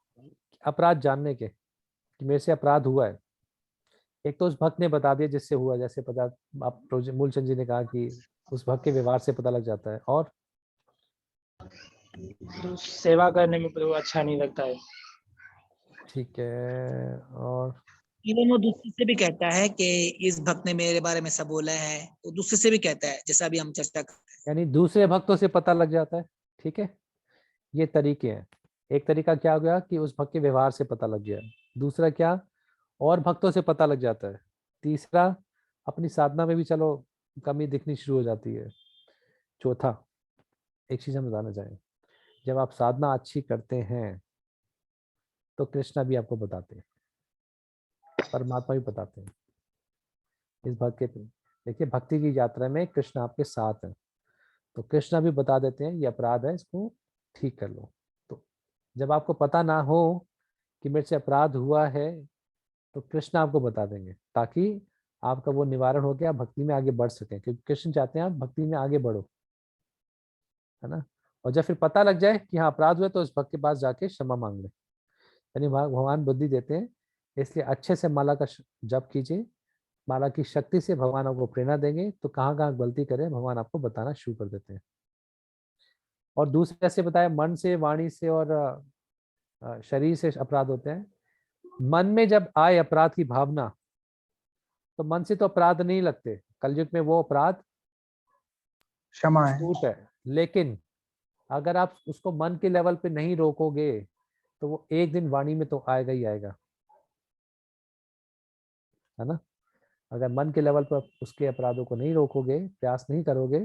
अपराध जानने के कि मेरे से अपराध हुआ है? एक तो उस भक्त ने बता दिया जिससे हुआ, जैसे पता आप मूलचंद जी ने कहा कि उस भक्त के व्यवहार से पता लग जाता है। और सेवा करने में प्रभु अच्छा नहीं लगता है। ठीक है, और इवन वो दूसरे से भी कहता है कि इस भक्त ने मेरे बारे में सब बोला है, तो दूसरे से भी कहता है, जैसा अभी हम चर्चा कर रहे हैं। यानी दूसरे भक्तों से पता लग जाता है। ठीक है, ये तरीके हैं। एक तरीका क्या हो गया कि उस भक्त के व्यवहार से पता लग गया। दूसरा क्या? और भक्तों से पता लग जाता है। तीसरा, अपनी साधना में भी चलो कमी दिखनी शुरू हो जाती है। चौथा, एक चीज हम बताना चाहें, जब आप साधना अच्छी करते हैं तो कृष्णा भी आपको बताते हैं, परमात्मा भी बताते हैं इस भक्त के। देखिए भक्ति की यात्रा में कृष्ण आपके साथ है, तो कृष्णा भी बता देते हैं ये अपराध है, इसको ठीक कर लो। तो जब आपको पता ना हो कि मेरे से अपराध हुआ है तो कृष्ण आपको बता देंगे, ताकि आपका वो निवारण हो गया, भक्ति में आगे बढ़ सके, क्योंकि कृष्ण चाहते हैं आप भक्ति में आगे बढ़ो, है ना। और जब फिर पता लग जाए कि हाँ अपराध हुआ तो उस भक्त के पास जाके क्षमा मांग ले, यानी भगवान बुद्धि देते हैं। इसलिए अच्छे से माला का जप कीजिए, माला की शक्ति से भगवान आपको प्रेरणा देंगे, तो कहाँ कहाँ गलती करें भगवान आपको बताना शुरू कर देते हैं। और दूसरे ऐसे बताया मन से, वाणी से और शरीर से अपराध होते हैं। मन में जब आए अपराध की भावना, तो मन से तो अपराध नहीं लगते, कलयुग में वो अपराध क्षमा है। छूट है। लेकिन अगर आप उसको मन के लेवल पे नहीं रोकोगे तो वो एक दिन वाणी में तो आएगा ही आएगा, है ना। अगर मन के लेवल पर उसके अपराधों को नहीं रोकोगे, प्रयास नहीं करोगे,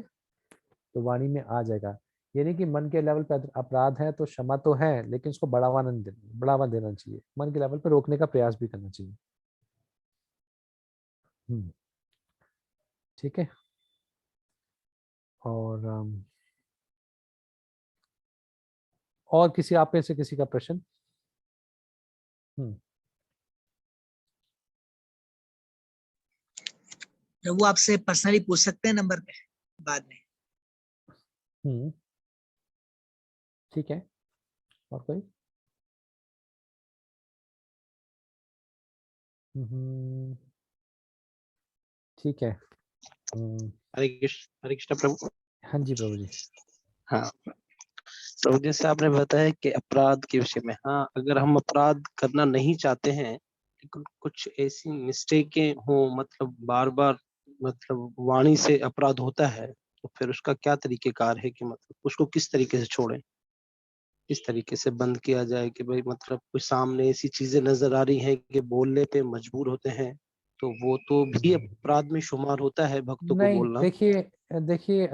तो वाणी में आ जाएगा। ये नहीं कि मन के लेवल पर अपराध है तो क्षमा तो है, लेकिन उसको बढ़ावा देना चाहिए, मन के लेवल पर रोकने का प्रयास भी करना चाहिए। ठीक है। और किसी आप में से किसी का प्रश्न? वो आपसे पर्सनली पूछ सकते हैं नंबर पे बाद में। ठीक है। और कोई? ठीक है। हरे कृष्ण प्रभु। हाँ जी प्रभु जी। हाँ प्रभु, जैसे आपने बताया कि अपराध के विषय में, हाँ अगर हम अपराध करना नहीं चाहते हैं लेकिन कुछ ऐसी मिस्टेकें हो, मतलब बार बार मतलब वाणी से अपराध होता है, तो फिर उसका क्या तरीकेकार है कि मतलब उसको किस तरीके से छोड़ें, किस तरीके से बंद किया जाए कि भाई मतलब कोई सामने ऐसी चीजें नजर आ रही हैं कि बोलने पे मजबूर होते हैं, तो वो तो भी अपराध में शुमार होता है भक्तों को नहीं, बोलना। देखिए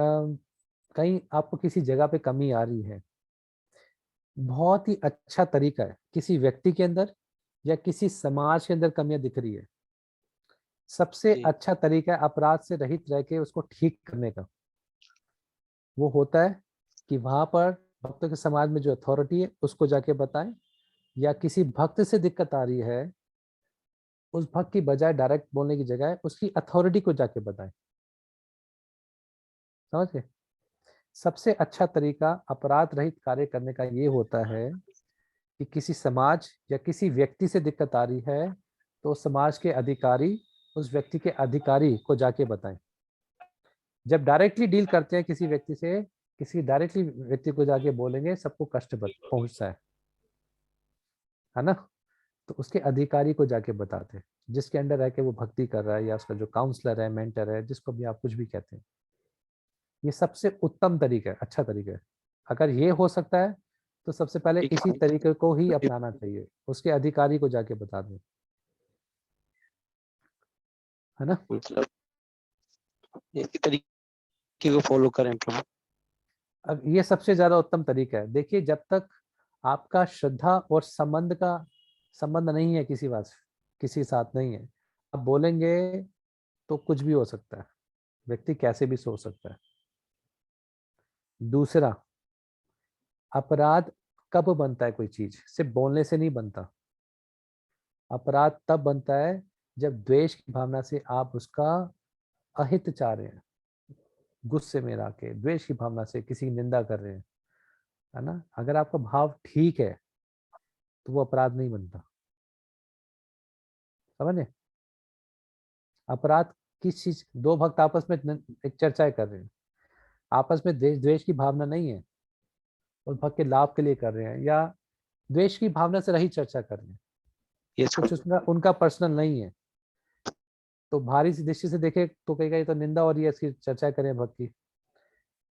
कहीं आपको किसी जगह पे कमी आ रही है, बहुत ही अच्छा तरीका है, किसी व्यक्ति के अंदर या किसी समाज के अंदर कमियां दिख रही है, सबसे अच्छा तरीका है अपराध से रहित रह के उसको ठीक करने का। वो होता है कि वहां पर भक्तों के समाज में जो अथॉरिटी है उसको जाके बताएं, या किसी भक्त से दिक्कत आ रही है, उस भक्त की बजाय डायरेक्ट बोलने की जगह उसकी अथॉरिटी को जाके बताएं। समझ गए? सबसे अच्छा तरीका अपराध रहित कार्य करने का ये होता है कि किसी समाज या किसी व्यक्ति से दिक्कत आ रही है तो समाज के अधिकारी उस व्यक्ति के अधिकारी को जाके बताएं। जब डायरेक्टली डील करते हैं किसी व्यक्ति से, किसी डायरेक्टली व्यक्ति को जाके बोलेंगे सबको कष्ट पहुंचता है ना। तो उसके अधिकारी को जाके बताते हैं, जिसके अंडर रह के वो भक्ति कर रहा है, या उसका जो काउंसलर है, मेंटर है, जिसको भी आप कुछ भी कहते हैं। ये सबसे उत्तम तरीका है, अच्छा तरीका है। अगर ये हो सकता है तो सबसे पहले इसी तरीके को ही अपनाना चाहिए, उसके अधिकारी को जाके बता दें, है ना। मतलब इसी तरीके को फॉलो करें प्रभु। अब ये सबसे ज्यादा उत्तम तरीका है। देखिए जब तक आपका श्रद्धा और संबंध नहीं है, किसी साथ नहीं है, आप बोलेंगे तो कुछ भी हो सकता है, व्यक्ति कैसे भी सोच सकता है। दूसरा, अपराध कब बनता है? कोई चीज सिर्फ बोलने से नहीं बनता। अपराध तब बनता है जब द्वेष की भावना से आप उसका अहित चाह रहे हैं, गुस्से में आके द्वेष की भावना से किसी की निंदा कर रहे हैं, है ना। अगर आपका भाव ठीक है तो वो अपराध नहीं बनता। समझे? अपराध किस चीज, दो भक्त आपस में एक चर्चाएं कर रहे हैं, आपस में द्वेष की भावना नहीं है, उस भक्त के लाभ के लिए कर रहे हैं, या द्वेष की भावना से रही चर्चा कर रहे हैं, कुछ उसका उनका पर्सनल नहीं है, तो भारी सी दृष्टि से देखे तो कहेगा ये तो निंदा हो रही है, इसकी चर्चा करें भक्त की।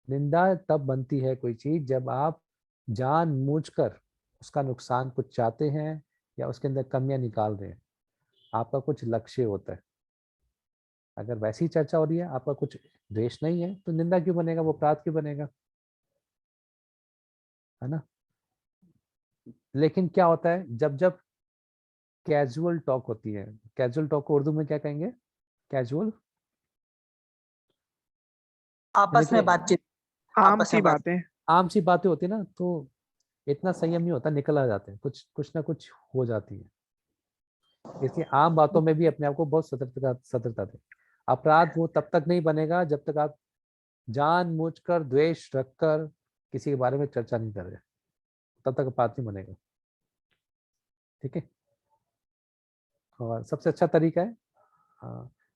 निंदा तब बनती है कोई चीज जब आप जानबूझकर उसका नुकसान कुछ चाहते हैं या उसके अंदर कमियां निकाल रहे हैं, आपका कुछ लक्ष्य होता है। अगर वैसी चर्चा हो रही है, आपका कुछ द्वेष नहीं है, तो निंदा क्यों बनेगा, वो अपराध क्यों बनेगा, है ना। लेकिन क्या होता है, जब जब कैजुअल टॉक होती है, कैजुअल टॉक को उर्दू में क्या कहेंगे, कैजुअल, आपस में बातचीत, आम सी बातें। आम सी बातें होती है ना, तो इतना संयम नहीं होता, निकल आ जाते हैं, कुछ ना कुछ हो जाती है। इसलिए आम बातों में भी अपने आप को बहुत सतर्कता दें। अपराध वो तब तक नहीं बनेगा जब तक आप जानबूझकर द्वेष रखकर किसी के बारे में चर्चा नहीं कर रहे, तब तक अपराध नहीं बनेगा, ठीक है। और सबसे अच्छा तरीका है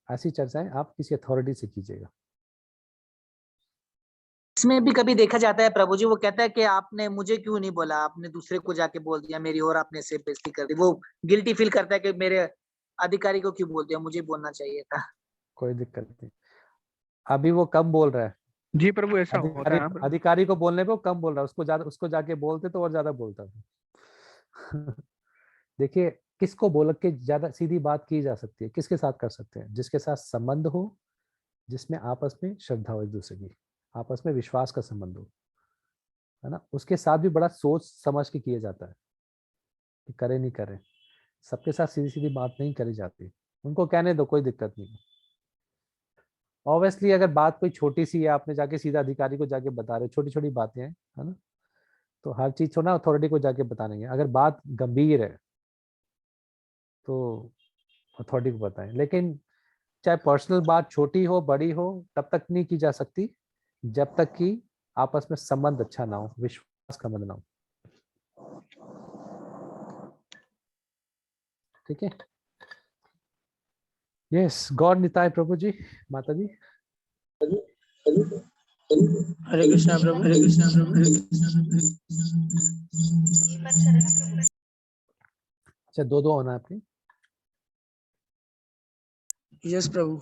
ऐसी चर्चाएं आप किसी अथॉरिटी से कीजिएगा। इसमें भी कभी देखा जाता है प्रभु जी, वो कहता है कि आपने मुझे क्यों नहीं बोला, आपने दूसरे को जाके बोल दिया मेरी, और आपने सिर बेइज्जती कर दी। वो गिल्टी फील करता है कि मेरे अधिकारी को क्यों बोल दिया, मुझे बोलना चाहिए था। कोई दिक्कत नहीं, अभी वो कम बोल रहा है। जी प्रभु, ऐसा होता है ना प्रभु। अधिकारी को बोलने पे वो कम बोल रहा है, उसको जाके बोलते तो और ज्यादा बोलता है। देखिए, किसको बोल के ज्यादा सीधी बात की जा सकती है, किसके साथ कर सकते हैं, जिसके साथ संबंध हो, जिसमें आपस में श्रद्धा हो, एक दूसरे की आपस में विश्वास का संबंध हो, है ना। उसके साथ भी बड़ा सोच समझ के किया जाता है कि करे नहीं करे। सबके साथ सीधी सीधी बात नहीं करी जाती, उनको कहने दो, कोई दिक्कत नहीं। ऑब्वियसली अगर बात कोई छोटी सी है, आपने जाके सीधा अधिकारी को जाके बता रहे, छोटी छोटी बातें हैं, है ना, तो हर चीज छोड़ना अथॉरिटी को जाके बताने है। अगर बात गंभीर है तो अथॉरिटी को बताएं। लेकिन चाहे पर्सनल बात छोटी हो बड़ी हो, तब तक नहीं की जा सकती जब तक कि आपस में संबंध अच्छा ना हो, विश्वास का संबंध ना हो, ठीक है। यस, गॉड निताय प्रभु जी, माता जी। हरे कृष्णा प्रभु। हरे कृष्णा प्रभु। अच्छा, दो होना है आपकी। यस प्रभु।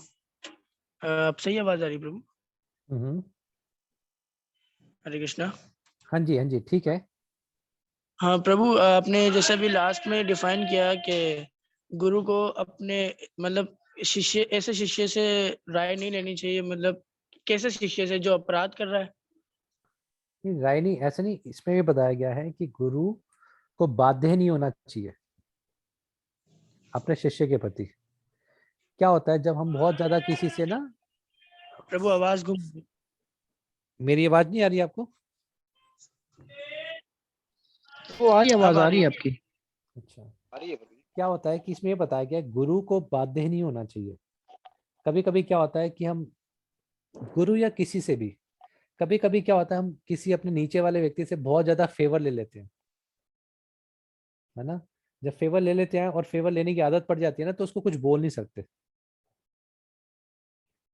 आप सही आवाज आ रही प्रभु। हरे कृष्णा। हाँ जी, ठीक है। हाँ प्रभु, आपने जैसे भी लास्ट में डिफाइन किया कि गुरु को अपने मतलब शिष्य, ऐसे शिष्य से राय नहीं लेनी चाहिए, मतलब कैसे शिष्य से जो अपराध कर रहा है। नहीं, राय नहीं, ऐसा नहीं, इसमें भी बताया गया है कि गुरु को बाध्य नहीं होना चाहिए अपने शिष्य के प्रति। क्या होता है जब हम बहुत ज्यादा किसी से ना, प्रभु आवाज घूम, मेरी आवाज नहीं आ रही आपको? वो आ रही आवाज, अब आ रही है आपकी। अच्छा, आ रही है प्रभु जी। क्या होता है कि इसमें ये बताया गया है, गुरु को बाध्य नहीं होना चाहिए। कभी कभी क्या होता है कि हम गुरु या किसी से भी, कभी कभी क्या होता है, हम किसी अपने नीचे वाले व्यक्ति से बहुत ज्यादा फेवर ले लेते हैं, है ना। जब फेवर ले लेते हैं और फेवर लेने की आदत पड़ जाती है ना, तो उसको कुछ बोल नहीं सकते।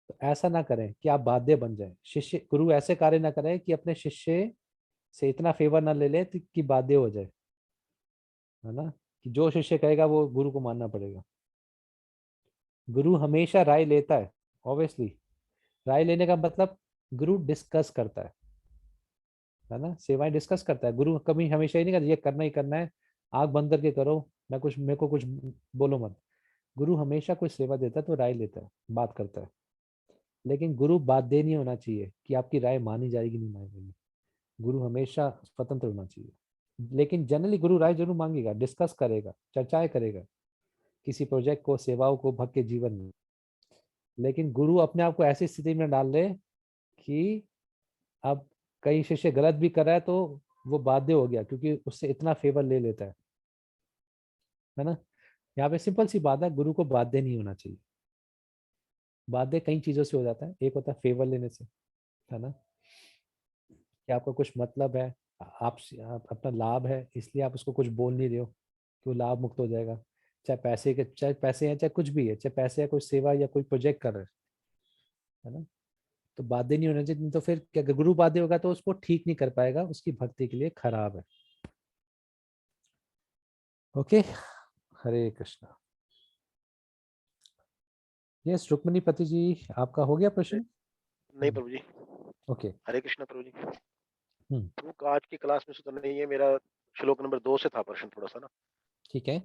तो ऐसा ना करें कि आप बाध्य बन जाए। शिष्य, गुरु ऐसे कार्य ना करे कि अपने शिष्य से इतना फेवर ना ले ले कि बाध्य हो जाए, है ना, कि जो शिष्य कहेगा वो गुरु को मानना पड़ेगा। गुरु हमेशा राय लेता है, ऑब्वियसली। राय लेने का मतलब गुरु डिस्कस करता है ना, सेवाएं डिस्कस करता है। गुरु कभी हमेशा ही नहीं कहता ये करना ही करना है, आंख बंद करके करो, मेरे को कुछ बोलो मत। गुरु हमेशा कोई सेवा देता है तो राय लेता है, बात करता है। लेकिन गुरु बाध्य नहीं होना चाहिए कि आपकी राय मानी जाएगी नहीं मानी जाएगी। गुरु हमेशा स्वतंत्र होना चाहिए। लेकिन जनरली गुरु राय जरूर मांगेगा, डिस्कस करेगा, चर्चाएं करेगा किसी प्रोजेक्ट को, सेवाओं को, भक्त के जीवन में। लेकिन गुरु अपने आप को ऐसी स्थिति में डाल ले कि अब कई शिष्य गलत भी कर रहा है तो वो बाध्य हो गया, क्योंकि उससे इतना फेवर ले लेता है ना। यहाँ पे सिंपल सी बात है, गुरु को बाध्य नहीं होना चाहिए। बाध्य कई चीजों से हो जाता है, एक होता है फेवर लेने से, है ना, कि आपका कुछ मतलब है, आप अपना लाभ है, इसलिए आप उसको कुछ बोल नहीं रहे हो कि वो लाभ मुक्त हो जाएगा। चाहे पैसे हैं, चाहे कुछ भी है, चाहे पैसे या कोई सेवा या कोई प्रोजेक्ट कर रहे हैं, है ना। तो बाध्य नहीं होना चाहिए, नहीं तो फिर क्या, गुरु बाध्य होगा तो उसको ठीक नहीं कर पाएगा, उसकी भक्ति के लिए खराब है। ओके, हरे कृष्णा। यस, रुक्मणी पति जी, आपका हो गया प्रश्न? नहीं प्रभु जी। ओके। हरे कृष्णा प्रभु जी। प्रभु आज की क्लास में से तो नहीं है, मेरा श्लोक नंबर 2 से था प्रश्न थोड़ा सा ना। ठीक है।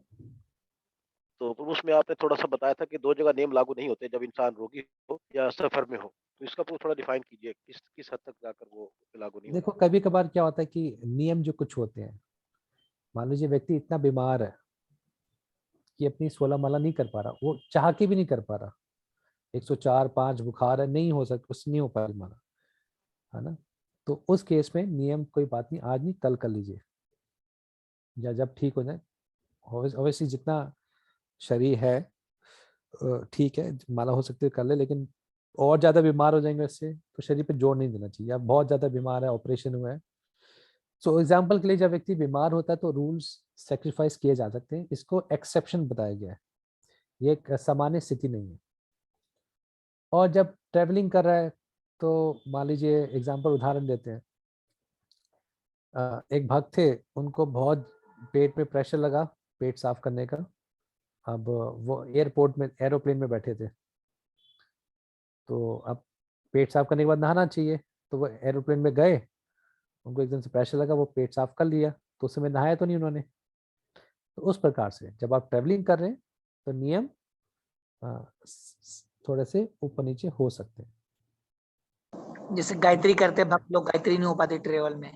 तो उसमें आपने थोड़ा-सा बताया था कि 2 जगह नियम लागू नहीं होते, जब इंसान रोगी हो या सफ़र में हो। तो इसका थोड़ा डिफाइन कीजिए, किस किस हद तक जाकर वो लागू नहीं देखो होते? कभी-कभार क्या होता है कि नियम जो कुछ होते हैं, मान लीजिए व्यक्ति इतना बीमार है कि अपनी 16 माला नहीं कर पा रहा, वो चाह के भी नहीं कर पा रहा, 104-5 बुखार है, नहीं हो सकता, उससे नहीं हो पा रही माला, है ना? तो उस केस में नियम कोई बात नहीं, आज नहीं कल कर लीजिए, या जब ठीक हो जाए। ऑब्वियसली जितना शरीर है ठीक है, माला हो सकती है कर ले, लेकिन और ज्यादा बीमार हो जाएंगे इससे तो शरीर पे जोर नहीं देना चाहिए। या बहुत ज्यादा बीमार है, ऑपरेशन हुआ है, सो एग्जाम्पल के लिए जब व्यक्ति बीमार होता है तो रूल्स सेक्रीफाइस किए जा सकते हैं, इसको एक्सेप्शन बताया गया है, ये एक सामान्य स्थिति नहीं है। और जब ट्रेवलिंग कर रहा है तो मान लीजिए एग्जाम्पल उदाहरण देते हैं, एक भक्त थे, उनको बहुत पेट में प्रेशर लगा पेट साफ करने का। अब वो एयरपोर्ट में एरोप्लेन में बैठे थे, तो अब पेट साफ करने के बाद नहाना चाहिए, तो वो एरोप्लेन में गए, उनको एकदम से प्रेशर लगा, वो पेट साफ कर लिया, तो उस समय नहाया तो नहीं उन्होंने। तो उस प्रकार से जब आप ट्रेवलिंग कर रहे हैं तो नियम थोड़े से ऊपर नीचे हो सकते हैं। जैसे गायत्री करते हैं भक्त लोग, गायत्री नहीं हो पाती ट्रेवल में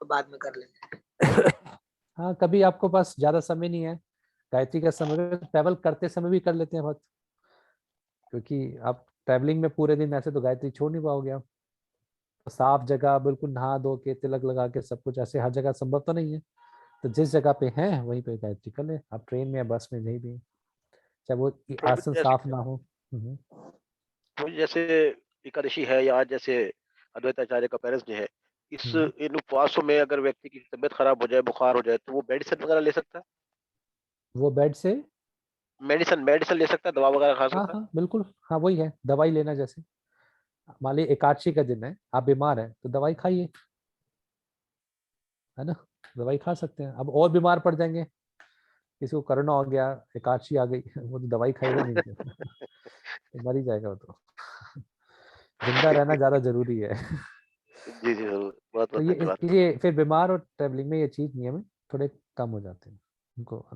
तो बाद में कर लेते। हाँ, कभी आपको पास ज्यादा समय नहीं है गायत्री का समय, ट्रैवल करते समय भी कर लेते हैं भक्त, क्योंकि आप ट्रैवलिंग में पूरे दिन ऐसे तो गायत्री छोड़ नहीं पाओगे आप। तो साफ जगह बिल्कुल नहा धो के तिलक लगा के सब कुछ, ऐसे हर जगह संभव तो नहीं है, तो जिस जगह पे हैं वहीं पे गायत्री कर ले, आप ट्रेन में या बस में कहीं भी, चाहे वो आसन साफ ना हो। तो जैसे एकादशी है या आज जैसे अद्वैताचार्य का पेरेंट्स डे है, इन उपवासों में अगर व्यक्ति की तबीयत खराब हो जाए, बुखार हो जाए, तो वो मेडिसिन वगैरह ले सकता है? वो बेड से मेडिसिन मेडिसिन ले सकता है, दवा वगैरह खा हाँ सकता है? हाँ बिल्कुल, हाँ वही है, दवाई लेना। जैसे मान लीजिए एकादशी का दिन है, आप बीमार हैं तो दवाई खाइए, है ना, दवाई खा सकते हैं। अब और बीमार पड़ जाएंगे, किसी को कोरोना हो गया, एकादशी आ गई, वो तो दवाई खाएगा नहीं तो मर ही जाएगा वो तो। जिंदा रहना ज्यादा जरूरी है। जी, जी, ज़रूर। बहुत-बहुत तो धन्यवाद। ये फिर बीमार और ट्रेवलिंग में ये चीज नियम है, थोड़े कम हो जाते हैं उनको।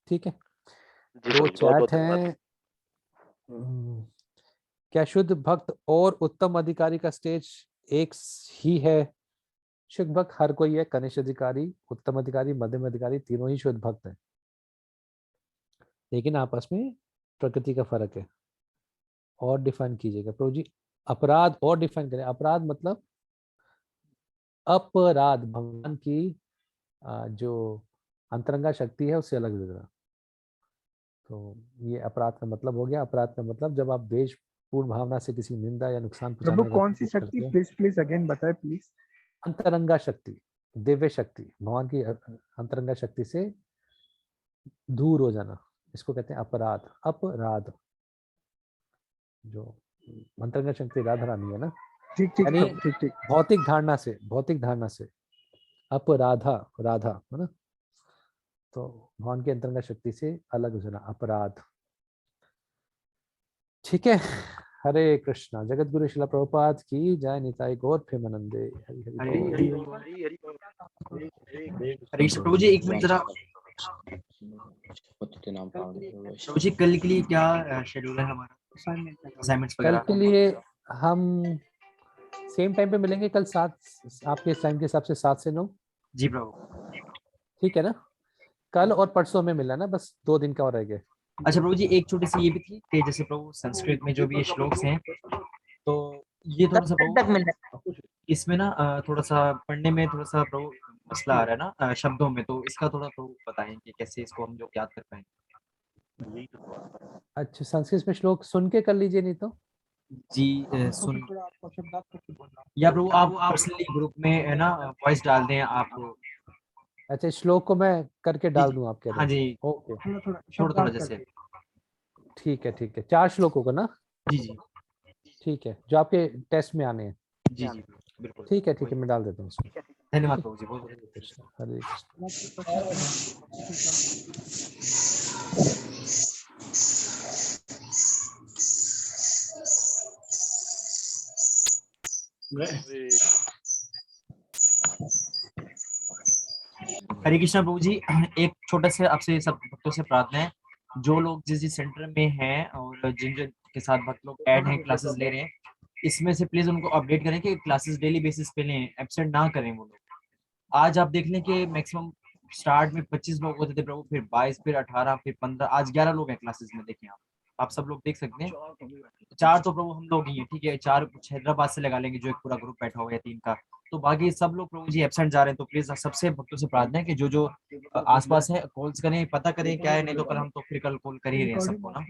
ठीक है, जी, 2 प्रभु जी, बहुत-बहुत चैट धन्यवाद। हैं। क्या शुद्ध भक्त और उत्तम अधिकारी का स्टेज एक ही है? शुद्ध भक्त हर कोई है, कनिष्ठ अधिकारी, उत्तम अधिकारी, मध्यम अधिकारी, तीनों ही शुद्ध भक्त हैं, लेकिन आपस में प्रकृति का फर्क है। और डिफाइन कीजिएगा प्रभु जी, अपराध और डिफाइन करें। अपराध मतलब अपराध, भगवान की जो अंतरंगा शक्ति है उससे अलग जगह। तो ये अपराध का मतलब हो गया। अपराध का मतलब जब आप द्वेषपूर्ण भावना से किसी निंदा या नुकसान प्रभु पहुंचाने का कौन सी कोशिश शक्ति, करते हैं। प्लीज प्लीज अगेन बताए प्लीज। अंतरंगा शक्ति, दिव्य शक्ति, भगवान की अंतरंगा शक्ति से दूर हो जाना, इसको कहते हैं अपराध। अपराध जो अंतरंगा शक्ति राधा रानी है ना, ठीक ठीक यानी ठीक ठीक। भौतिक धारणा से अपराधा, राधा है ना, तो भगवान की अंतरंगा शक्ति से अलग हो जाना, अपराध। ठीक है, हरे कृष्णा। जगत गुरु शिला प्रभुपाद की जय। निताई गौर प्रेमानंदे। हरि हरि बोल। हरि, हरि, हरि, हरे हरीश प्रभु जी एक मिनट जरा, प्रभु जी कल के लिए क्या शेड्यूल है हमारा, असाइनमेंट्स कल वगैरह? के लिए हम सेम टाइम पे मिलेंगे कल, 7 आपके टाइम के हिसाब से 7 से 9। जी प्रभु। ठीक है ना, कल और परसों में मिला ना, बस 2 दिन का और रह गए। अच्छा प्रभु जी, एक छोटी सी ये भी थी कि जैसे प्रभु संस्कृत में जो भी ये श्लोक्स हैं, तो ये थोड़ा सा प्रभु इसमें ना थोड़ा सा पढ़ने में थोड़ा सा प्रभु मसला आ रहा है ना शब्दों में, तो इसका थोड़ा प्रभु बताएं कि कैसे इसको हम लोग याद कर पाएंगे। अच्छा, संस्कृत में श्लोक सुन के कर लीजिए, नहीं तो जी सुन, या प्रभु आप पर्सनली ग्रुप में है ना वॉइस डाल दें आप। अच्छा, श्लोक को मैं करके डाल दूं आपके हाँ जी, ओके, थोड़ा जैसे। ठीक है 4 श्लोक होगा ना? जी जी ठीक है, जो आपके टेस्ट में आने हैं। जी जी बिल्कुल, ठीक है मैं डाल देता हूँ उसमें। धन्यवाद प्रभु जी, बहुत हरे कृष्ण। हरे कृष्णा प्रभु जी, एक छोटा से आपसे सब भक्तों से प्रार्थना है जो लोग जिस जिस सेंटर में हैं और जिन जिन के साथ भक्त लोग ऐड हैं, क्लासेस ले रहे हैं, इसमें से प्लीज उनको अपडेट करें कि क्लासेस डेली बेसिस पे लें, एब्सेंट ना करें वो लोग। आज आप देख लें कि मैक्सिमम स्टार्ट में 25 लोग होते थे प्रभु, फिर 22, फिर 18, फिर 15, आज 11 लोग हैं क्लासेस में। देखिए आप सब लोग देख सकते हैं। 4 तो प्रभु हम लोग ही हैं, ठीक है, 4 कुछ हैदराबाद से लगा लेंगे जो एक पूरा ग्रुप बैठा हुआ है 3 का, तो बाकी सब लोग प्रभु जी एब्सेंट जा रहे हैं। तो प्लीज सबसे भक्तों से प्रार्थना है कि जो जो आसपास है कॉल्स करें, पता करें क्या है, नहीं तो कल हम तो फिर कल कॉल कर ही रहे हैं सबको ना।